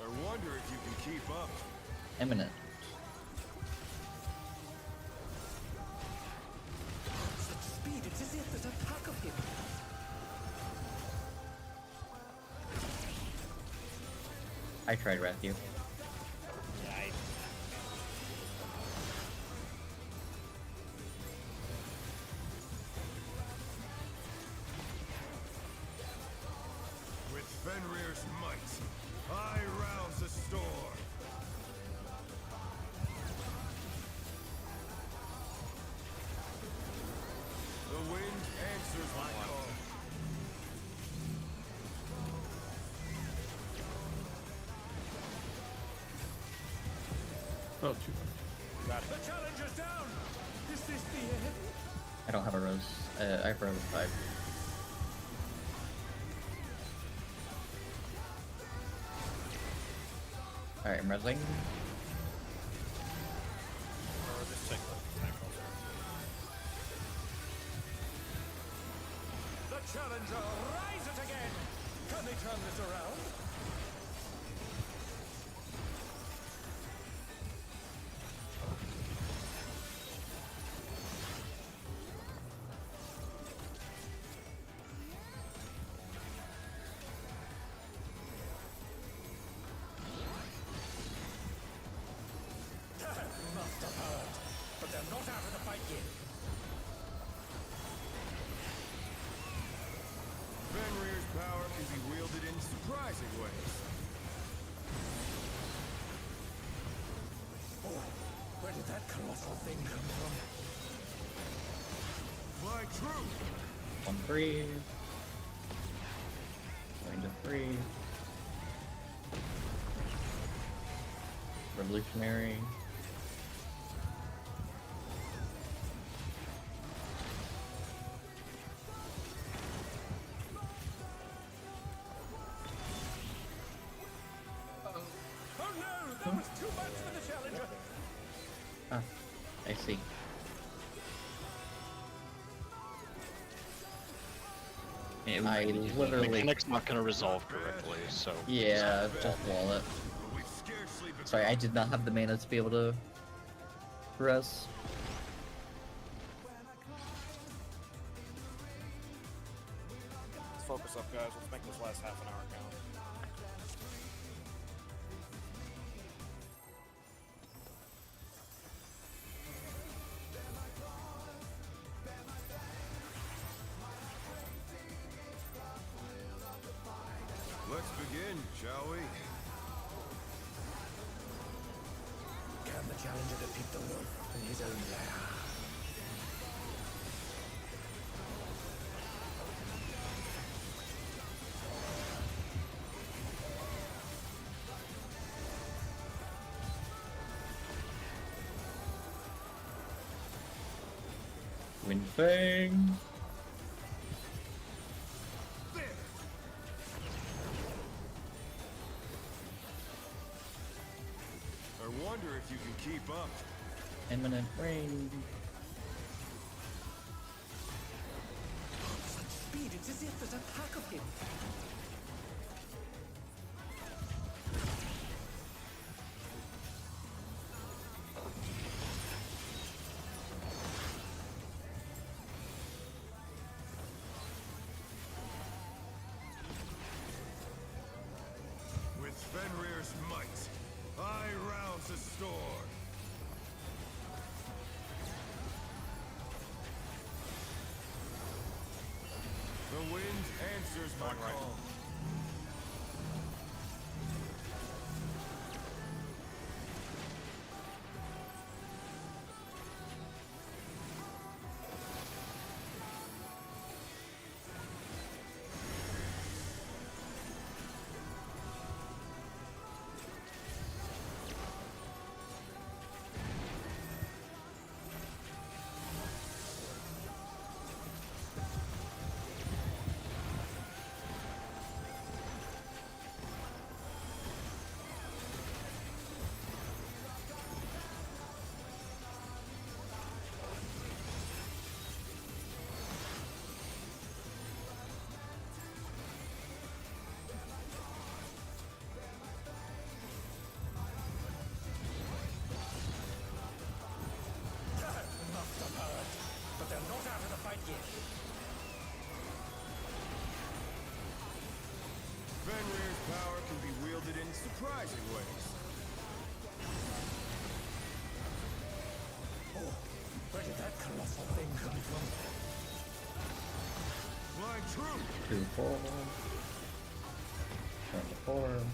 I wonder if you can keep up. Eminent. Such speed, it's as if there's a pack of him. I tried Rescue. Yeah, I With Fenrir's might, I rouse the storm. The wind answers my call. Oh, too much. The challenger's down. Is this the end? I don't have a rose. I have rose 5. Alright, I'm resing. Or just take the attack also. The challenger rises again. Can they turn this around? Must have hurt, but they're not out of the fight yet. Fenrir's power can be wielded in surprising ways. Oh, where did that colossal thing come from? Fly true! 1 free. Going to 3. Revolutionary. Oh no, that was too much for the challenger. Ah, I see. I literally. Mechanic's not going to resolve correctly, so. Yeah, just wall it. But we've scarcely begun. Sorry, I did not have the mana to be able to res. Let's focus up, guys. Let's make this last half an hour count. Let's begin, shall we? Can the challenger defeat the wolf in his own lair? Wind Fang. I wonder if you can keep up. Imminent rain. Such speed, it's as if there's a pack of him. With Fenrir's might, I rouse the storm. The wind answers my call. But they're not out of the fight yet. Fenrir's power can be wielded in surprising ways. Oh, where did that colossal thing come from? Flying true! 2 form. Turn to form.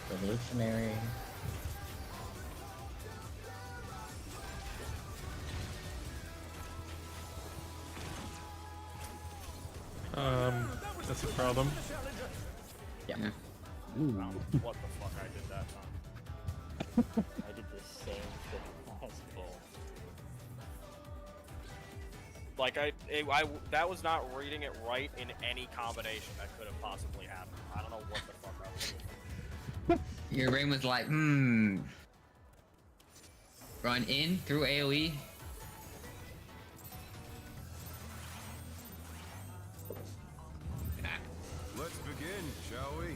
Revolutionary. That's a problem. Yeah. What the fuck I did that time? I did the same thing last bowl. Like that was not reading it right in any combination that could have possibly happened. I don't know what the fuck I was doing. Your brain was like, Run in through AoE. Let's begin, shall we?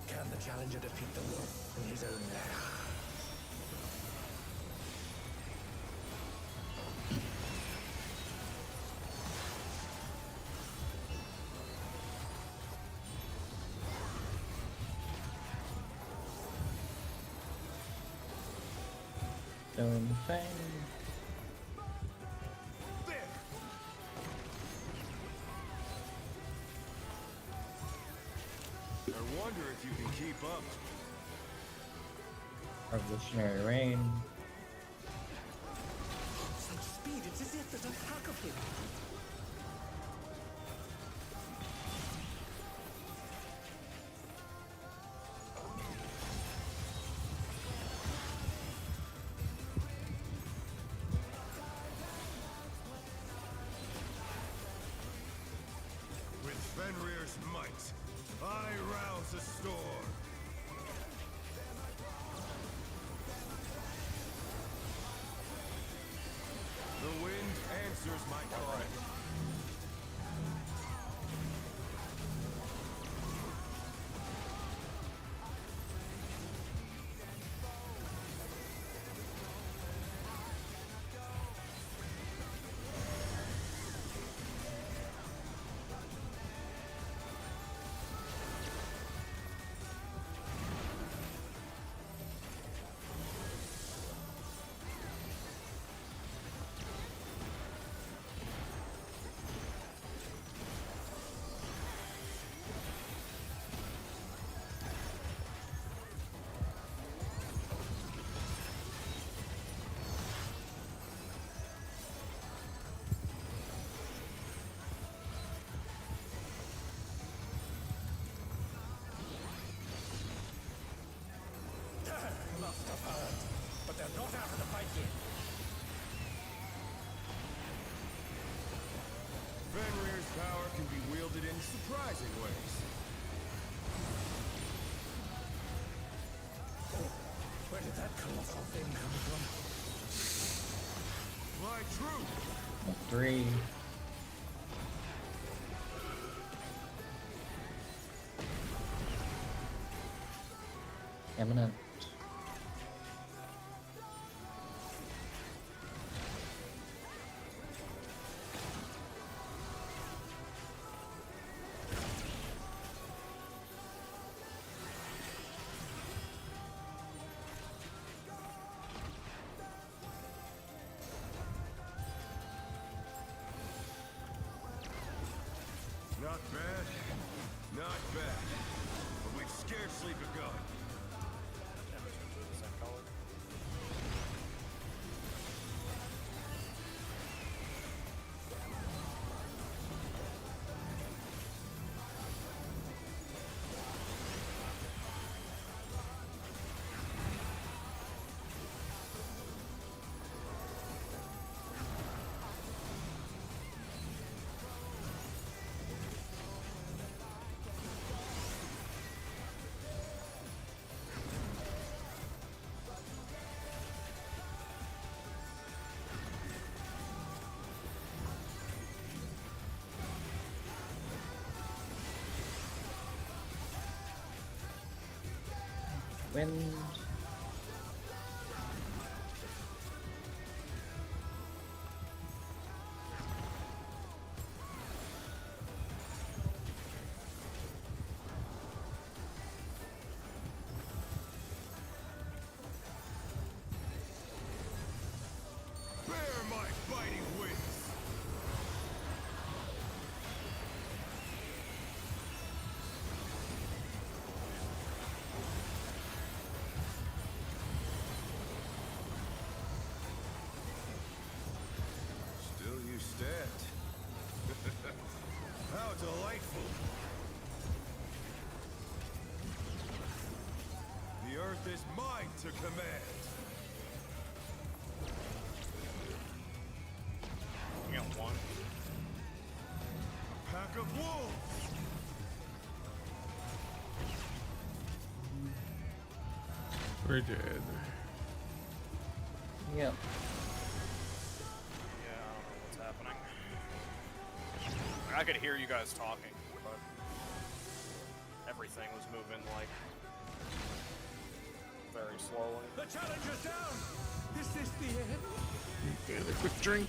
Can the challenger defeat the wolf in his own lair? Stone Fang. I wonder if you can keep up. Revolutionary Rain. Such speed, it's as if there's a pack of him. With Fenrir's might, I rouse the storm. The wind answers my call. in surprising ways. Where did that colossal thing come from? My truth. 3. Eminent. Not bad. Not bad. But we've scarcely begun. Damage into the same color. Wind. Bear my fighting wings. Still you stand. How delightful. The earth is mine to command. You got one. A pack of wolves. We're dead. Yep. Yeah, I don't know what's happening. I could hear you guys talking, but everything was moving like very slowly. The challenge is down. Is this the end? Get a quick drink.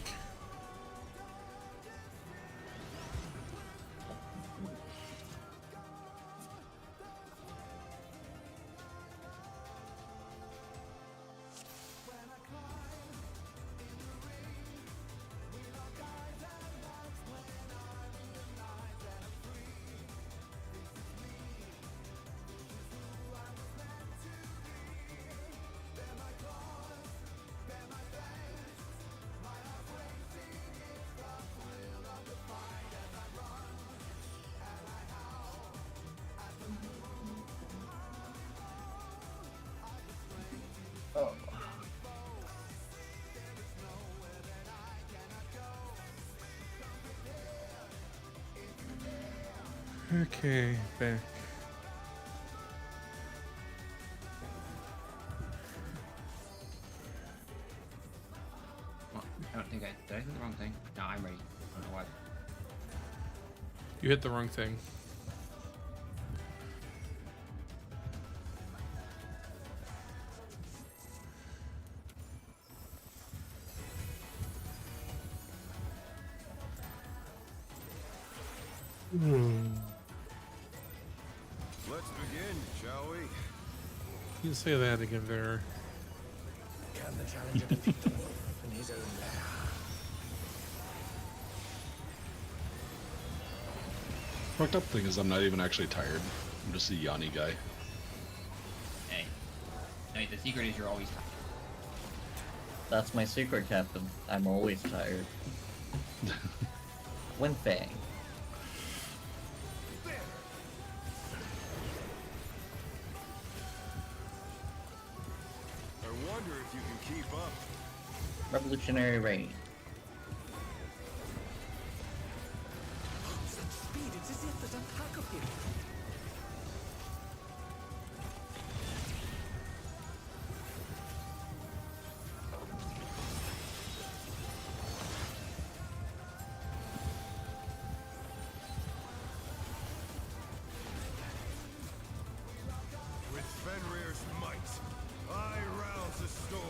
Oh. Okay, back. Well, I don't think did I hit the wrong thing? No, I'm ready. I don't know why. You hit the wrong thing. Let's begin, shall we? You can say that again there. Can the challenger defeat the wolf in his own lair? Fucked up thing is I'm not even actually tired. I'm just a Yanni guy. Hey. No, the secret is you're always tired. That's my secret, Captain. I'm always tired. When Fang. I wonder if you can keep up. Revolutionary Rain. Such speed, it's as if that attack of him. With Fenrir's might, I rouse the storm.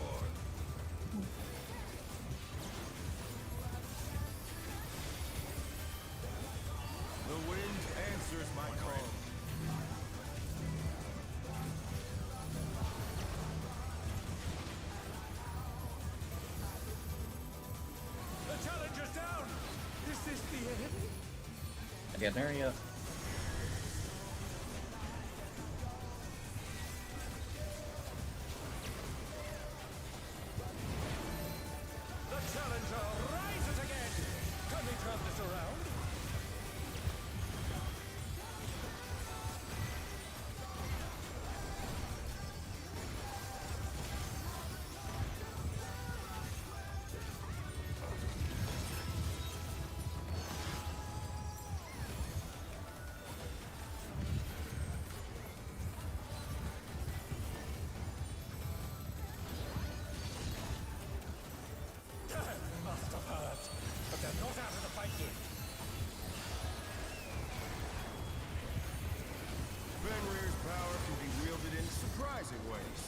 The wind answers my call. The challenger's down! Is this the end? I get an area. The challenger rises again! Can we turn this around? Must have hurt, but they're not out of the fight yet. Fenrir's power can be wielded in surprising ways.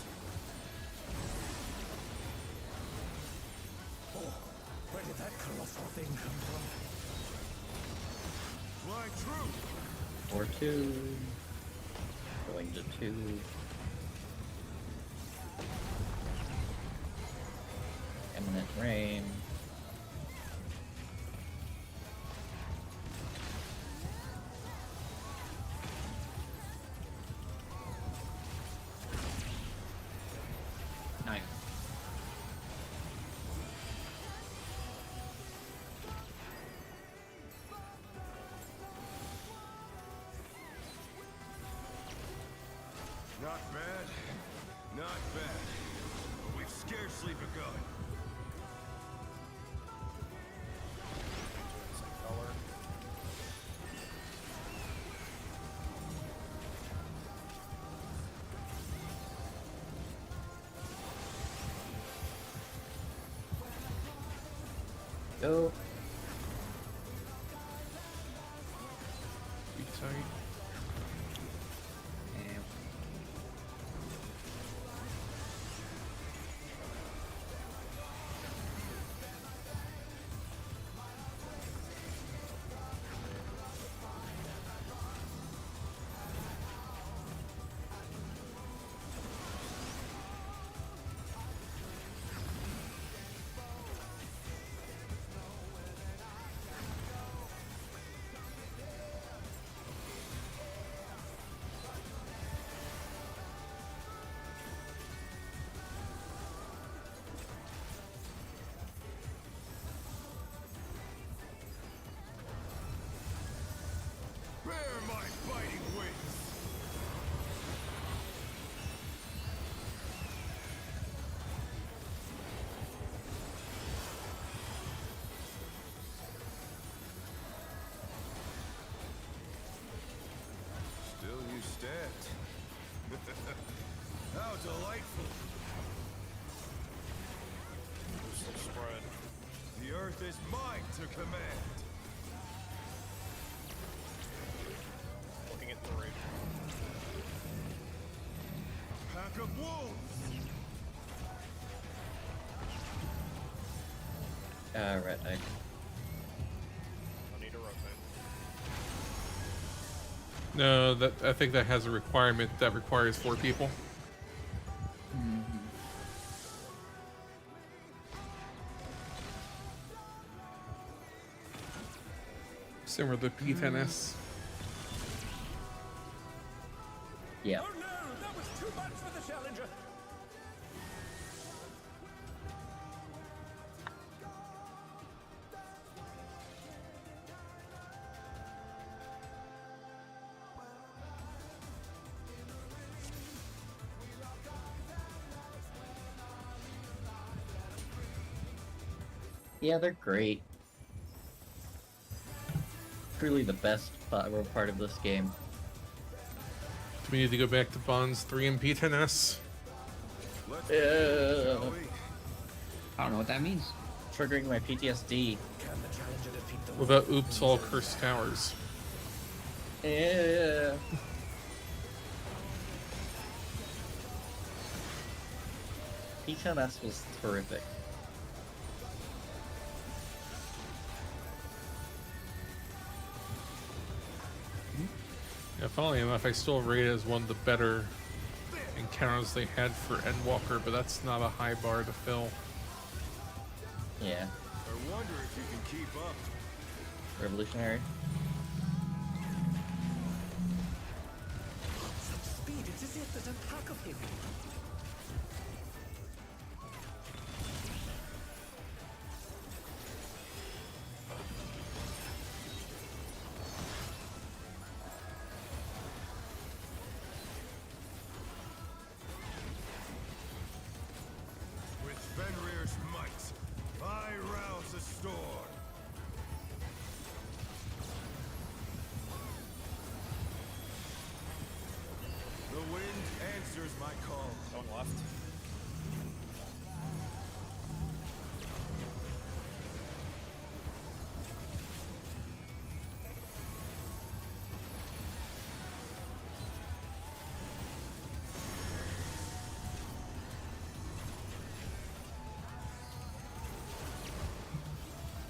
Oh, where did that colossal thing come from? Fly true! Or 2. Going to 2. Imminent rain. Nice. Not bad. Not bad. But we've scarcely begun. Color. Go. Be tight. And Bear my biting wings! Still you stand. How delightful! Loosely spread. The earth is mine to command. Looking at 3. Pack of wolves! red eye. I need to rotate. No, that I think that has a requirement that requires 4 people. Similar to P10S. Yeah. Oh no, that was too much for the challenger. Yeah, they're great. truly the best part of this game. Do we need to go back to Bonds 3 and P10S? Let's Yeah. shall we? I don't know what that means. Triggering my PTSD. Can the challenger defeat the What about Oops All Cursed Towers? Yeah. P10S was terrific. Yeah, funnily enough, I still rate it as one of the better encounters they had for Endwalker, but that's not a high bar to fill. Yeah. I wonder if you can keep up. Revolutionary. such speed? It's as if there's a pack of him. With Fenrir's might, I rouse the storm. The wind answers my call. Going left.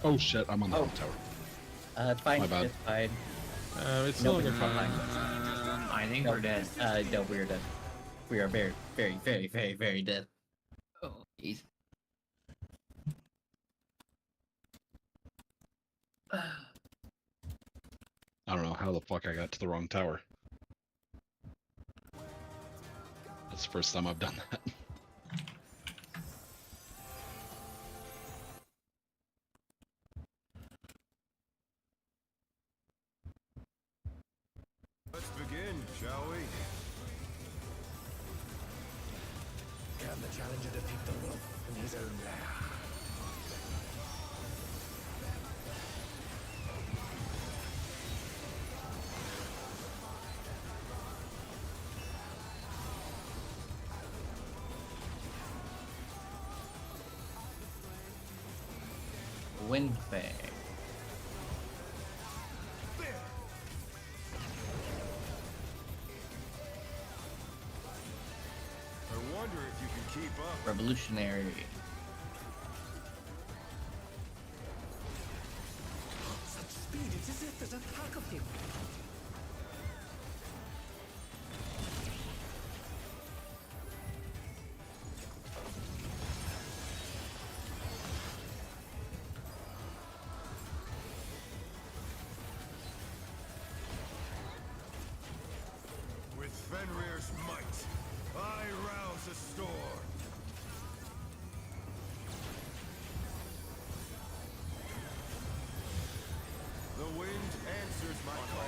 Oh shit, I'm on the wrong tower. It's fine. My bad. It's fine. It's No, still we're good. fine. I think No, we're dead. No, we are dead. We are very, very, very, very, very dead. Oh, jeez. I don't know how the fuck I got to the wrong tower. That's the first time I've done that. Let's begin, shall we? Can the challenger defeat the wolf in his own lair? Windfang. I wonder if you can keep up. Revolutionary. Such speed, it's as if there's a pack of him. With Fenrir's might, I rouse the storm. The wind answers my call.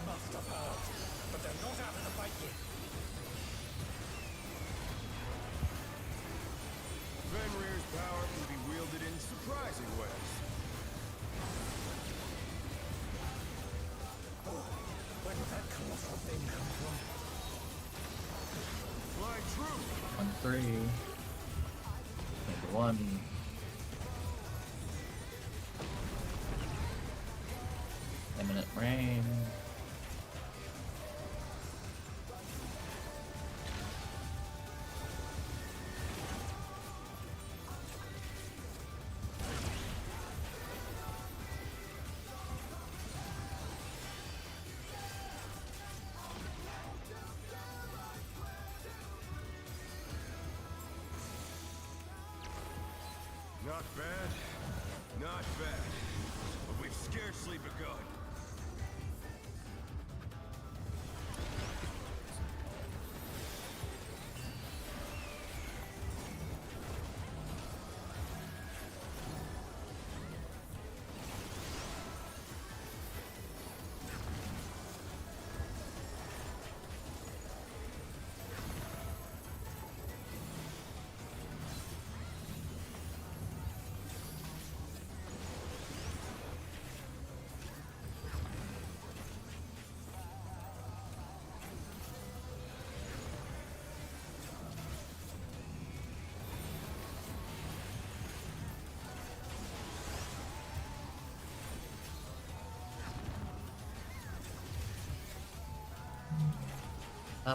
Must have hurt, but they're not out of the fight yet. Fenrir's power can be wielded in surprising ways. Where did that colossal thing come from? Fly true. 1-3. Number 1. Imminent rain. Not bad. Not bad. But we've scarcely begun.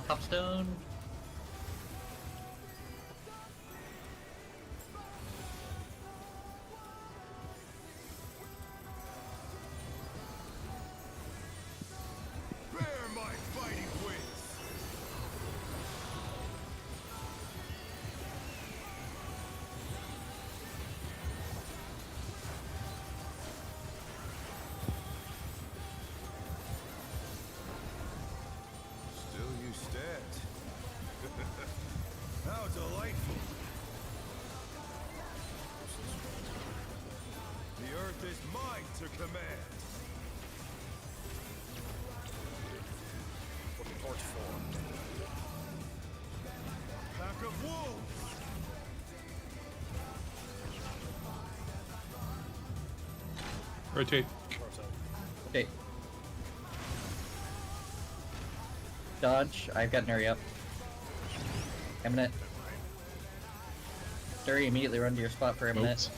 Popstone. Bear my fighting wings. Still you stand. How delightful. The earth is mine to command. Looking towards 4. Pack of wolves. Rotate. Okay. Dodge. I've got Nuri up. Eminent. Nuri, immediately run to your spot for Eminent. Oops.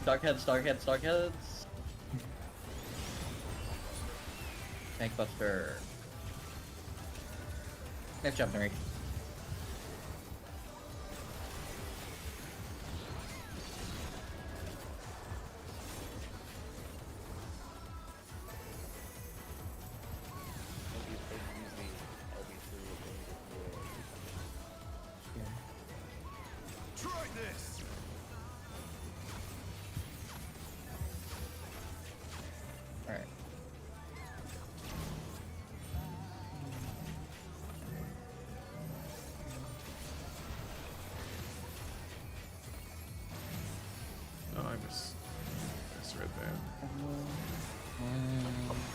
Dogheads, dogheads, dogheads. Tank Buster. Nice job, Nuri. Try this. Alright. Oh, I misread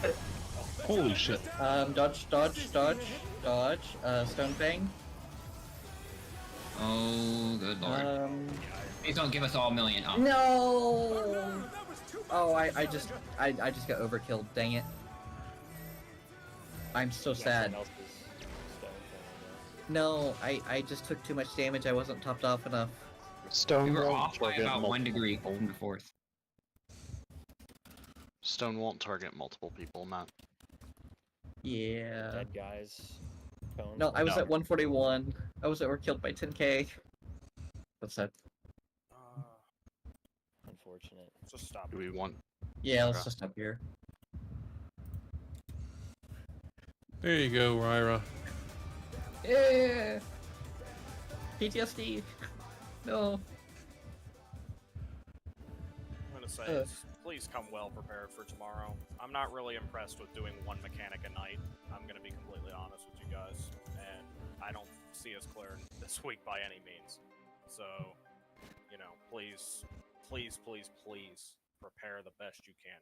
that. Holy shit. Dodge, Stone Fang. Oh, good lord. Please don't give us all a million. Oh. No! Oh, I just got overkilled, dang it. I'm so sad. No, I just took too much damage, I wasn't topped off enough. Stone We were won't off by target about 1 multiple degree people. from the 4th. Stone won't target multiple people, Matt. Yeah. Dead guys. Cones, No, I was No. at 141. I was overkilled by 10k. That's sad. Unfortunate. Just stop. Do we want? Yeah, let's Okay. just stop here. There you go, Ryra. Yeah. PTSD. No. I'm gonna say is, please come well prepared for tomorrow. I'm not really impressed with doing one mechanic a night. I'm gonna be completely honest with you guys, and I don't see us clearing this week by any means. So, you know, please, please, please, please prepare the best you can.